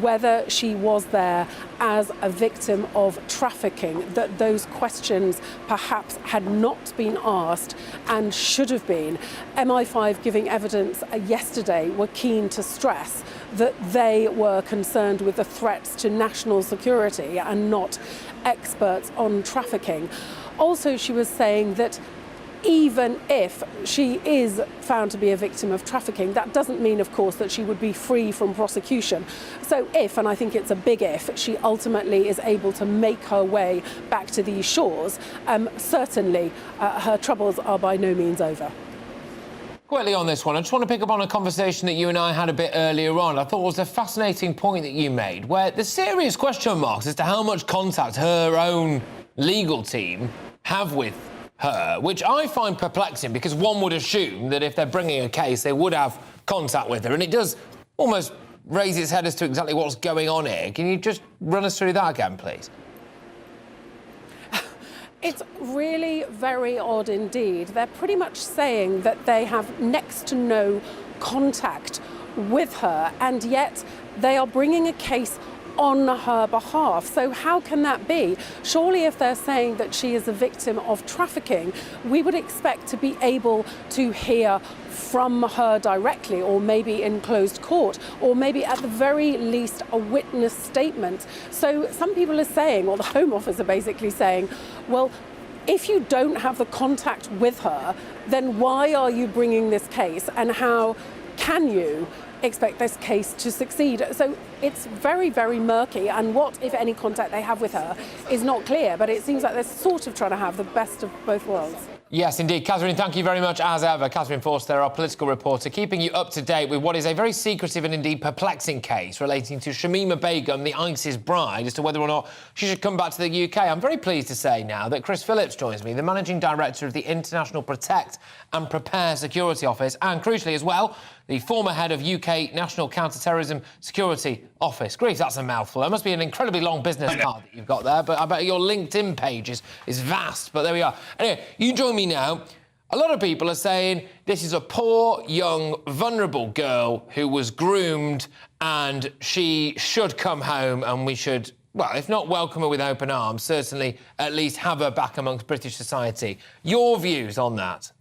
whether she was there as a victim of trafficking, that those questions perhaps had not been asked and should have been. MI5 giving evidence yesterday were keen to stress that they were concerned with the threats to national security and not experts on trafficking. Also, she was saying that even if she is found to be a victim of trafficking, that doesn't mean, of course, that she would be free from prosecution. So if, and I think it's a big if, she ultimately is able to make her way back to these shores, certainly her troubles are by no means over. Quickly on this one, I just want to pick up on a conversation that you and I had a bit earlier on. I thought it was a fascinating point that you made, where the serious question marks as to how much contact her own legal team have with her, which I find perplexing, because one would assume that if they're bringing a case, they would have contact with her, and it does almost raise its head as to exactly what's going on here. Can you just run us through that again, please? It's really very odd indeed. They're pretty much saying that they have next to no contact with her, and yet they are bringing a case on her behalf. So how can that be? Surely if they're saying that she is a victim of trafficking, we would expect to be able to hear from her directly, or maybe in closed court, or maybe at the very least a witness statement. So some people are saying, or the Home Office are basically saying, well, if you don't have the contact with her, then why are you bringing this case, and how can you expect this case to succeed? So it's very, very murky, and what, if any, contact they have with her is not clear, but it seems like they're sort of trying to have the best of both worlds. Yes, indeed. Catherine, thank you very much, as ever. Catherine Forster, our political reporter, keeping you up to date with what is a very secretive and indeed perplexing case relating to Shamima Begum, the ISIS bride, as to whether or not she should come back to the UK. I'm very pleased to say now that Chris Phillips joins me, the Managing Director of the International Protect and Prepare Security Office, and, crucially as well, the former head of UK National Counter-Terrorism Security Office. Grief, that's a mouthful. It must be an incredibly long business card that you've got there, but I bet your LinkedIn page is vast, but there we are. Anyway, you join me now. A lot of people are saying this is a poor, young, vulnerable girl who was groomed and she should come home, and we should, well, if not welcome her with open arms, certainly at least have her back amongst British society. Your views on that?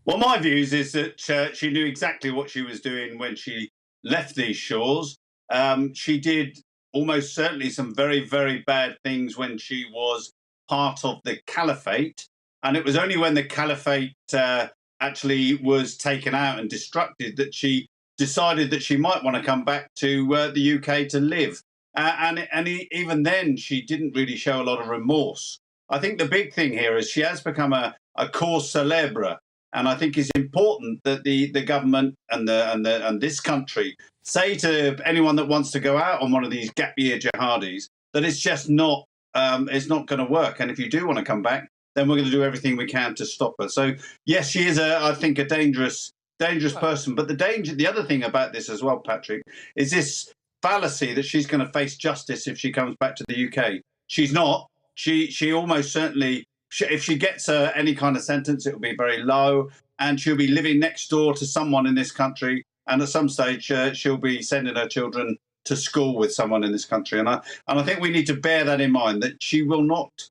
Well, my views is that she knew exactly what she was doing when she left these shores. She did almost certainly some very, very bad things when she was part of the caliphate. And it was only when the caliphate actually was taken out and destructed that she decided that she might want to come back to the UK to live. Even then, she didn't really show a lot of remorse. I think the big thing here is she has become a cause célèbre, and I think it's important that the government and this country say to anyone that wants to go out on one of these gap year jihadis that it's just not going to work. And if you do want to come back, then we're going to do everything we can to stop her. So yes, she is I think a dangerous person. But the other thing about this as well, Patrick, is this fallacy that she's going to face justice if she comes back to the UK. She's not. She almost certainly, if she gets any kind of sentence, it will be very low, and she'll be living next door to someone in this country, and at some stage she'll be sending her children to school with someone in this country. And I think we need to bear that in mind, that she will not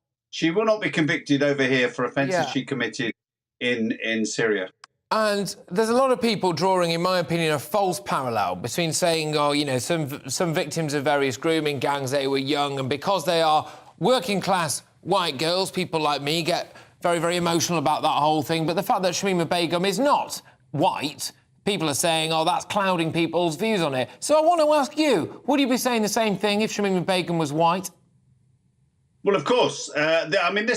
be convicted over here for offences she committed in Syria. And there's a lot of people drawing, in my opinion, a false parallel between saying, oh, you know, some victims of various grooming gangs, they were young, and because they are working class white girls, people like me get very, very emotional about that whole thing. But the fact that Shamima Begum is not white, people are saying, oh, that's clouding people's views on it. So I want to ask you, would you be saying the same thing if Shamima Begum was white? Well, of course. I mean,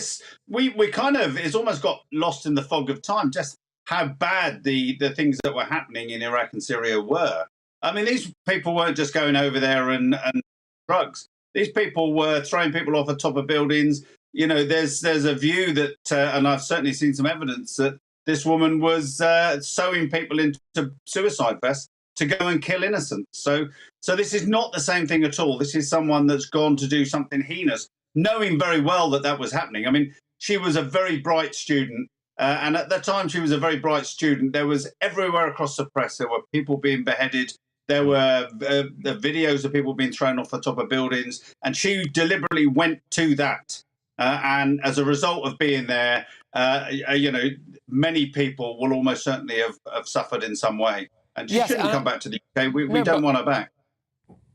we kind of, it's almost got lost in the fog of time, just how bad the things that were happening in Iraq and Syria were. I mean, these people weren't just going over there and drugs. These people were throwing people off the top of buildings. You know, there's a view that, and I've certainly seen some evidence that this woman was sewing people into suicide vests to go and kill innocents. So this is not the same thing at all. This is someone that's gone to do something heinous, knowing very well that was happening. I mean, she was a very bright student. And at the time she was a very bright student, there was everywhere across the press, there were people being beheaded. There were the videos of people being thrown off the top of buildings. And she deliberately went to that. And as a result of being there, you know, many people will almost certainly have suffered in some way. And she shouldn't come back to the UK. We don't want her back.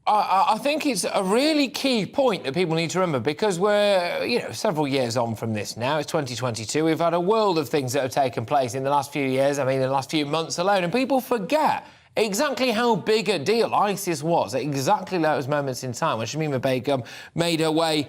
I think it's a really key point that people need to remember, because we're, you know, several years on from this now. It's 2022. We've had a world of things that have taken place in the last few years, I mean, in the last few months alone, and people forget exactly how big a deal ISIS was at exactly those moments in time when Shamima Begum made her way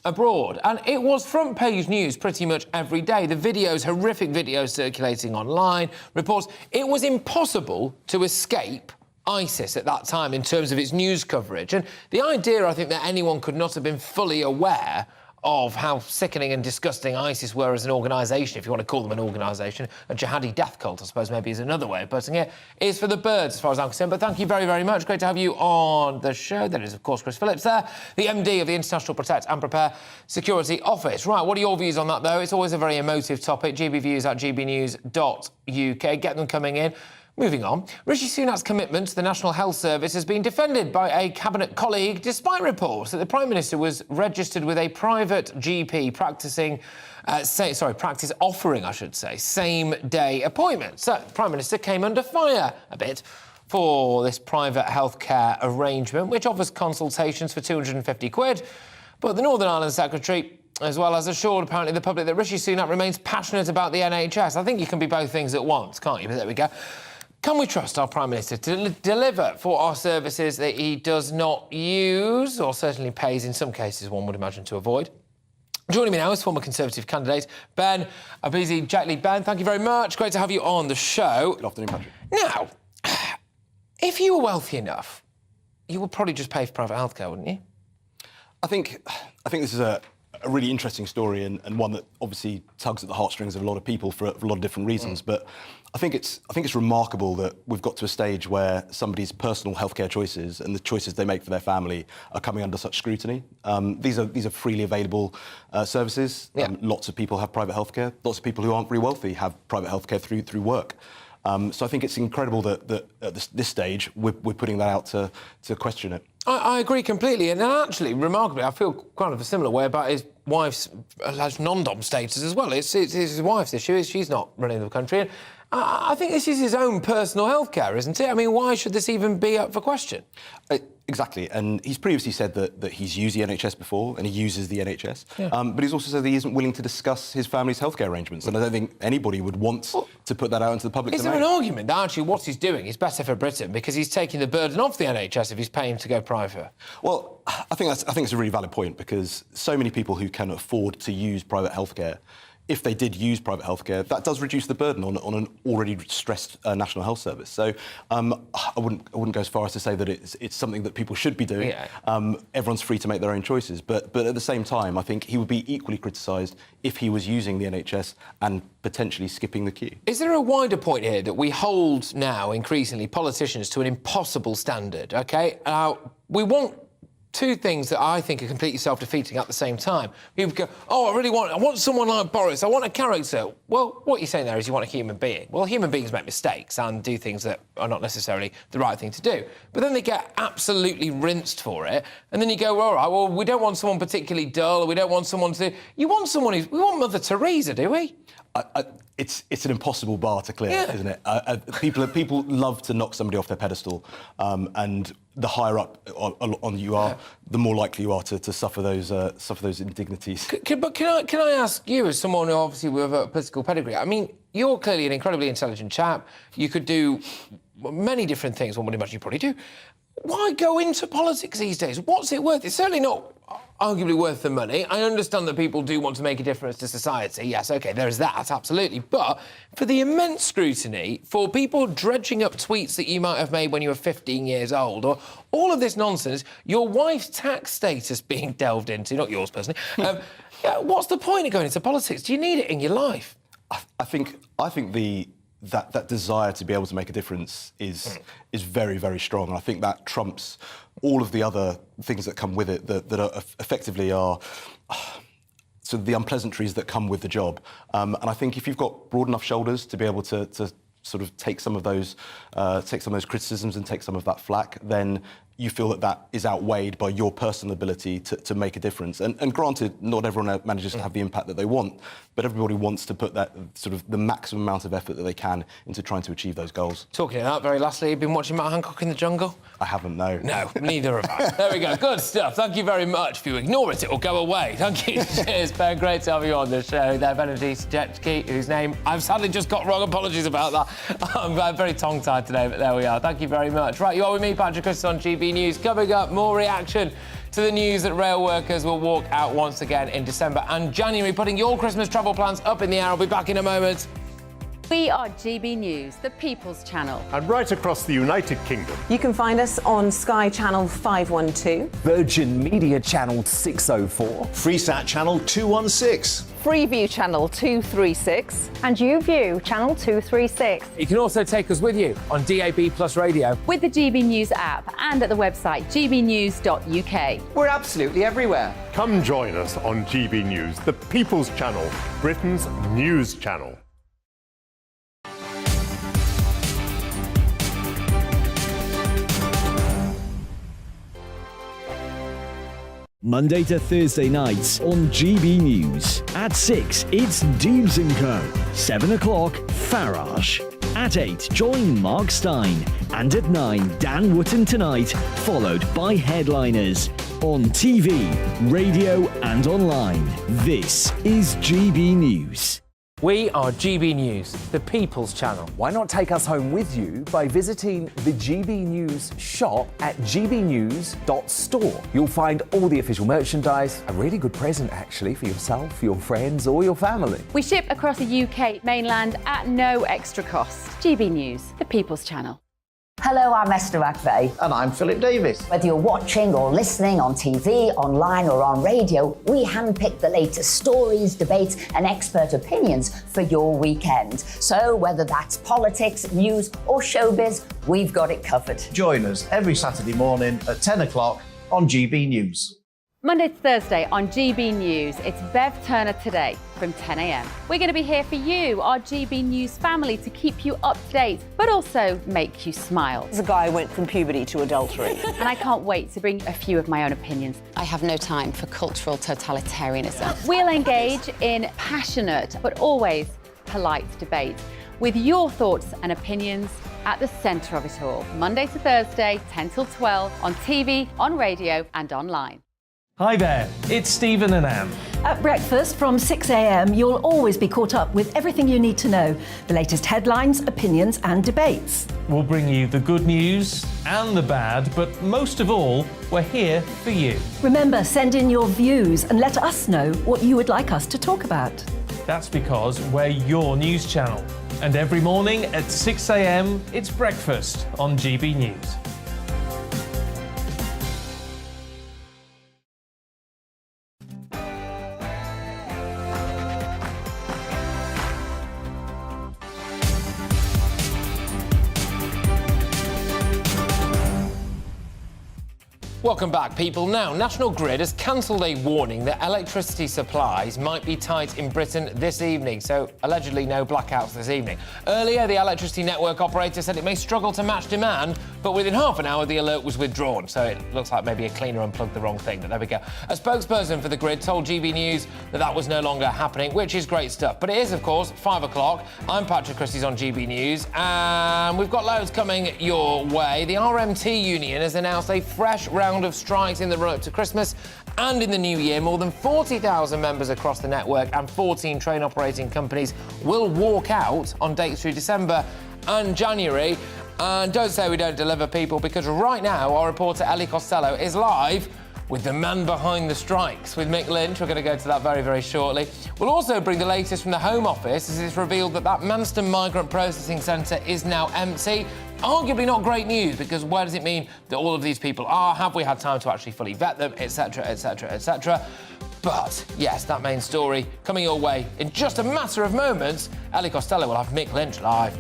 abroad. And it was front page news pretty much every day. The videos, horrific videos circulating online, reports. It was impossible to escape ISIS at that time in terms of its news coverage. And the idea, I think, that anyone could not have been fully aware of how sickening and disgusting ISIS were as an organisation, if you want to call them an organisation, a jihadi death cult, I suppose maybe is another way of putting it, is for the birds, as far as I'm concerned. But thank you very, very much. Great to have you on the show. That is, of course, Chris Phillips there, the MD of the International Protect and Prepare Security Office. Right, what are your views on that, though? It's always a very emotive topic. GBviews at gbnews.uk. Get them coming in. Moving on, Rishi Sunak's commitment to the National Health Service has been defended by a cabinet colleague, despite reports that the Prime Minister was registered with a private GP practice offering, I should say, same-day appointments. So the Prime Minister came under fire a bit for this private healthcare arrangement, which offers consultations for £250. But the Northern Ireland Secretary, as well, as assured, apparently, the public that Rishi Sunak remains passionate about the NHS. I think you can be both things at once, can't you? But there we go. Can we trust our Prime Minister to deliver for our services that he does not use, or certainly pays, in some cases, one would imagine, to avoid? Joining me now is former Conservative candidate Ben Abizi-Jetley. Ben, thank you very much. Great to have you on the show. Good afternoon, Patrick. Now, if you were wealthy enough, you would probably just pay for private healthcare, wouldn't you? I think this is a really interesting story and one that obviously tugs at the heartstrings of a lot of people for a lot of different reasons. But I think it's remarkable that we've got to a stage where somebody's personal healthcare choices and the choices they make for their family are coming under such scrutiny. These are freely available services. Lots of people have private healthcare. Lots of people who aren't very wealthy have private healthcare through work. So I think it's incredible that at this stage we're putting that out to question it. I agree completely, and actually, remarkably, I feel kind of a similar way about his wife's alleged non-dom status as well. It's his wife's issue. She's not running the country. I think this is his own personal healthcare, isn't it? I mean, why should this even be up for question? Exactly, and he's previously said that he's used the NHS before and he uses the NHS, Yeah. but he's also said that he isn't willing to discuss his family's healthcare arrangements, and I don't think anybody would want to put that out into the public Is domain. there an argument that actually what he's doing is better for Britain because he's taking the burden off the NHS if he's paying to go private? Well, I think it's a really valid point, because so many people who can afford to use private healthcare, if they did use private healthcare, that does reduce the burden on an already stressed National Health Service. So I wouldn't go as far as to say that it's something that people should be doing. Yeah. Everyone's free to make their own choices, but at the same time, I think he would be equally criticised if he was using the NHS and potentially skipping the queue. Is there a wider point here that we hold now increasingly politicians to an impossible standard? OK, we want two things that I think are completely self-defeating at the same time. People go, oh, I want someone like Boris, I want a character. Well, what you're saying there is you want a human being. Well, human beings make mistakes and do things that are not necessarily the right thing to do. But then they get absolutely rinsed for it, and then you go, all right, well, we don't want someone particularly dull, or we don't want someone to... You want someone who's... We want Mother Teresa, do we? It's an impossible bar to clear, isn't it? People love to knock somebody off their pedestal, and the higher up on you are, the more likely you are to suffer those indignities. But can I ask you, as someone who obviously with a political pedigree, I mean, you're clearly an incredibly intelligent chap. You could do many different things. One would imagine you probably do. Why go into politics these days? What's it worth? It's certainly not arguably worth the money. I understand that people do want to make a difference to society. Yes, OK, there is that, absolutely. But for the immense scrutiny, for people dredging up tweets that you might have made when you were 15 years old, or all of this nonsense, your wife's tax status being delved into, not yours personally, what's the point of going into politics? Do you need it in your life? I think that desire to be able to make a difference is very, very strong. And I think that trumps all of the other things that come with it that are effectively are sort of the unpleasantries that come with the job. And I think if you've got broad enough shoulders to be able to sort of take some of those criticisms and take some of that flack, then you feel that is outweighed by your personal ability to make a difference. And granted, not everyone manages to have the impact that they want, but everybody wants to put that sort of the maximum amount of effort that they can into trying to achieve those goals. Talking of that, very lastly, you've been watching Matt Hancock in the Jungle? I haven't, no. No, neither have I. There we go. Good stuff. Thank you very much. If you ignore it, it'll go away. Thank you. Cheers, Ben. Great to have you on the show. There, Benedict Jetski, whose name I've sadly just got wrong. Apologies about that. I'm very tongue-tied today, but there we are. Thank you very much. Right, you are with me, Patrick Christys, on GB News. Coming up, more reaction to the news that rail workers will walk out once again in December and January, putting your Christmas travel plans up in the air. I'll be back in a moment. We are GB News, the People's Channel. And right across the United Kingdom. You can find us on Sky Channel 512, Virgin Media Channel 604, Freesat Channel 216, Freeview Channel 236, and YouView Channel 236. You can also take us with you on DAB Plus Radio, With the GB News app and at the website gbnews.uk. We're absolutely everywhere. Come join us on GB News, the People's Channel, Britain's news channel. Monday to Thursday nights on GB News. At 6, it's Dubes & Co. 7 o'clock, Farage. At 8, join Mark Stein. And at 9, Dan Wootton Tonight, followed by Headliners. On TV, radio and online. This is GB News. We are GB News, the People's Channel. Why not take us home with you by visiting the GB News shop at gbnews.store. You'll find all the official merchandise, a really good present actually for yourself, your friends or your family. We ship across the UK mainland at no extra cost. GB News, the People's Channel. Hello, I'm Esther McVeigh. And I'm Philip Davis. Whether you're watching or listening on TV, online or on radio, we handpick the latest stories, debates and expert opinions for your weekend. So whether that's politics, news or showbiz, we've got it covered. Join us every Saturday morning at 10 o'clock on GB News. Monday to Thursday on GB News, it's Bev Turner Today from 10 a.m. We're going to be here for you, our GB News family, to keep you up to date, but also make you smile. There's a guy who went from puberty to adultery. And I can't wait to bring a few of my own opinions. I have no time for cultural totalitarianism. We'll engage in passionate, but always polite debate. with your thoughts and opinions at the centre of it all. Monday to Thursday, 10 till 12, on TV, on radio and online. Hi there, it's Stephen and Anne. At breakfast from 6 a.m, you'll always be caught up with everything you need to know. The latest headlines, opinions and debates. We'll bring you the good news and the bad, but most of all, we're here for you. Remember, send in your views and let us know what you would like us to talk about. That's because we're your news channel. And every morning at 6 a.m, it's breakfast on GB News. Welcome back, people. Now, National Grid has cancelled a warning that electricity supplies might be tight in Britain this evening, so allegedly no blackouts this evening. Earlier, the electricity network operator said it may struggle to match demand, but within half an hour the alert was withdrawn, so it looks like maybe a cleaner unplugged the wrong thing, but there we go. A spokesperson for the Grid told GB News that that was no longer happening, which is great stuff. But it is, of course, 5 o'clock. I'm Patrick Christys on GB News, and we've got loads coming your way. The RMT union has announced a fresh round of strikes in the run-up to Christmas and in the new year. More than 40,000 members across the network and 14 train operating companies will walk out on dates through December and January. And don't say we don't deliver, people, because right now our reporter Ellie Costello is live with the man behind the strikes, with Mick Lynch. We're going to go to that very, very shortly. We'll also bring the latest from the Home Office as it's revealed that Manston migrant processing centre is now empty. Arguably not great news, because where does it mean that all of these people are? Have we had time to actually fully vet them, etc, etc, etc? But, yes, that main story coming your way in just a matter of moments. Ellie Costello will have Mick Lynch live.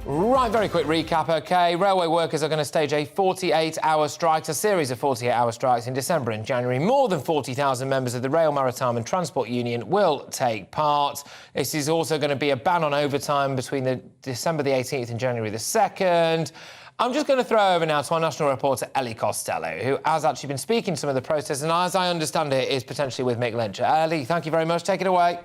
Right, very quick recap, OK. Railway workers are going to stage a 48-hour strike, a series of 48-hour strikes in December and January. More than 40,000 members of the Rail, Maritime and Transport Union will take part. This is also going to be a ban on overtime between December the 18th and January the 2nd. I'm just going to throw over now to our national reporter, Ellie Costello, who has actually been speaking to some of the protesters, and as I understand it, is potentially with Mick Lynch. Ellie, thank you very much. Take it away.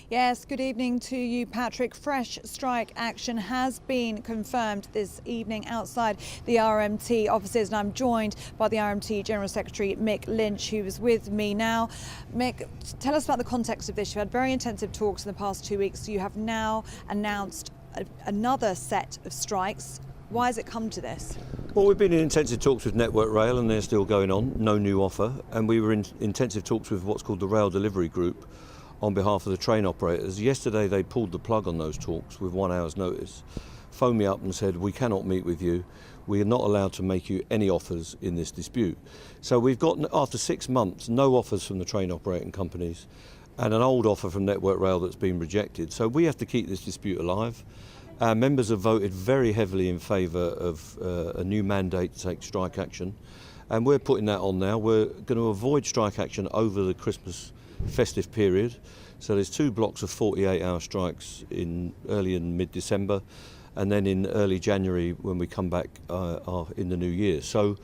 Yes, good evening to you, Patrick. Fresh strike action has been confirmed this evening outside the RMT offices, and I'm joined by the RMT General Secretary, Mick Lynch, who is with me now. Mick, tell us about the context of this. You had very intensive talks in the past 2 weeks. You have now announced another set of strikes. Why has it come to this? Well, we've been in intensive talks with Network Rail, and they're still going on, no new offer. And we were in intensive talks with what's called the Rail Delivery Group on behalf of the train operators. Yesterday they pulled the plug on those talks with 1 hour's notice, phoned me up and said, we cannot meet with you, we are not allowed to make you any offers in this dispute. So we've got, after 6 months, no offers from the train operating companies and an old offer from Network Rail that's been rejected. So we have to keep this dispute alive. Our members have voted very heavily in favour of a new mandate to take strike action, and we're putting that on now. We're going to avoid strike action over the Christmas festive period. So there's 2 blocks of 48-hour strikes in early and mid-December, and then in early January when we come back in the new year. So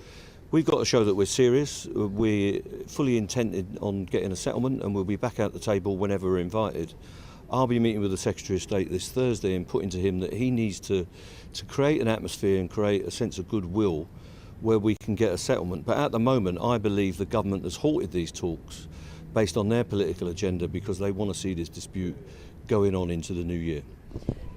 we've got to show that we're serious. We're fully intended on getting a settlement, and we'll be back at the table whenever we're invited. I'll be meeting with the Secretary of State this Thursday and putting to him that he needs to create an atmosphere and create a sense of goodwill where we can get a settlement. But at the moment, I believe the government has halted these talks based on their political agenda because they want to see this dispute going on into the new year.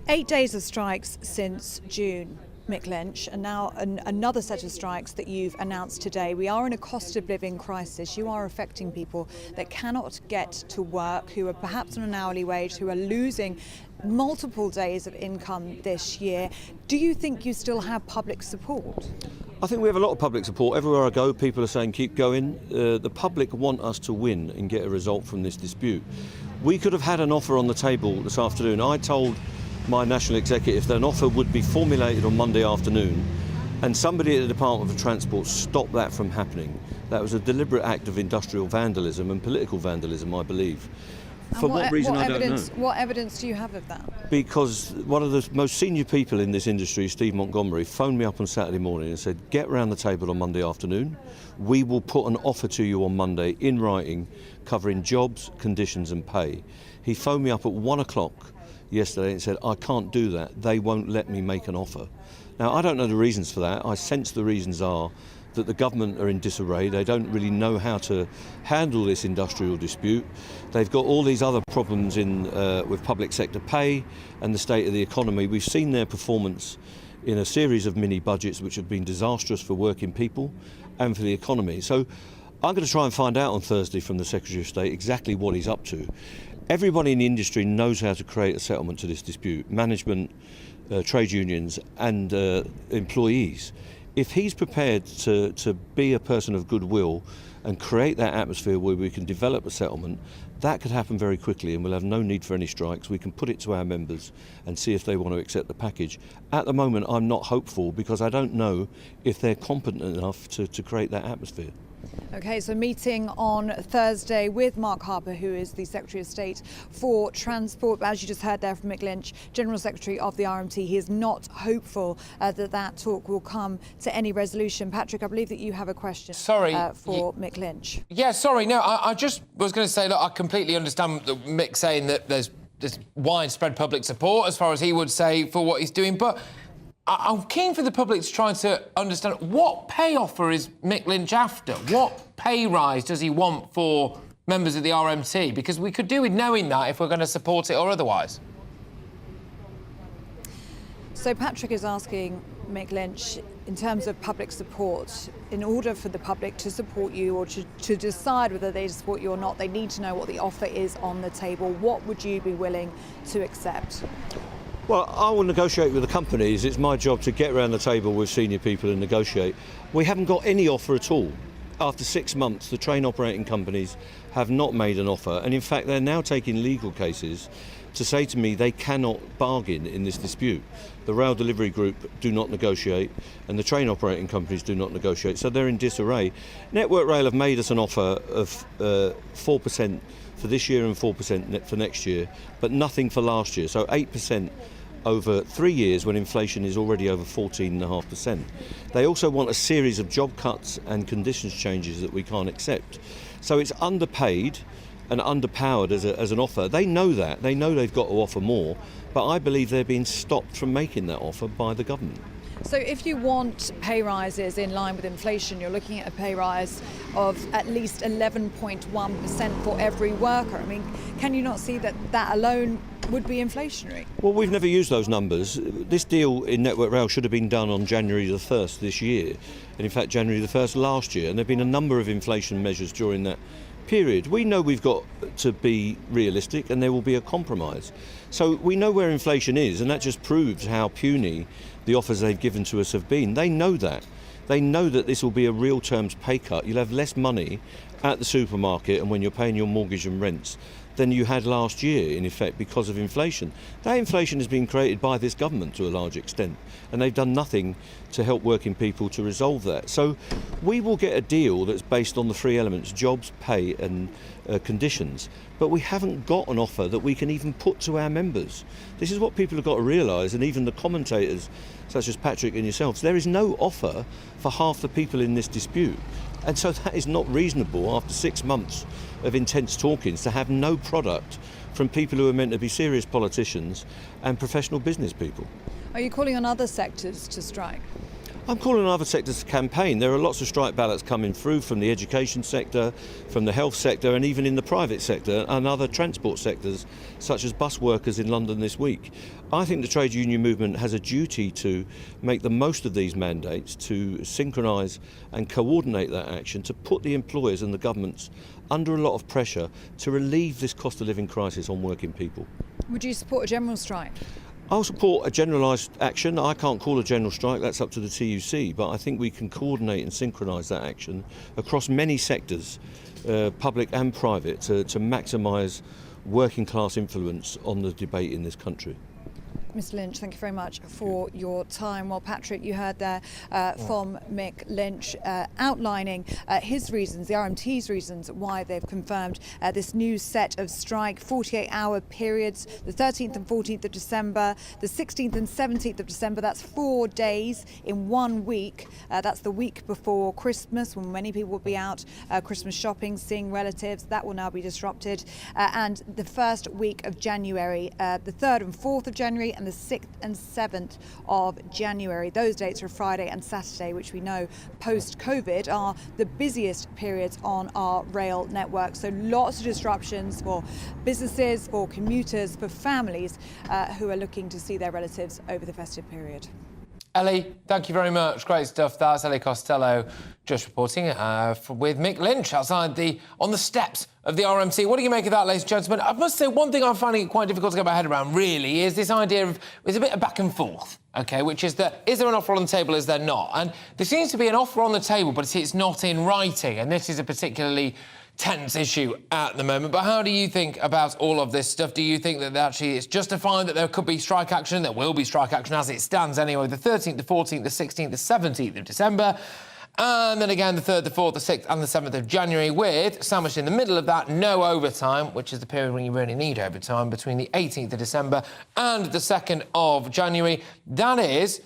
8 days of strikes since June, Mick Lynch, and now another set of strikes that you've announced today. We are in a cost of living crisis. You are affecting people that cannot get to work, who are perhaps on an hourly wage, who are losing multiple days of income this year. Do you think you still have public support? I think we have a lot of public support. Everywhere I go, people are saying keep going. The public want us to win and get a result from this dispute. We could have had an offer on the table this afternoon. I told my national executive that an offer would be formulated on Monday afternoon, and somebody at the Department for Transport stopped that from happening. That was a deliberate act of industrial vandalism and political vandalism, I believe. For what reason, I don't know. What evidence do you have of that? Because one of the most senior people in this industry, Steve Montgomery, phoned me up on Saturday morning and said, get round the table on Monday afternoon. We will put an offer to you on Monday in writing covering jobs, conditions and pay. He phoned me up at 1 o'clock yesterday and said, I can't do that. They won't let me make an offer. Now, I don't know the reasons for that. I sense the reasons are that the government are in disarray. They don't really know how to handle this industrial dispute. They've got all these other problems with public sector pay and the state of the economy. We've seen their performance in a series of mini budgets which have been disastrous for working people and for the economy. So I'm going to try and find out on Thursday from the Secretary of State exactly what he's up to. Everybody in the industry knows how to create a settlement to this dispute, management, trade unions and employees. If he's prepared to be a person of goodwill and create that atmosphere where we can develop a settlement, that could happen very quickly and we'll have no need for any strikes. We can put it to our members and see if they want to accept the package. At the moment, I'm not hopeful because I don't know if they're competent enough to create that atmosphere. OK, so meeting on Thursday with Mark Harper, who is the Secretary of State for Transport. As you just heard there from Mick Lynch, General Secretary of the RMT, he is not hopeful that talk will come to any resolution. Patrick, I believe that you have a question for Mick Lynch. Yeah, sorry, no, I just was going to say, look, I completely understand Mick saying that there's widespread public support, as far as he would say, for what he's doing, but I'm keen for the public to try to understand what pay offer is Mick Lynch after? What pay rise does he want for members of the RMT? Because we could do with knowing that if we're going to support it or otherwise. So Patrick is asking Mick Lynch, in terms of public support, in order for the public to support you or to decide whether they support you or not, they need to know what the offer is on the table. What would you be willing to accept? Well, I will negotiate with the companies. It's my job to get around the table with senior people and negotiate. We haven't got any offer at all. After 6 months, the train operating companies have not made an offer. And in fact, they're now taking legal cases to say to me they cannot bargain in this dispute. The rail delivery group do not negotiate and the train operating companies do not negotiate. So they're in disarray. Network Rail have made us an offer of 4% for this year and 4% for next year, but nothing for last year. So 8% over 3 years when inflation is already over 14.5%. They also want a series of job cuts and conditions changes that we can't accept. So it's underpaid and underpowered as an offer. They know that. They know they've got to offer more, but I believe they're being stopped from making that offer by the government. So if you want pay rises in line with inflation, you're looking at a pay rise of at least 11.1% for every worker. I mean, can you not see that that alone would be inflationary? Well, we've never used those numbers. This deal in Network Rail should have been done on January the 1st this year, and in fact January the 1st last year, and there have been a number of inflation measures during that period. We know we've got to be realistic and there will be a compromise. So we know where inflation is, and that just proves how puny the offers they've given to us have been. They know that. They know that this will be a real terms pay cut. You'll have less money at the supermarket and when you're paying your mortgage and rents than you had last year, in effect, because of inflation. That inflation has been created by this government to a large extent, and they've done nothing to help working people to resolve that. So we will get a deal that's based on the three elements: jobs, pay and conditions. But we haven't got an offer that we can even put to our members. This is what people have got to realise, and even the commentators, such as Patrick and yourselves, there is no offer for half the people in this dispute. And so that is not reasonable after 6 months of intense talkings to have no product from people who are meant to be serious politicians and professional business people. Are you calling on other sectors to strike? I'm calling on other sectors to campaign. There are lots of strike ballots coming through from the education sector, from the health sector, and even in the private sector and other transport sectors, such as bus workers in London this week. I think the trade union movement has a duty to make the most of these mandates, to synchronise and coordinate that action, to put the employers and the governments under a lot of pressure to relieve this cost of living crisis on working people. Would you support a general strike? I'll support a generalised action. I can't call a general strike, that's up to the TUC, but I think we can coordinate and synchronise that action across many sectors, public and private, to maximise working class influence on the debate in this country. Mr. Lynch, thank you very much for your time. Well, Patrick, you heard there from Mick Lynch outlining his reasons, the RMT's reasons why they've confirmed this new set of strike 48-hour periods, the 13th and 14th of December, the 16th and 17th of December. That's 4 days in 1 week. That's the week before Christmas, when many people will be out Christmas shopping, seeing relatives. That will now be disrupted. And the first week of January, the 3rd and 4th of January, and the 6th and 7th of January. Those dates are Friday and Saturday, which we know post-COVID are the busiest periods on our rail network. So lots of disruptions for businesses, for commuters, for families who are looking to see their relatives over the festive period. Ellie, thank you very much. Great stuff. That's Ellie Costello just reporting with Mick Lynch outside on the steps of the RMT. What do you make of that, ladies and gentlemen? I must say, one thing I'm finding it quite difficult to get my head around, really, is this idea of, it's a bit of back and forth, OK, which is that, is there an offer on the table, is there not? And there seems to be an offer on the table, but it's not in writing, and this is a particularly tense issue at the moment. But how do you think about all of this stuff? Do you think that actually it's justified that there could be strike action? There will be strike action as it stands anyway, the 13th, the 14th, the 16th, the 17th of December. And then again, the 3rd, the 4th, the 6th and the 7th of January, with, sandwiched in the middle of that, no overtime, which is the period when you really need overtime, between the 18th of December and the 2nd of January. That is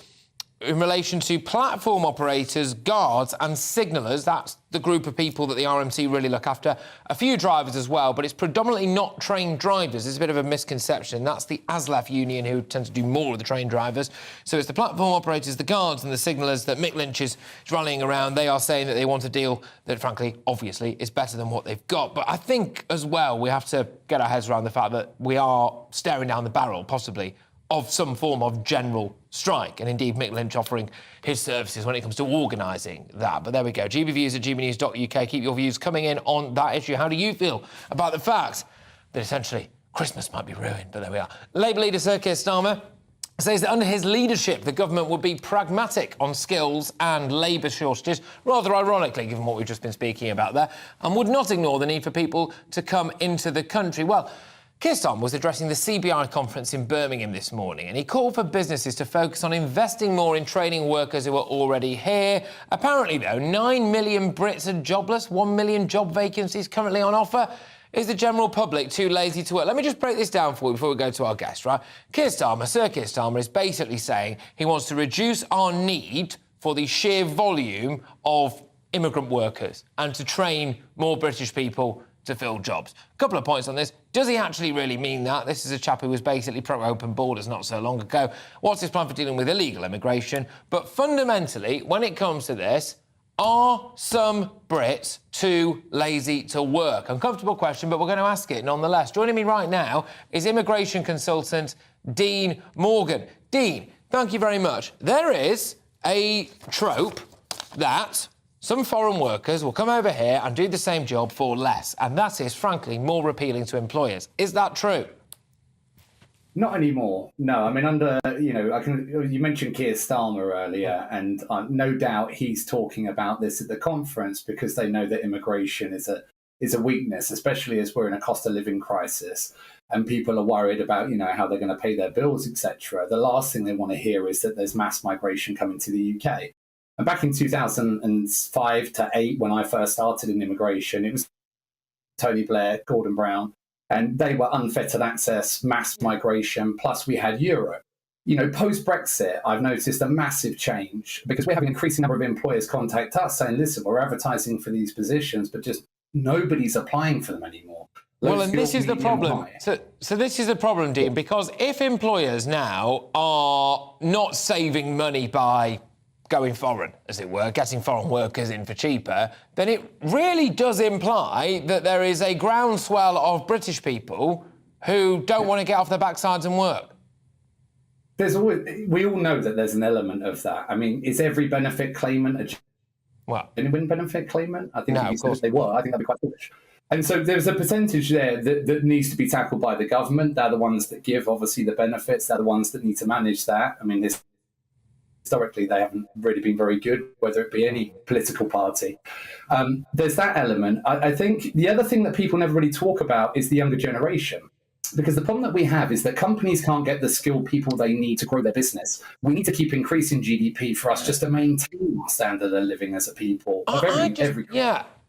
in relation to platform operators, guards and signallers. That's the group of people that the RMT really look after. A few drivers as well, but it's predominantly not trained drivers. It's a bit of a misconception. That's the ASLEF union who tend to do more of the trained drivers. So it's the platform operators, the guards and the signallers that Mick Lynch is rallying around. They are saying that they want a deal that, frankly, obviously, is better than what they've got. But I think, as well, we have to get our heads around the fact that we are staring down the barrel, possibly, of some form of general strike, and indeed Mick Lynch offering his services when it comes to organising that. But there we go. GBViews at gbnews.uk. Keep your views coming in on that issue. How do you feel about the fact that essentially Christmas might be ruined? But there we are. Labour leader Sir Keir Starmer says that under his leadership, the government would be pragmatic on skills and labour shortages, rather ironically, given what we've just been speaking about there, and would not ignore the need for people to come into the country. Well, Keir Starmer was addressing the CBI conference in Birmingham this morning, and he called for businesses to focus on investing more in training workers who are already here. Apparently, though, 9 million Brits are jobless, 1 million job vacancies currently on offer. Is the general public too lazy to work? Let me just break this down for you before we go to our guest, right? Sir Keir Starmer, is basically saying he wants to reduce our need for the sheer volume of immigrant workers and to train more British people to fill jobs. A couple of points on this. Does he actually really mean that? This is a chap who was basically pro-open borders not so long ago. What's his plan for dealing with illegal immigration? But fundamentally, when it comes to this, are some Brits too lazy to work? Uncomfortable question, but we're going to ask it nonetheless. Joining me right now is immigration consultant Dean Morgan. Dean, thank you very much. There is a trope that some foreign workers will come over here and do the same job for less, and that is, frankly, more appealing to employers. Is that true? Not anymore. No, I mean, you mentioned Keir Starmer earlier, and no doubt he's talking about this at the conference because they know that immigration is a weakness, especially as we're in a cost of living crisis and people are worried about, how they're going to pay their bills, etc. The last thing they want to hear is that there's mass migration coming to the UK. And back in 2005 to 8, when I first started in immigration, it was Tony Blair, Gordon Brown, and they were unfettered access, mass migration, plus we had Europe. Post-Brexit, I've noticed a massive change because we're having an increasing number of employers contact us saying, listen, we're advertising for these positions, but just nobody's applying for them anymore. Well, and this is the problem. So this is the problem, Dean, because if employers now are not saving money by going foreign, as it were, getting foreign workers in for cheaper, then it really does imply that there is a groundswell of British people who don't want to get off their backsides and work. We all know that there's an element of that. I mean, is every benefit claimant a genuine benefit claimant? I think if they were, I think that'd be quite foolish. And so there's a percentage there that needs to be tackled by the government. They're the ones that give, obviously, the benefits. They're the ones that need to manage that. I mean, historically, they haven't really been very good, whether it be any political party. There's that element. I think the other thing that people never really talk about is the younger generation. Because the problem that we have is that companies can't get the skilled people they need to grow their business. We need to keep increasing GDP for us just to maintain our standard of living as a people.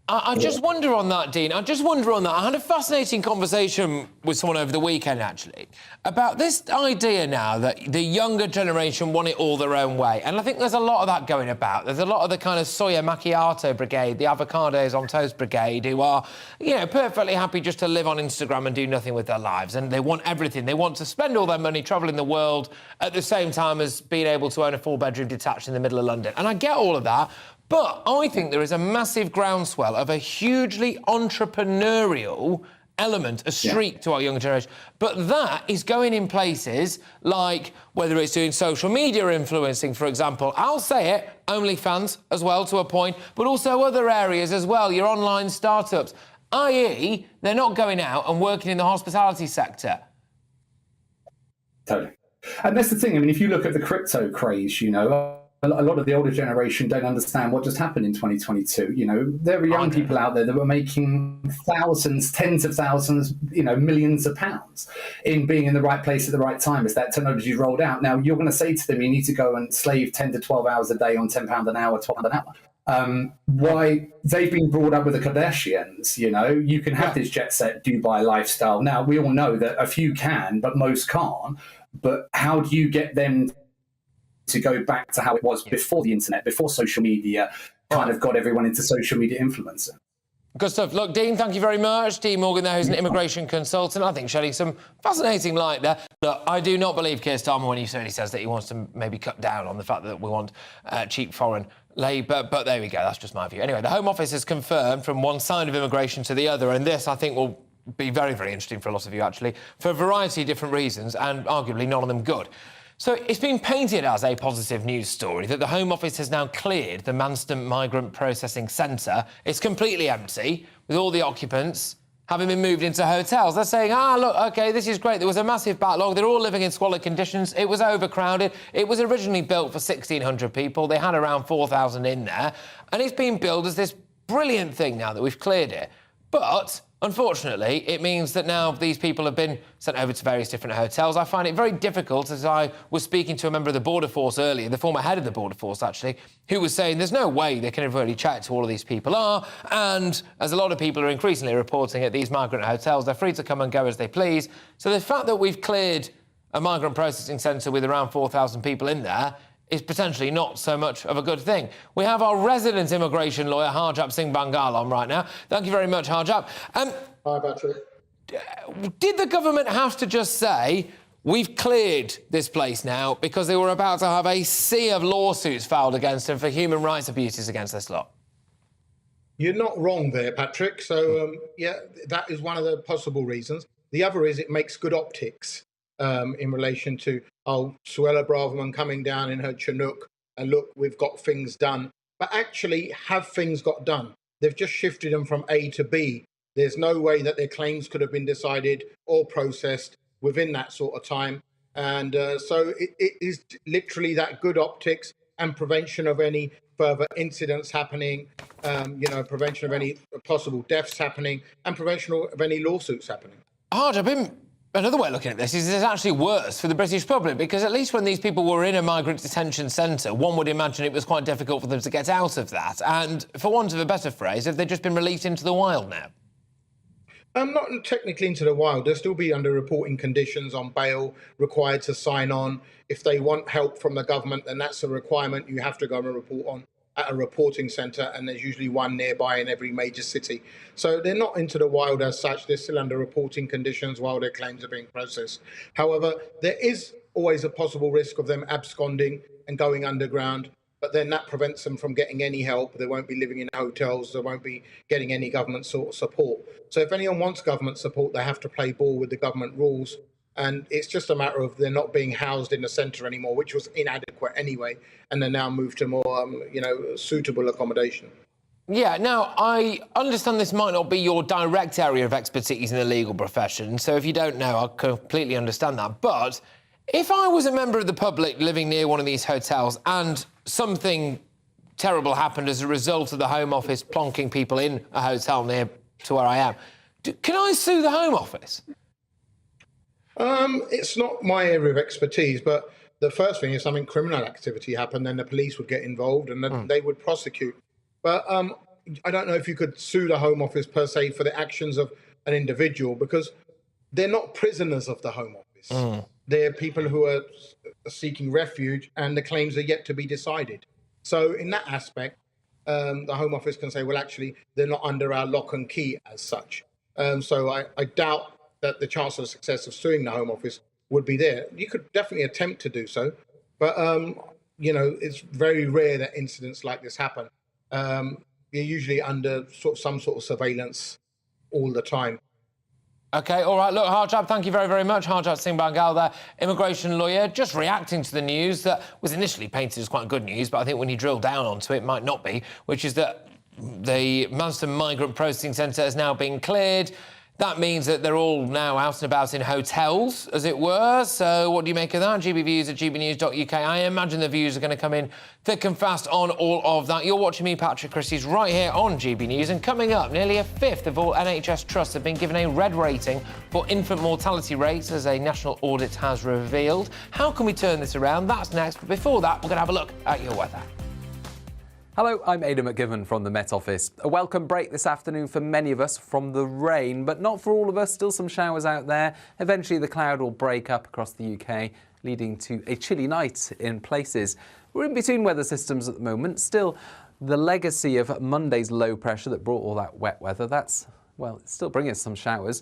I just wonder on that, Dean. I just wonder on that. I had a fascinating conversation with someone over the weekend, actually, about this idea now that the younger generation want it all their own way. And I think there's a lot of that going about. There's a lot of the kind of soya macchiato brigade, the avocados on toast brigade, who are, perfectly happy just to live on Instagram and do nothing with their lives. And they want everything. They want to spend all their money travelling the world at the same time as being able to own a 4-bedroom detached in the middle of London. And I get all of that. But I think there is a massive groundswell of a hugely entrepreneurial element, a streak to our younger generation. But that is going in places like, whether it's doing social media influencing, for example, I'll say it, OnlyFans as well to a point, but also other areas as well, your online startups, i.e. they're not going out and working in the hospitality sector. Totally. And that's the thing. I mean, if you look at the crypto craze, a lot of the older generation don't understand what just happened in 2022. There are young people out there that were making thousands, tens of thousands, millions of pounds in being in the right place at the right time as that technology rolled out. Now, you're going to say to them, you need to go and slave 10 to 12 hours a day on £10 an hour, £12 an hour. Why they've been brought up with the Kardashians, you can have this jet set Dubai lifestyle. Now, we all know that a few can, but most can't. But how do you get them to go back to how it was before the internet, before social media kind of got everyone into social media influencer? Good stuff. Look, Dean, thank you very much. Dean Morgan there, who's an immigration consultant. I think shedding some fascinating light there. Look, I do not believe Keir Starmer when he certainly says that he wants to maybe cut down on the fact that we want cheap foreign labour. But there we go. That's just my view. Anyway, the Home Office has confirmed from one side of immigration to the other, and this, I think, will be very, very interesting for a lot of you, actually, for a variety of different reasons, and arguably none of them good. So it's been painted as a positive news story that the Home Office has now cleared the Manston Migrant Processing Centre. It's completely empty, with all the occupants having been moved into hotels. They're saying, look, OK, this is great. There was a massive backlog. They're all living in squalid conditions. It was overcrowded. It was originally built for 1,600 people. They had around 4,000 in there. And it's been billed as this brilliant thing now that we've cleared it. But unfortunately, it means that now these people have been sent over to various different hotels. I find it very difficult, as I was speaking to a member of the Border Force earlier, the former head of the Border Force, actually, who was saying there's no way they can have really checked who all of these people are. And as a lot of people are increasingly reporting at these migrant hotels, they're free to come and go as they please. So the fact that we've cleared a migrant processing centre with around 4,000 people in there is potentially not so much of a good thing. We have our resident immigration lawyer, Harjap Singh Bangal, on right now. Thank you very much, Harjap. Hi, Patrick. Did the government have to just say, we've cleared this place now because they were about to have a sea of lawsuits filed against them for human rights abuses against this lot? You're not wrong there, Patrick. So, that is one of the possible reasons. The other is it makes good optics in relation to, Suella Braverman coming down in her Chinook and look, we've got things done. But actually, have things got done? They've just shifted them from A to B. There's no way that their claims could have been decided or processed within that sort of time. And so it is literally that good optics and prevention of any further incidents happening, prevention of any possible deaths happening, and prevention of any lawsuits happening. Another way of looking at this is it's actually worse for the British public, because at least when these people were in a migrant detention centre, one would imagine it was quite difficult for them to get out of that. And for want of a better phrase, have they just been released into the wild now? Not technically into the wild. They'll still be under reporting conditions on bail, required to sign on. If they want help from the government, then that's a requirement. You have to go and report on at a reporting centre, and there's usually one nearby in every major city. So they're not into the wild as such. They're still under reporting conditions while their claims are being processed. However, there is always a possible risk of them absconding and going underground, but then that prevents them from getting any help. They won't be living in hotels. They won't be getting any government sort of support. So if anyone wants government support, they have to play ball with the government rules. And it's just a matter of they're not being housed in the centre anymore, which was inadequate anyway, and they're now moved to more, suitable accommodation. Yeah, now, I understand this might not be your direct area of expertise in the legal profession, so if you don't know, I completely understand that. But if I was a member of the public living near one of these hotels and something terrible happened as a result of the Home Office plonking people in a hotel near to where I am, can I sue the Home Office? It's not my area of expertise, but the first thing is something criminal activity happened, then the police would get involved and then they would prosecute. But I don't know if you could sue the Home Office per se for the actions of an individual, because they're not prisoners of the Home Office. They're people who are seeking refuge and the claims are yet to be decided. So in that aspect, the Home Office can say, well, actually, they're not under our lock and key as such. So I doubt that the chance of success of suing the Home Office would be there. You could definitely attempt to do so, but you know, it's very rare that incidents like this happen. You're usually under some sort of surveillance all the time. OK, all right. Look, Harjab, thank you very, very much. Harjab Singh Bangal there, immigration lawyer, just reacting to the news that was initially painted as quite good news, but I think when you drill down onto it, might not be, which is that the Manston Migrant Processing Centre has now been cleared. That means that they're all now out and about in hotels, as it were. So what do you make of that? GBviews at gbnews.uk. I imagine the views are going to come in thick and fast on all of that. You're watching me, Patrick Christys, right here on GB News. And coming up, nearly a fifth of all NHS trusts have been given a red rating for infant mortality rates, as a national audit has revealed. How can we turn this around? That's next. But before that, we're going to have a look at your weather. Hello, I'm Aidan McGivern from the Met Office. A welcome break this afternoon for many of us from the rain, but not for all of us. Still some showers out there. Eventually the cloud will break up across the UK, leading to a chilly night in places. We're in between weather systems at the moment. Still, the legacy of Monday's low pressure that brought all that wet weather, it's still bringing us some showers.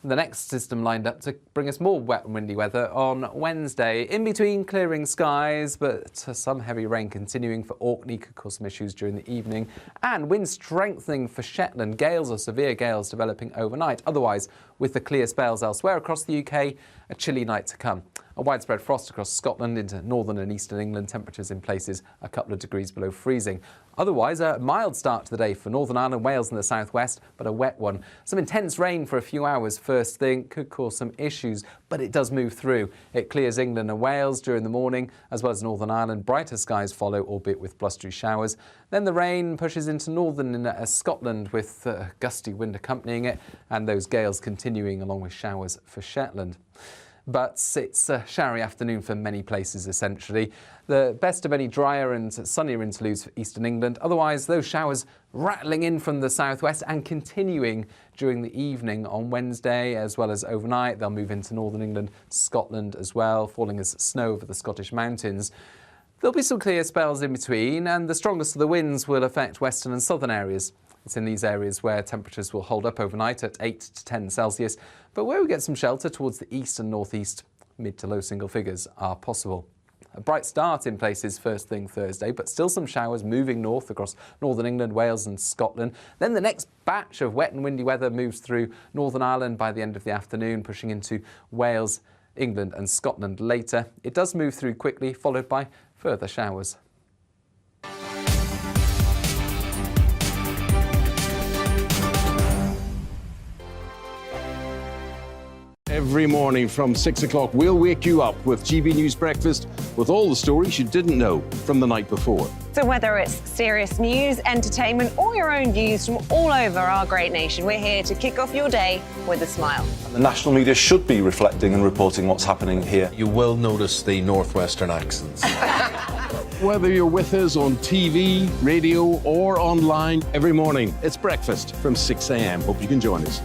The next system lined up to bring us more wet and windy weather on Wednesday. In between clearing skies, but some heavy rain continuing for Orkney could cause some issues during the evening. And winds strengthening for Shetland. Gales or severe gales developing overnight. Otherwise, with the clear spells elsewhere across the UK, a chilly night to come. A widespread frost across Scotland into northern and eastern England. Temperatures in places a couple of degrees below freezing. Otherwise, a mild start to the day for Northern Ireland, Wales and the southwest, but a wet one. Some intense rain for a few hours first thing could cause some issues, but it does move through. It clears England and Wales during the morning, as well as Northern Ireland. Brighter skies follow, albeit with blustery showers. Then the rain pushes into northern Scotland with gusty wind accompanying it, and those gales continuing along with showers for Shetland. But it's a showery afternoon for many places, essentially. The best of any drier and sunnier interludes for eastern England. Otherwise, those showers rattling in from the southwest and continuing during the evening on Wednesday, as well as overnight. They'll move into northern England, Scotland as well, falling as snow over the Scottish mountains. There'll be some clear spells in between, and the strongest of the winds will affect western and southern areas. It's in these areas where temperatures will hold up overnight at 8 to 10 Celsius, but where we get some shelter towards the east and northeast, mid to low single figures are possible. A bright start in places first thing Thursday, but still some showers moving north across northern England, Wales and Scotland. Then the next batch of wet and windy weather moves through Northern Ireland by the end of the afternoon, pushing into Wales, England and Scotland later. It does move through quickly, followed by further showers. Every morning from 6 o'clock, we'll wake you up with GB News Breakfast with all the stories you didn't know from the night before. So whether it's serious news, entertainment, or your own views from all over our great nation, we're here to kick off your day with a smile. The national media should be reflecting and reporting what's happening here. You will notice the northwestern accents. Whether you're with us on TV, radio, or online, every morning, it's breakfast from 6 a.m. Hope you can join us.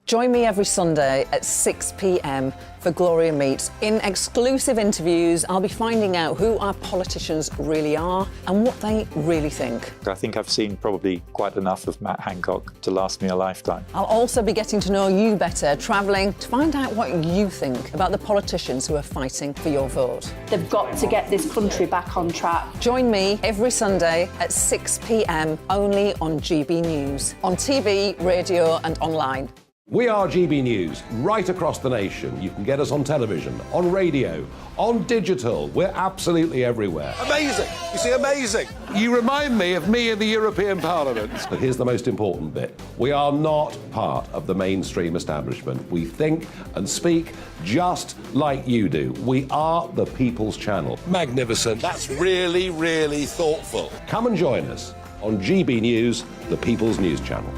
Join me every Sunday at 6 p.m. for Gloria Meets. In exclusive interviews, I'll be finding out who our politicians really are and what they really think. I think I've seen probably quite enough of Matt Hancock to last me a lifetime. I'll also be getting to know you better, travelling to find out what you think about the politicians who are fighting for your vote. They've got to get this country back on track. Join me every Sunday at 6 p.m. only on GB News, on TV, radio and online. We are GB News, right across the nation. You can get us on television, on radio, on digital. We're absolutely everywhere. Amazing! You see, amazing! You remind me of me in the European Parliament. But here's the most important bit. We are not part of the mainstream establishment. We think and speak just like you do. We are the People's Channel. Magnificent. That's really, really thoughtful. Come and join us on GB News, the People's News Channel.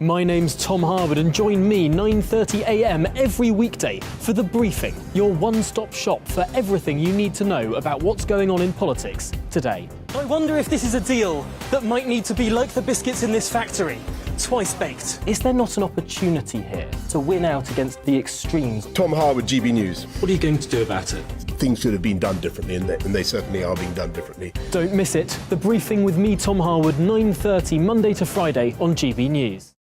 My name's Tom Harwood, and join me 9:30 a.m. every weekday for The Briefing, your one-stop shop for everything you need to know about what's going on in politics today. I wonder if this is a deal that might need to be like the biscuits in this factory, twice baked. Is there not an opportunity here to win out against the extremes? Tom Harwood, GB News. What are you going to do about it? Things should have been done differently, and they certainly are being done differently. Don't miss it. The Briefing with me, Tom Harwood, 9:30 Monday to Friday on GB News.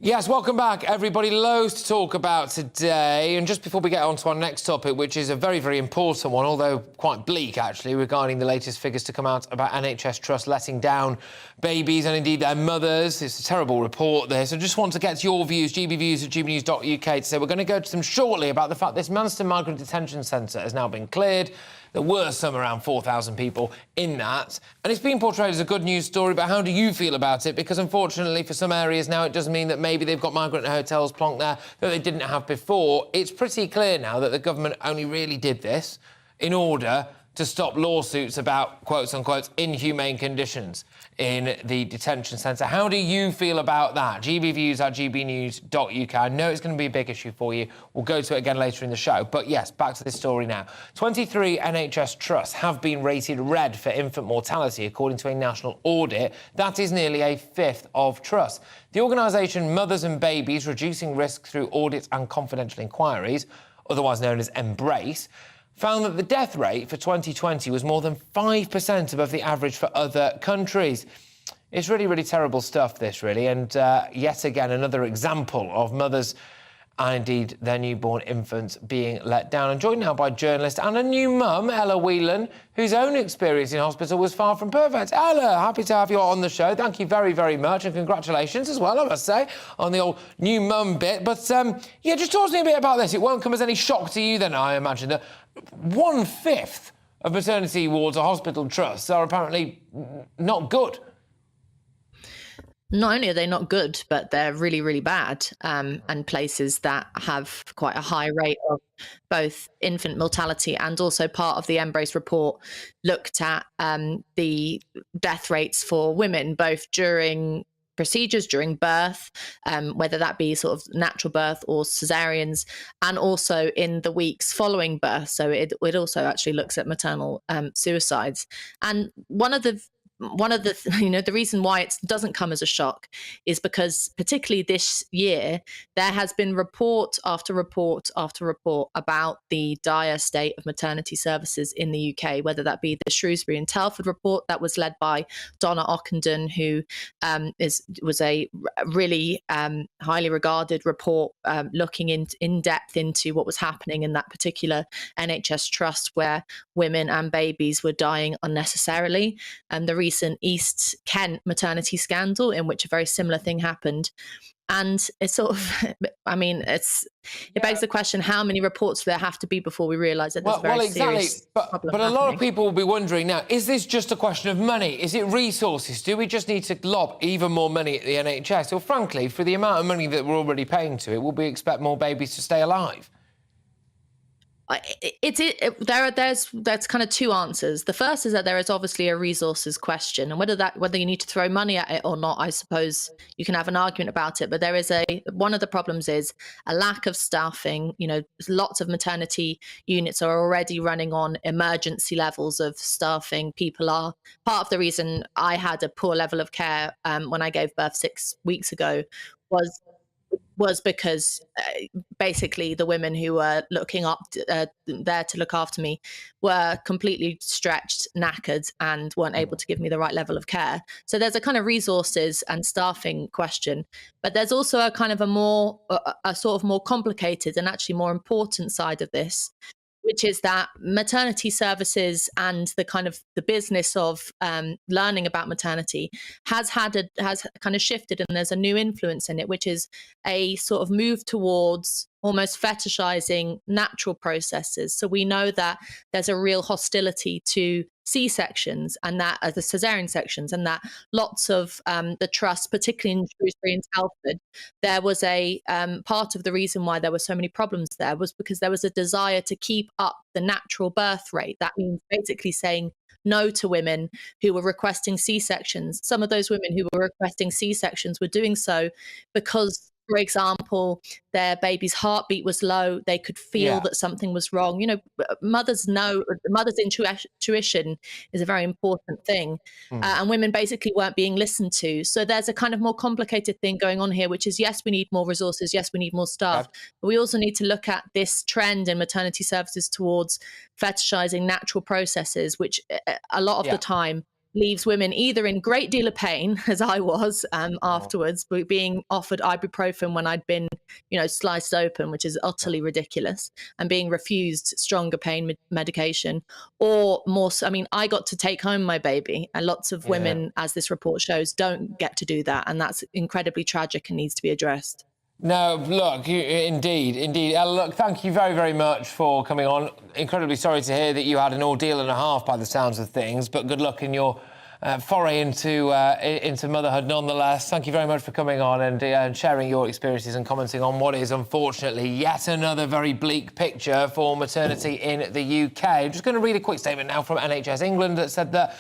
Yes, welcome back, everybody. Loads to talk about today. And just before we get on to our next topic, which is a very, very important one, although quite bleak, actually, regarding the latest figures to come out about NHS Trust letting down babies and indeed their mothers. It's a terrible report, this. I just want to get to your views, gbviews at gbnews.uk, to say we're going to go to them shortly about the fact this Manston Migrant Detention Centre has now been cleared. There were some around 4,000 people in that. And it's been portrayed as a good news story, but how do you feel about it? Because unfortunately, for some areas now, it does mean that maybe they've got migrant hotels plonked there that they didn't have before. It's pretty clear now that the government only really did this in order to stop lawsuits about, quotes-unquote, inhumane conditions in the detention centre. How do you feel about that? gbviews at gbnews.uk. I know it's going to be a big issue for you. We'll go to it again later in the show. But yes, back to this story now. 23 NHS trusts have been rated red for infant mortality, according to a national audit. That is nearly a fifth of trusts. The organisation Mothers and Babies Reducing Risk Through Audits and Confidential Inquiries, otherwise known as Embrace, found that the death rate for 2020 was more than 5% above the average for other countries. It's really, really terrible stuff, this, really, and yet again, another example of mothers and indeed their newborn infants being let down. I'm joined now by journalist and a new mum, Ella Whelan, whose own experience in hospital was far from perfect. Ella, happy to have you on the show. Thank you very, very much, and congratulations as well, I must say, on the old new mum bit. But, yeah, just talk to me a bit about this. It won't come as any shock to you then, I imagine, that 1/5 of maternity wards or hospital trusts are apparently not good. Not only are they not good, but they're really, really bad, and places that have quite a high rate of both infant mortality, and also part of the Embrace report looked at the death rates for women, both during procedures, during birth, whether that be sort of natural birth or cesareans, and also in the weeks following birth. So it also actually looks at maternal suicides. And one of the the reason why it doesn't come as a shock is because particularly this year, there has been report after report after report about the dire state of maternity services in the UK, whether that be the Shrewsbury and Telford report that was led by Donna Ockenden, who was a really highly regarded report looking in depth into what was happening in that particular NHS trust where women and babies were dying unnecessarily. And the recent East Kent maternity scandal, in which a very similar thing happened. And it's sort of, I mean, it begs the question, how many reports do there have to be before we realise that there's a very serious problem But a lot of people will be wondering now, is this just a question of money? Is it resources? Do we just need to lob even more money at the NHS? Or frankly, for the amount of money that we're already paying to it, will we expect more babies to stay alive? There's kind of two answers. The first is that there is obviously a resources question, and whether you need to throw money at it or not, I suppose you can have an argument about it. But there is one of the problems is a lack of staffing. Lots of maternity units are already running on emergency levels of staffing. People are part of the reason I had a poor level of care when I gave birth 6 weeks ago was because basically the women who were looking up there to look after me were completely stretched, knackered, and weren't able to give me the right level of care. So there's a kind of resources and staffing question, but there's also a kind of a sort of more complicated and actually more important side of this, which is that maternity services and the kind of the business of learning about maternity has kind of shifted, and there's a new influence in it, which is a sort of move towards almost fetishizing natural processes. So we know that there's a real hostility to C-sections and that the cesarean sections, and that lots of the trust, particularly in Shrewsbury and Telford, there was a part of the reason why there were so many problems there was because there was a desire to keep up the natural birth rate. That means basically saying no to women who were requesting C-sections. Some of those women who were requesting C-sections were doing so because, for example, their baby's heartbeat was low. They could feel that something was wrong. You know, mothers know, mother's intuition is a very important thing. And women basically weren't being listened to. So there's a kind of more complicated thing going on here, which is, yes, we need more resources. Yes, we need more staff. But we also need to look at this trend in maternity services towards fetishizing natural processes, which a lot of the time leaves women either in great deal of pain, as I was afterwards, being offered ibuprofen when I'd been, you know, sliced open, which is utterly ridiculous, and being refused stronger pain medication, or more. I mean, I got to take home my baby, and lots of women, as this report shows, don't get to do that, and that's incredibly tragic and needs to be addressed. No, look, indeed. Look, thank you very, very much for coming on. Incredibly sorry to hear that you had an ordeal and a half by the sounds of things, but good luck in your foray into motherhood nonetheless. Thank you very much for coming on and sharing your experiences and commenting on what is, unfortunately, yet another very bleak picture for maternity in the UK. I'm just going to read a quick statement now from NHS England that said that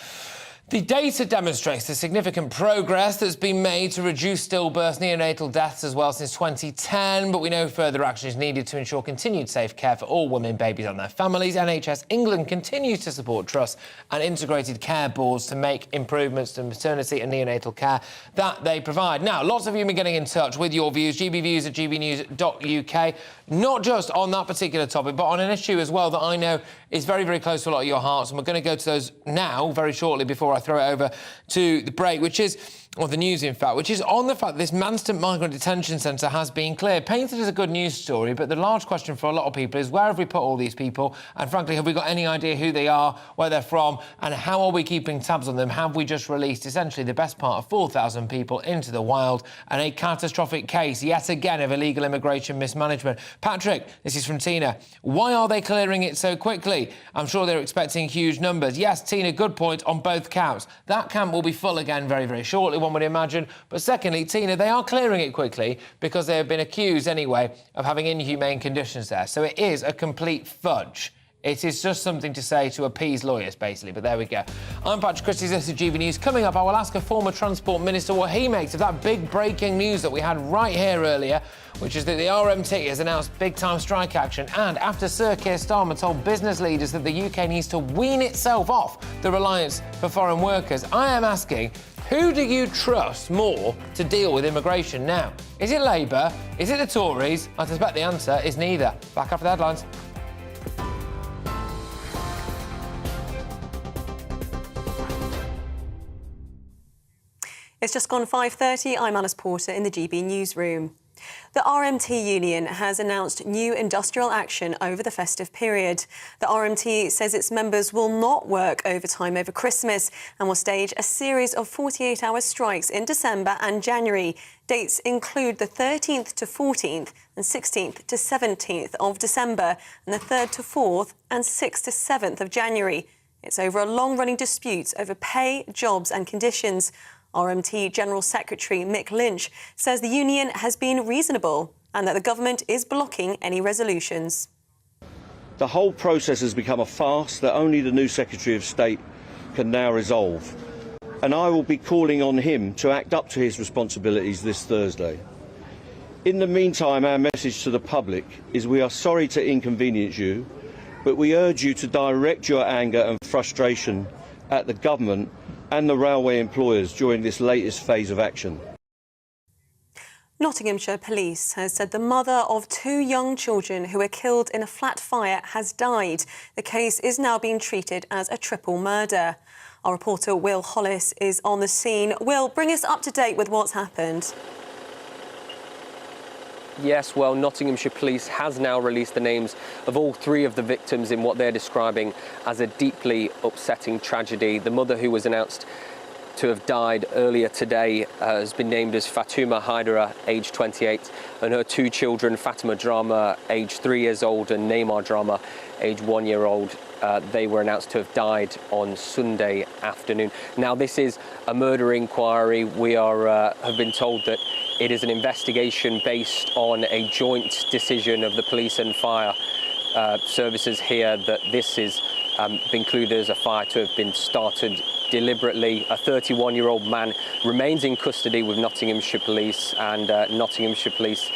the data demonstrates the significant progress that's been made to reduce stillbirths, neonatal deaths as well since 2010, but we know further action is needed to ensure continued safe care for all women, babies and their families. NHS England continues to support trusts and integrated care boards to make improvements to maternity and neonatal care that they provide. Now, lots of you have been getting in touch with your views, gbviews@gbnews.uk, not just on that particular topic, but on an issue as well that I know is very, very close to a lot of your hearts, and we're going to go to those now, very shortly, before I throw it over to the break, which is, or the news, in fact, which is on the fact that this Manston migrant detention centre has been cleared. Painted as a good news story, but the large question for a lot of people is, where have we put all these people? And frankly, have we got any idea who they are, where they're from, and how are we keeping tabs on them? Have we just released essentially the best part of 4,000 people into the wild, and a catastrophic case, yet again, of illegal immigration mismanagement? Patrick, this is from Tina. Why are they clearing it so quickly? I'm sure they're expecting huge numbers. Yes, Tina, good point on both counts. That camp will be full again very, very shortly, one would imagine. But secondly, Tina, they are clearing it quickly because they have been accused anyway of having inhumane conditions there. So it is a complete fudge. It is just something to say to appease lawyers, basically, but there we go. I'm Patrick Christys, this is GB News. Coming up, I will ask a former Transport Minister what he makes of that big breaking news that we had right here earlier, which is that the RMT has announced big-time strike action, and after Sir Keir Starmer told business leaders that the UK needs to wean itself off the reliance for foreign workers, I am asking, who do you trust more to deal with immigration now? Is it Labour? Is it the Tories? I suspect the answer is neither. Back after the headlines. It's just gone 5:30. I'm Alice Porter in the GB newsroom. The RMT union has announced new industrial action over the festive period. The RMT says its members will not work overtime over Christmas and will stage a series of 48-hour strikes in December and January. Dates include the 13th to 14th and 16th to 17th of December and the 3rd to 4th and 6th to 7th of January. It's over a long-running dispute over pay, jobs and conditions. RMT General Secretary Mick Lynch says the union has been reasonable and that the government is blocking any resolutions. The whole process has become a farce that only the new Secretary of State can now resolve. And I will be calling on him to act up to his responsibilities this Thursday. In the meantime, our message to the public is we are sorry to inconvenience you, but we urge you to direct your anger and frustration at the government and the railway employers during this latest phase of action. Nottinghamshire Police has said the mother of 2 young children who were killed in a flat fire has died. The case is now being treated as a triple murder. Our reporter Will Hollis is on the scene. Will, bring us up to date with what's happened. Yes, well, Nottinghamshire Police has now released the names of all 3 of the victims in what they're describing as a deeply upsetting tragedy. The mother, who was announced to have died earlier today has been named as Fatuma Haidara, aged 28, and her two children, Fatima Drama, aged 3 years old, and Neymar Drama, aged 1 year old. They were announced to have died on Sunday afternoon. Now, this is a murder inquiry. We have been told that it is an investigation based on a joint decision of the police and fire services here, that this is included as a fire to have been started deliberately. A 31-year-old man remains in custody with Nottinghamshire Police, and Nottinghamshire Police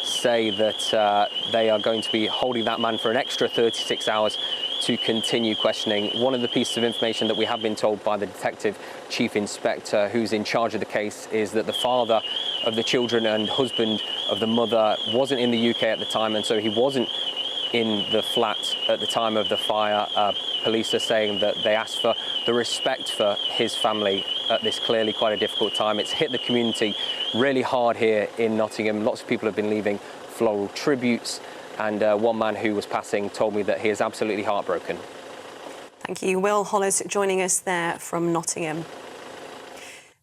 say that they are going to be holding that man for an extra 36 hours to continue questioning. One of the pieces of information that we have been told by the detective chief inspector who's in charge of the case is that the father of the children and husband of the mother wasn't in the UK at the time, and so he wasn't in the flat at the time of the fire. Police are saying that they asked for the respect for his family at this clearly quite a difficult time. It's hit the community really hard here in Nottingham. Lots of people have been leaving floral tributes, and one man who was passing told me that he is absolutely heartbroken. Thank you. Will Hollis joining us there from Nottingham.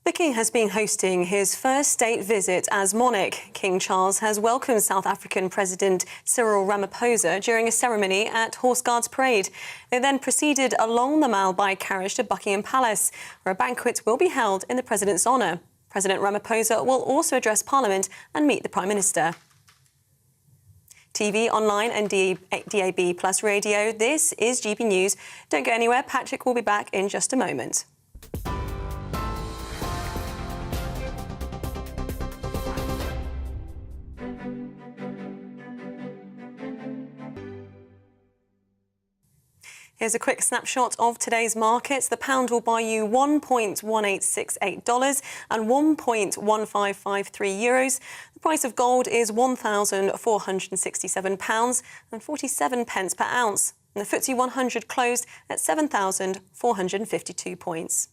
The King has been hosting his first state visit as monarch. King Charles has welcomed South African President Cyril Ramaphosa during a ceremony at Horse Guards Parade. They then proceeded along the Mile by carriage to Buckingham Palace, where a banquet will be held in the President's honour. President Ramaphosa will also address Parliament and meet the Prime Minister. TV, online and DAB Plus radio, this is GB News. Don't go anywhere, Patrick will be back in just a moment. Here's a quick snapshot of today's markets. The pound will buy you $1.1868 and €1.1553. The price of gold is £1,467 and 47 pence per ounce. And the FTSE 100 closed at 7,452 points.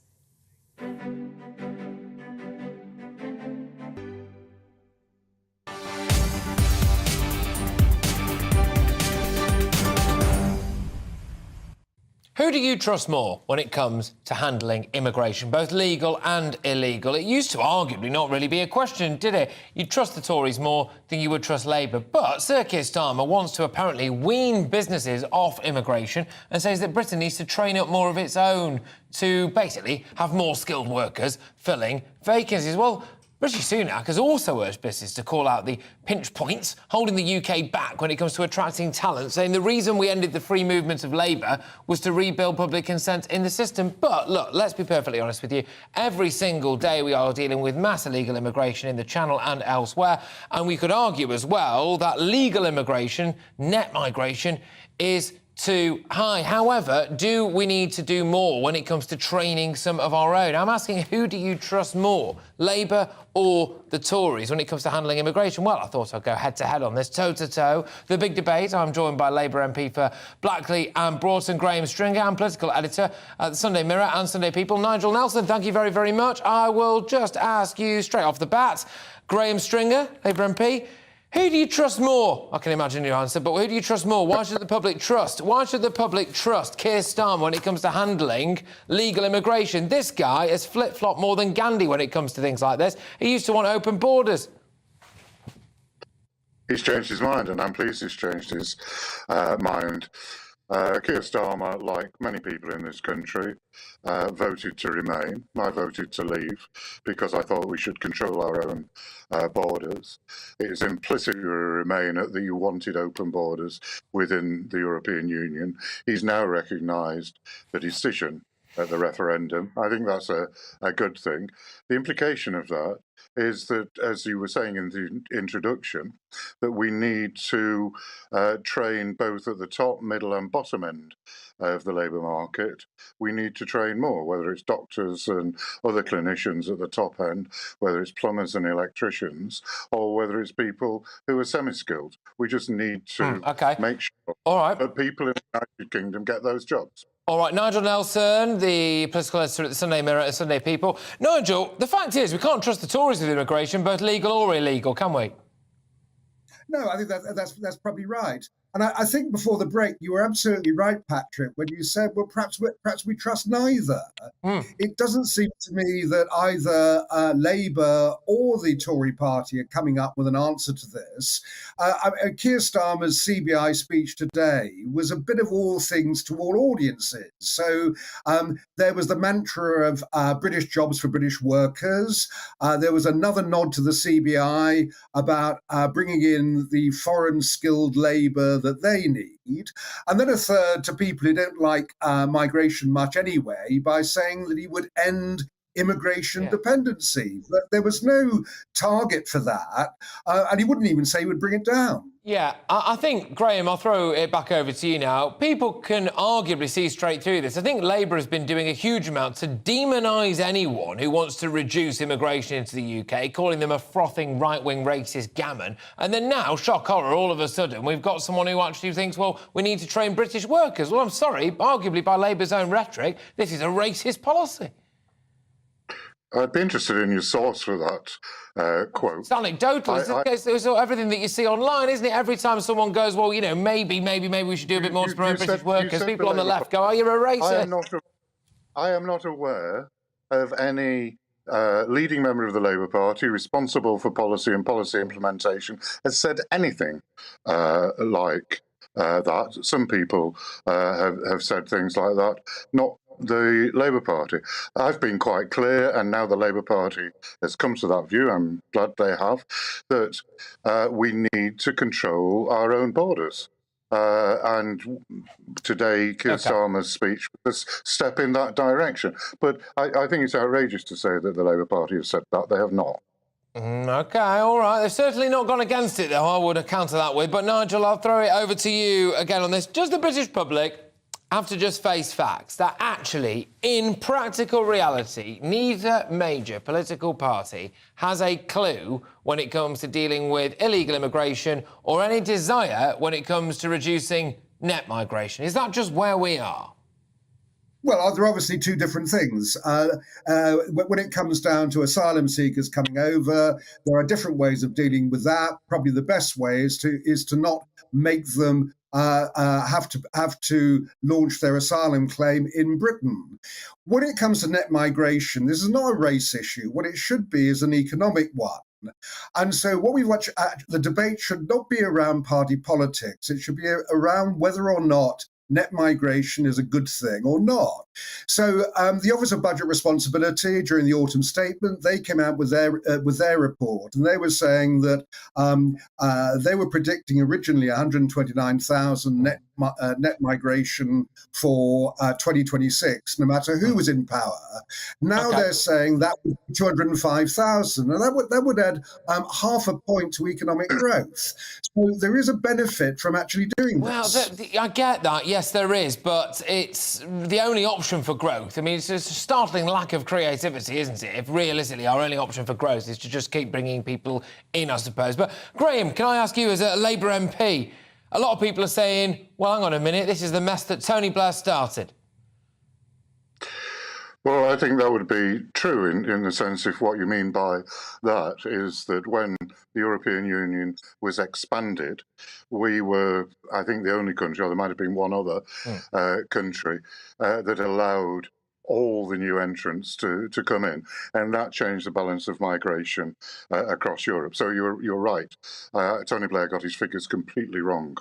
Who do you trust more when it comes to handling immigration, both legal and illegal? It used to arguably not really be a question, did it? You'd trust the Tories more than you would trust Labour. But Sir Keir Starmer wants to apparently wean businesses off immigration and says that Britain needs to train up more of its own to basically have more skilled workers filling vacancies. Well, Rishi Sunak has also urged business to call out the pinch points holding the UK back when it comes to attracting talent, saying the reason we ended the free movement of labour was to rebuild public consent in the system. But look, let's be perfectly honest with you. Every single day we are dealing with mass illegal immigration in the Channel and elsewhere, and we could argue as well that legal immigration, net migration, is too high. However, do we need to do more when it comes to training some of our own? I'm asking, who do you trust more, Labour or the Tories, when it comes to handling immigration? Well, I thought I'd go head-to-head on this, toe-to-toe. The big debate. I'm joined by Labour MP for Blackley and Broughton, Graham Stringer, and political editor at the Sunday Mirror and Sunday People, Nigel Nelson. Thank you very, very much. I will just ask you straight off the bat, Graham Stringer, Labour MP, who do you trust more? I can imagine your answer, but who do you trust more? Why should the public trust? Why should the public trust Keir Starmer when it comes to handling legal immigration? This guy has flip-flopped more than Gandhi when it comes to things like this. He used to want open borders. He's changed his mind, and I'm pleased he's changed his mind. Keir Starmer, like many people in this country, voted to remain. I voted to leave because I thought we should control our own borders. It is implicit you remain that you wanted open borders within the European Union. He's now recognised the decision at the referendum. I think that's a good thing. The implication of that is that, as you were saying in the introduction, that we need to train both at the top, middle and bottom end of the labour market. We need to train more, whether it's doctors and other clinicians at the top end, whether it's plumbers and electricians, or whether it's people who are semi-skilled. We just need to make sure that people in the United Kingdom get those jobs. All right, Nigel Nelson, the political editor at the Sunday Mirror and Sunday People. Nigel, the fact is we can't trust the Tories with immigration, both legal or illegal, can we? No, I think that's probably right. And I think before the break, you were absolutely right, Patrick, when you said, well, perhaps we trust neither. It doesn't seem to me that either Labour or the Tory party are coming up with an answer to this. Keir Starmer's CBI speech today was a bit of all things to all audiences. So there was the mantra of British jobs for British workers. There was another nod to the CBI about bringing in the foreign skilled labour that they need. And then a third to people who don't like migration much anyway, by saying that he would end immigration dependency. But there was no target for that, and he wouldn't even say he would bring it down. Yeah, I think, Graham, I'll throw it back over to you now. People can arguably see straight through this. I think Labour has been doing a huge amount to demonise anyone who wants to reduce immigration into the UK, calling them a frothing right-wing racist gammon. And then now, shock horror, all of a sudden, we've got someone who actually thinks, well, we need to train British workers. Well, I'm sorry, arguably by Labour's own rhetoric, this is a racist policy. I'd be interested in your source for that quote. It's anecdotal. It's everything that you see online, isn't it? Every time someone goes, well, you know, maybe we should do a bit more to promote British workers, people on the left go, oh, you're a racist. I am not aware of any leading member of the Labour Party responsible for policy and policy implementation has said anything like that. Some people have said things like that. Not the Labour Party. I've been quite clear, and now the Labour Party has come to that view, I'm glad they have, that we need to control our own borders. And today, Keir Starmer's speech was a step in that direction. But I think it's outrageous to say that the Labour Party has said that. They have not. OK, all right. They've certainly not gone against it, though, I would counter that with. But, Nigel, I'll throw it over to you again on this. Does the British public have to just face facts that actually, in practical reality, neither major political party has a clue when it comes to dealing with illegal immigration or any desire when it comes to reducing net migration? Is that just where we are? Well, there are obviously two different things. When it comes down to asylum seekers coming over, there are different ways of dealing with that. Probably the best way is to not make them have to launch their asylum claim in Britain. When it comes to net migration, this is not a race issue. What it should be is an economic one. And so what we watch, the debate should not be around party politics. It should be around whether or not net migration is a good thing or not. So the Office of Budget Responsibility, during the autumn statement, they came out with their report, and they were saying that they were predicting originally 129,000 net migration for 2026, no matter who was in power. Now they're saying that would be 205,000, and that would add half a point to economic growth. So there is a benefit from actually doing this. Well, I get that. Yes, there is, but it's the only option for growth. I mean, it's a startling lack of creativity, isn't it? If realistically our only option for growth is to just keep bringing people in, I suppose. But Graham, can I ask you, as a Labour MP, a lot of people are saying, well, hang on a minute, this is the mess that Tony Blair started. Well, I think that would be true in the sense if what you mean by that is that when the European Union was expanded, we were, I think, the only country, or there might have been one other country, that allowed all the new entrants to come in, and that changed the balance of migration across Europe. So you're right. Tony Blair got his figures completely wrong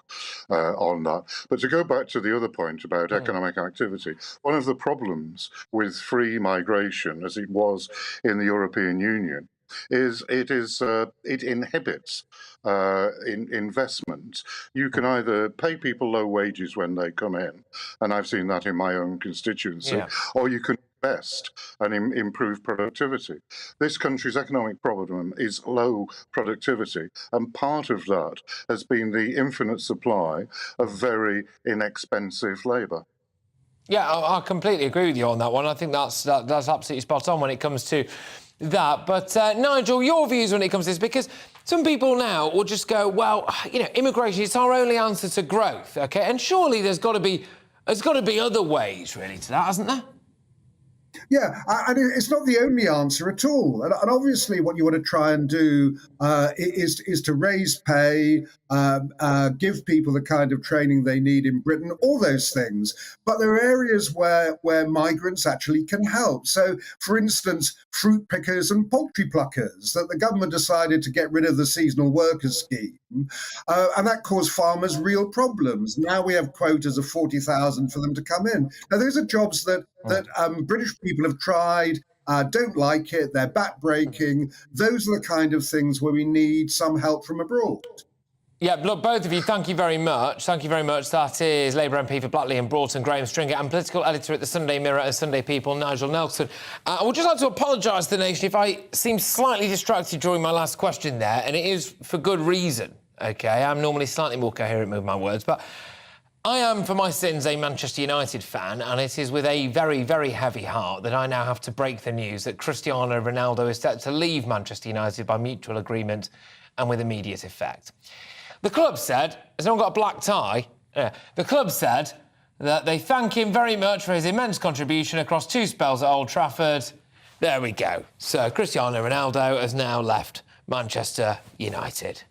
on that. But to go back to the other point about economic activity, one of the problems with free migration, as it was in the European Union, is it inhibits investment. You can either pay people low wages when they come in, and I've seen that in my own constituency, or you can invest and improve productivity. This country's economic problem is low productivity, and part of that has been the infinite supply of very inexpensive labour. Yeah, I completely agree with you on that one. I think that's absolutely spot on when it comes to that. But Nigel, your views when it comes to this, because some people now will just go, well, you know, immigration is our only answer to growth, OK? And surely there's got to be other ways, really, to that, hasn't there? Yeah, and it's not the only answer at all. And obviously, what you want to try and do is to raise pay, give people the kind of training they need in Britain, all those things. But there are areas where migrants actually can help. So, for instance, fruit pickers and poultry pluckers, that the government decided to get rid of the seasonal workers scheme, and that caused farmers real problems. Now we have quotas of 40,000 for them to come in. Now, those are jobs that British people have tried, don't like it, they're back-breaking. Those are the kind of things where we need some help from abroad. Yeah, look, both of you, thank you very much. Thank you very much. That is Labour MP for Blackleigh and Broughton, Graham Stringer, and political editor at the Sunday Mirror and Sunday People, Nigel Nelson. I would just like to apologise to the nation if I seemed slightly distracted during my last question there, and it is for good reason, OK? I'm normally slightly more coherent with my words, but I am, for my sins, a Manchester United fan, and it is with a very, very heavy heart that I now have to break the news that Cristiano Ronaldo is set to leave Manchester United by mutual agreement and with immediate effect. The club said, has anyone got a black tie? Yeah. The club said that they thank him very much for his immense contribution across 2 spells at Old Trafford. There we go. So Cristiano Ronaldo has now left Manchester United.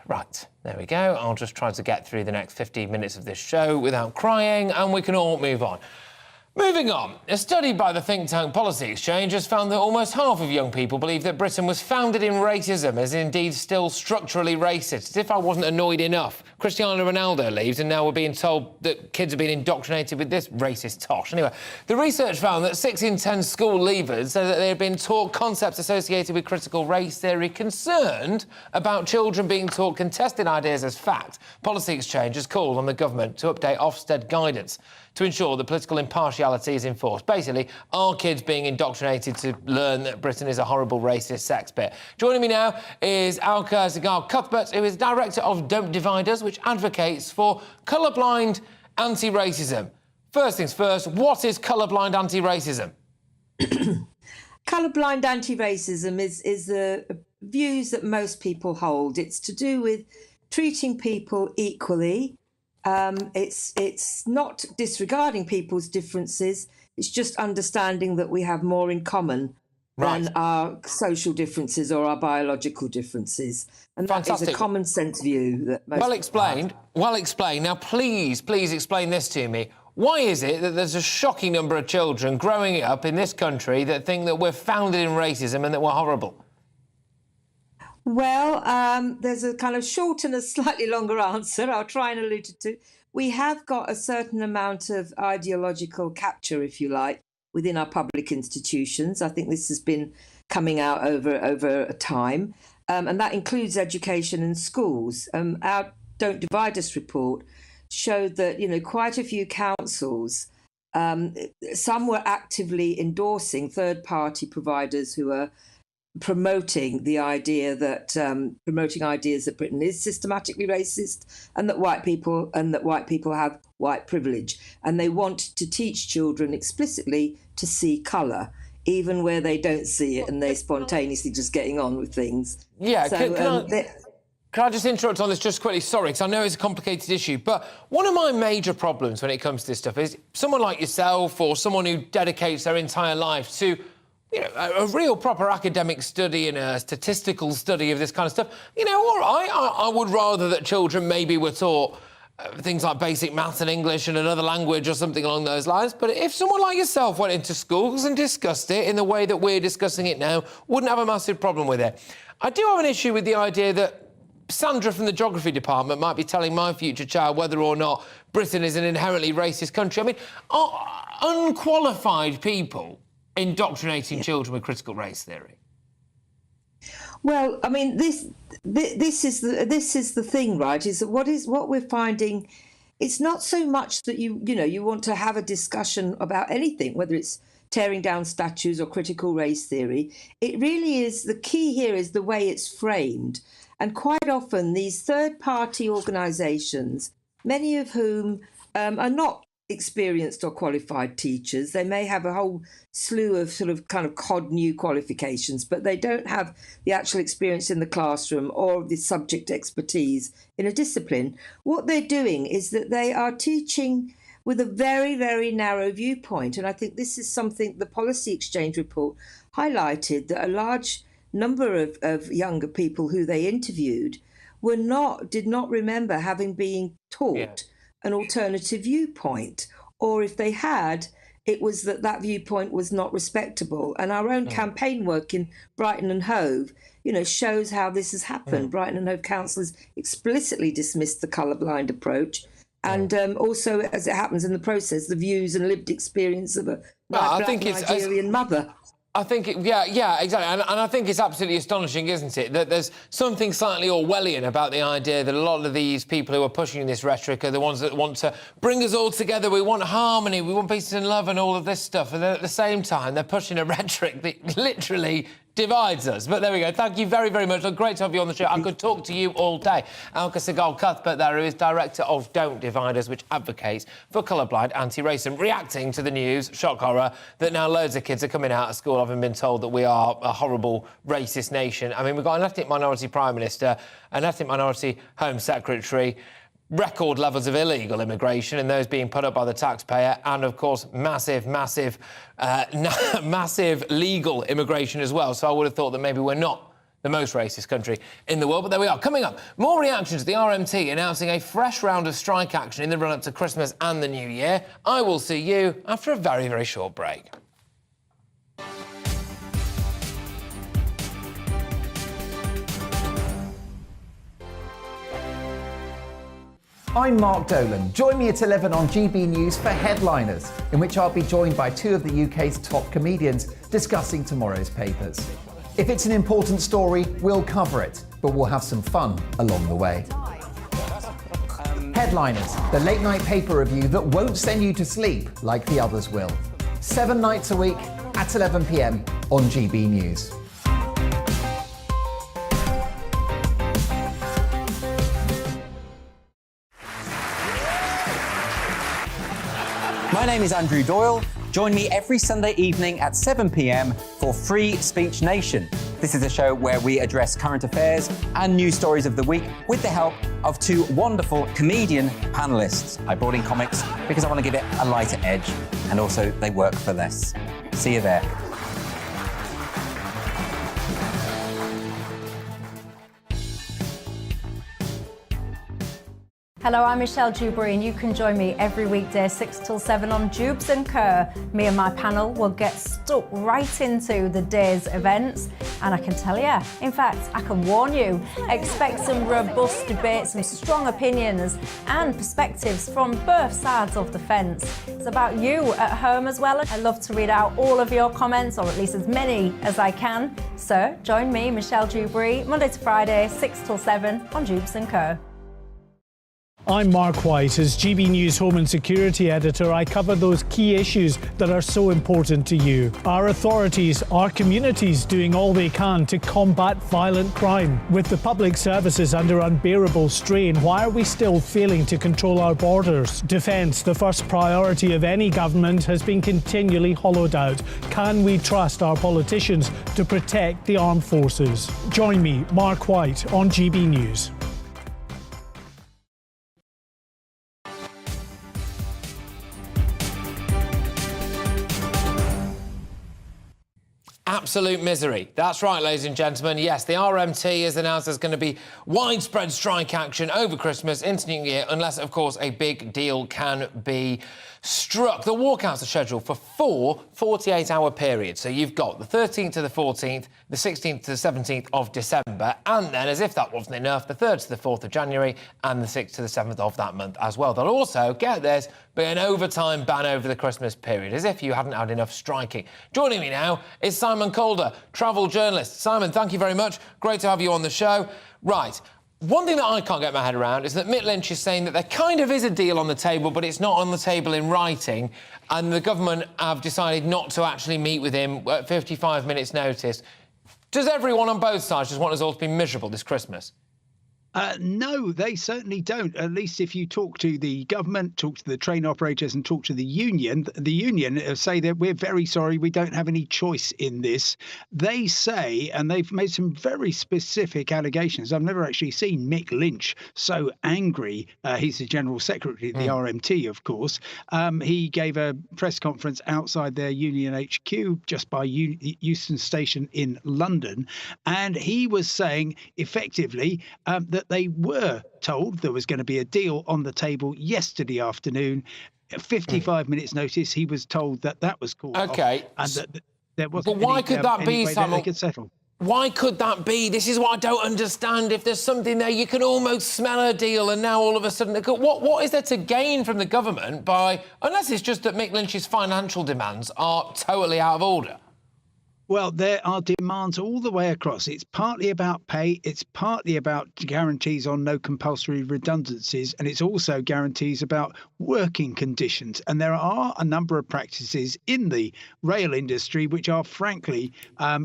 Right, there we go. I'll just try to get through the next 15 minutes of this show without crying, and we can all move on. Moving on, a study by the think tank Policy Exchange has found that almost half of young people believe that Britain was founded in racism, as indeed still structurally racist. As if I wasn't annoyed enough. Cristiano Ronaldo leaves, and now we're being told that kids are being indoctrinated with this racist tosh. Anyway, the research found that 6 in 10 school leavers said that they had been taught concepts associated with critical race theory. Concerned about children being taught contested ideas as fact, Policy Exchange has called on the government to update Ofsted guidance to ensure that political impartiality is enforced. Basically, are kids being indoctrinated to learn that Britain is a horrible racist sex pit? Joining me now is Alka Zigar Cuthbert, who is director of Don't Divide Us, which advocates for colourblind anti-racism. First things first, what is colourblind anti-racism? Colourblind anti-racism is the views that most people hold. It's to do with treating people equally. It's not disregarding people's differences. It's just understanding that we have more in common than our social differences or our biological differences. And that is a common sense view that most Well explained. Well explained. Now, please explain this to me. Why is it that there's a shocking number of children growing up in this country that think that we're founded in racism and that we're horrible? Well, there's a kind of short and a slightly longer answer. I'll try and allude it to. We have got a certain amount of ideological capture, if you like, within our public institutions. I think this has been coming out over time, and that includes education and schools. Our Don't Divide Us report showed that, quite a few councils, some were actively endorsing third-party providers who are promoting ideas that Britain is systematically racist and that white people have white privilege, and they want to teach children explicitly to see colour, even where they don't see it and they're spontaneously just getting on with things. Yeah, so, can I just interrupt on this just quickly? Sorry, because I know it's a complicated issue, but one of my major problems when it comes to this stuff is someone like yourself or someone who dedicates their entire life to a real proper academic study and a statistical study of this kind of stuff. All right, I would rather that children maybe were taught things like basic maths and English and another language or something along those lines. But if someone like yourself went into schools and discussed it in the way that we're discussing it now, wouldn't have a massive problem with it. I do have an issue with the idea that Sandra from the geography department might be telling my future child whether or not Britain is an inherently racist country. I mean, are unqualified people indoctrinating children with critical race theory? Well, I mean, this is the thing, right? Is that what we're finding? It's not so much that you want to have a discussion about anything, whether it's tearing down statues or critical race theory. It really is, the key here is the way it's framed, and quite often these third-party organisations, many of whom are not experienced or qualified teachers. They may have a whole slew of sort of kind of cod new qualifications, but they don't have the actual experience in the classroom or the subject expertise in a discipline. What they're doing is that they are teaching with a very, very narrow viewpoint. And I think this is something the Policy Exchange report highlighted, that a large number of younger people who they interviewed did not remember having been taught an alternative viewpoint, or if they had, it was that viewpoint was not respectable. And our own campaign work in Brighton and Hove, shows how this has happened. Brighton and Hove councillors explicitly dismissed the colourblind approach. And also, as it happens in the process, the views and lived experience of a black Nigerian mother. I think, yeah, exactly. And I think it's absolutely astonishing, isn't it, that there's something slightly Orwellian about the idea that a lot of these people who are pushing this rhetoric are the ones that want to bring us all together. We want harmony, we want peace and love and all of this stuff. And then at the same time, they're pushing a rhetoric that literally divides us. But there we go. Thank you very, very much. Great to have you on the show. I could talk to you all day. Alka Segal Cuthbert there, who is director of Don't Divide Us, which advocates for colourblind anti-racism, reacting to the news, shock horror, that now loads of kids are coming out of school having been told that we are a horrible racist nation. I mean, we've got an ethnic minority Prime Minister, an ethnic minority Home Secretary, record levels of illegal immigration and those being put up by the taxpayer, and of course massive legal immigration as well. So I would have thought that maybe we're not the most racist country in the world, but there we are. Coming up, more reactions to the RMT announcing a fresh round of strike action in the run-up to Christmas and the New Year. I will see you after a very, very short break. I'm Mark Dolan. Join me at 11 on GB News for Headliners, in which I'll be joined by two of the UK's top comedians discussing tomorrow's papers. If it's an important story, we'll cover it, but we'll have some fun along the way. Headliners, the late-night paper review that won't send you to sleep like the others will. 7 nights a week at 11 p.m. on GB News. My name is Andrew Doyle. Join me every Sunday evening at 7 p.m. for Free Speech Nation. This is a show where we address current affairs and news stories of the week with the help of two wonderful comedian panellists. I brought in comics because I want to give it a lighter edge, and also they work for less. See you there. Hello, I'm Michelle Dewberry, and you can join me every weekday 6 till 7 on Jubes and Kerr. Me and my panel will get stuck right into the day's events, and I can tell you, in fact, I can warn you, expect some robust debate, some strong opinions and perspectives from both sides of the fence. It's about you at home as well. I love to read out all of your comments, or at least as many as I can. So join me, Michelle Dewberry, Monday to Friday, 6 till 7 on Jubes and Kerr. I'm Mark White. As GB News Home and Security Editor, I cover those key issues that are so important to you. Our authorities, our communities doing all they can to combat violent crime. With the public services under unbearable strain, why are we still failing to control our borders? Defence, the first priority of any government, has been continually hollowed out. Can we trust our politicians to protect the armed forces? Join me, Mark White, on GB News. Absolute misery. That's right, ladies and gentlemen. Yes, the RMT has announced there's going to be widespread strike action over Christmas into New Year, unless, of course, a big deal can be struck. The walkouts are scheduled for 4 48-hour periods. So you've got the 13th to the 14th, the 16th to the 17th of December, and then, as if that wasn't enough, the 3rd to the 4th of January and the 6th to the 7th of that month as well. There'll also, get this, be an overtime ban over the Christmas period, as if you hadn't had enough striking. Joining me now is Simon Calder, travel journalist. Simon, thank you very much. Great to have you on the show. Right. One thing that I can't get my head around is that Mick Lynch is saying that there kind of is a deal on the table, but it's not on the table in writing, and the government have decided not to actually meet with him at 55 minutes' notice. Does everyone on both sides just want us all to be miserable this Christmas? No, they certainly don't. At least if you talk to the government, talk to the train operators and talk to the union say that we're very sorry, we don't have any choice in this. They say, and they've made some very specific allegations. I've never actually seen Mick Lynch so angry. He's the General Secretary of the RMT, of course. He gave a press conference outside their union HQ just by Euston Station in London. And he was saying effectively that they were told there was going to be a deal on the table yesterday afternoon. 55 minutes notice, he was told that was called off, and that there wasn't. But why could that be, Simon? They could settle. Why could that be? This is what I don't understand. If there's something there, you can almost smell a deal, and now all of a sudden, what is there to gain from the government by, unless it's just that Mick Lynch's financial demands are totally out of order? Well, there are demands all the way across. It's partly about pay, it's partly about guarantees on no compulsory redundancies, and it's also guarantees about working conditions. And there are a number of practices in the rail industry which are frankly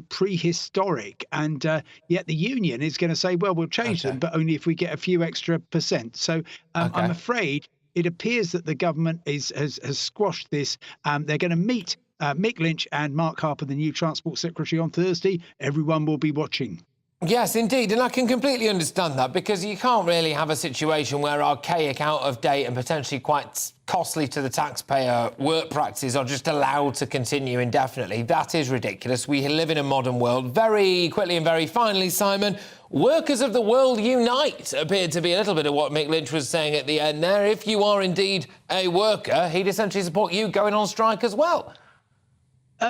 prehistoric. And yet the union is going to say, well, we'll change them, but only if we get a few extra percent. So I'm afraid it appears that the government has squashed this. They're going to meet Mick Lynch and Mark Harper, the new Transport Secretary, on Thursday. Everyone will be watching. Yes, indeed, and I can completely understand that, because you can't really have a situation where archaic, out-of-date and potentially quite costly to the taxpayer work practices are just allowed to continue indefinitely. That is ridiculous. We live in a modern world. Very quickly and very finally, Simon, workers of the world unite appeared to be a little bit of what Mick Lynch was saying at the end there. If you are indeed a worker, he'd essentially support you going on strike as well.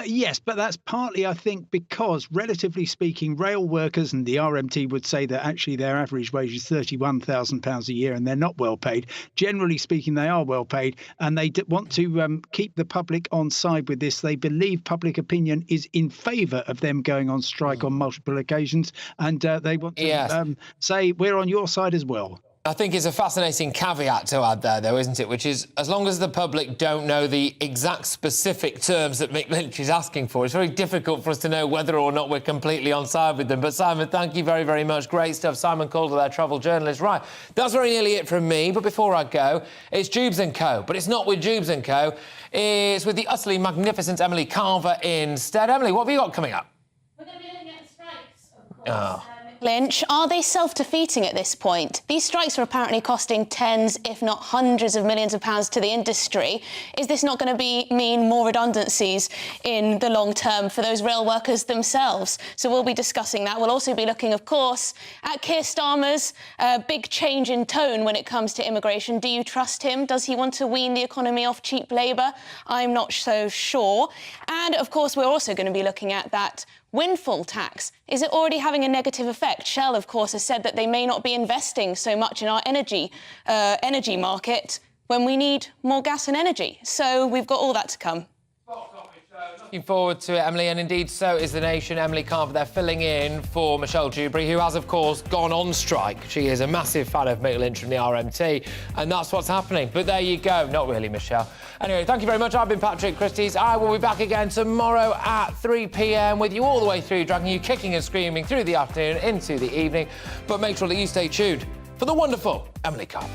Yes, but that's partly, I think, because, relatively speaking, rail workers and the RMT would say that actually their average wage is £31,000 a year and they're not well paid. Generally speaking, they are well paid, and they want to keep the public on side with this. They believe public opinion is in favour of them going on strike on multiple occasions, and they want to say we're on your side as well. I think it's a fascinating caveat to add there, though, isn't it? Which is, as long as the public don't know the exact specific terms that Mick Lynch is asking for, it's very difficult for us to know whether or not we're completely on side with them. But, Simon, thank you very, very much. Great stuff. Simon Calder, their travel journalist. Right, that's very nearly it from me. But before I go, it's Jubes & Co. But it's not with Jubes & Co. It's with the utterly magnificent Emily Carver instead. Emily, what have you got coming up? We're going to be looking at the strikes, of course. Lynch, are they self-defeating at this point? These strikes are apparently costing tens, if not hundreds of millions of pounds to the industry. Is this not going to mean more redundancies in the long term for those rail workers themselves? So we'll be discussing that. We'll also be looking, of course, at Keir Starmer's big change in tone when it comes to immigration. Do you trust him? Does he want to wean the economy off cheap labour? I'm not so sure. And, of course, we're also going to be looking at that windfall tax. Is it already having a negative effect? Shell, of course, has said that they may not be investing so much in our energy market when we need more gas and energy. So we've got all that to come. Looking forward to it, Emily, and indeed so is the nation. Emily Carver there filling in for Michelle Dewberry, who has, of course, gone on strike. She is a massive fan of Mick Lynch from the RMT, and that's what's happening. But there you go. Not really, Michelle. Anyway, thank you very much. I've been Patrick Christys. I will be back again tomorrow at 3 p.m. with you all the way through, dragging you kicking and screaming through the afternoon into the evening. But make sure that you stay tuned for the wonderful Emily Carver.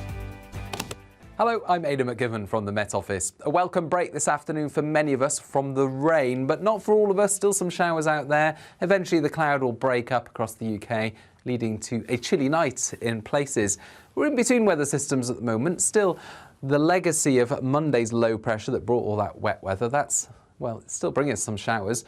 Hello, I'm Aidan McGivern from the Met Office. A welcome break this afternoon for many of us from the rain, but not for all of us. Still some showers out there. Eventually the cloud will break up across the UK, leading to a chilly night in places. We're in between weather systems at the moment. Still, the legacy of Monday's low pressure that brought all that wet weather, it's still bringing us some showers.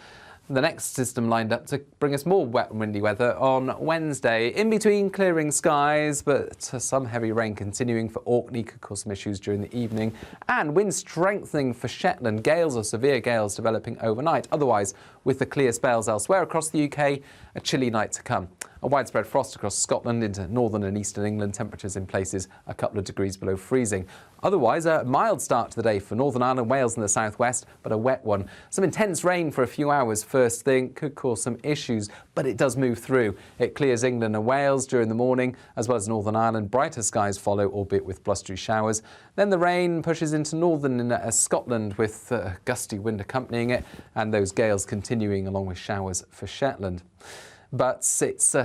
The next system lined up to bring us more wet and windy weather on Wednesday. In between clearing skies, but some heavy rain continuing for Orkney could cause some issues during the evening. And winds strengthening for Shetland. Gales or severe gales developing overnight. Otherwise, with the clear spells elsewhere across the UK, a chilly night to come. A widespread frost across Scotland into northern and eastern England. Temperatures in places a couple of degrees below freezing. Otherwise, a mild start to the day for Northern Ireland, Wales and the southwest, but a wet one. Some intense rain for a few hours first thing could cause some issues, but it does move through. It clears England and Wales during the morning, as well as Northern Ireland. Brighter skies follow, albeit with blustery showers. Then the rain pushes into northern Scotland with gusty wind accompanying it, and those gales continuing along with showers for Shetland. But it's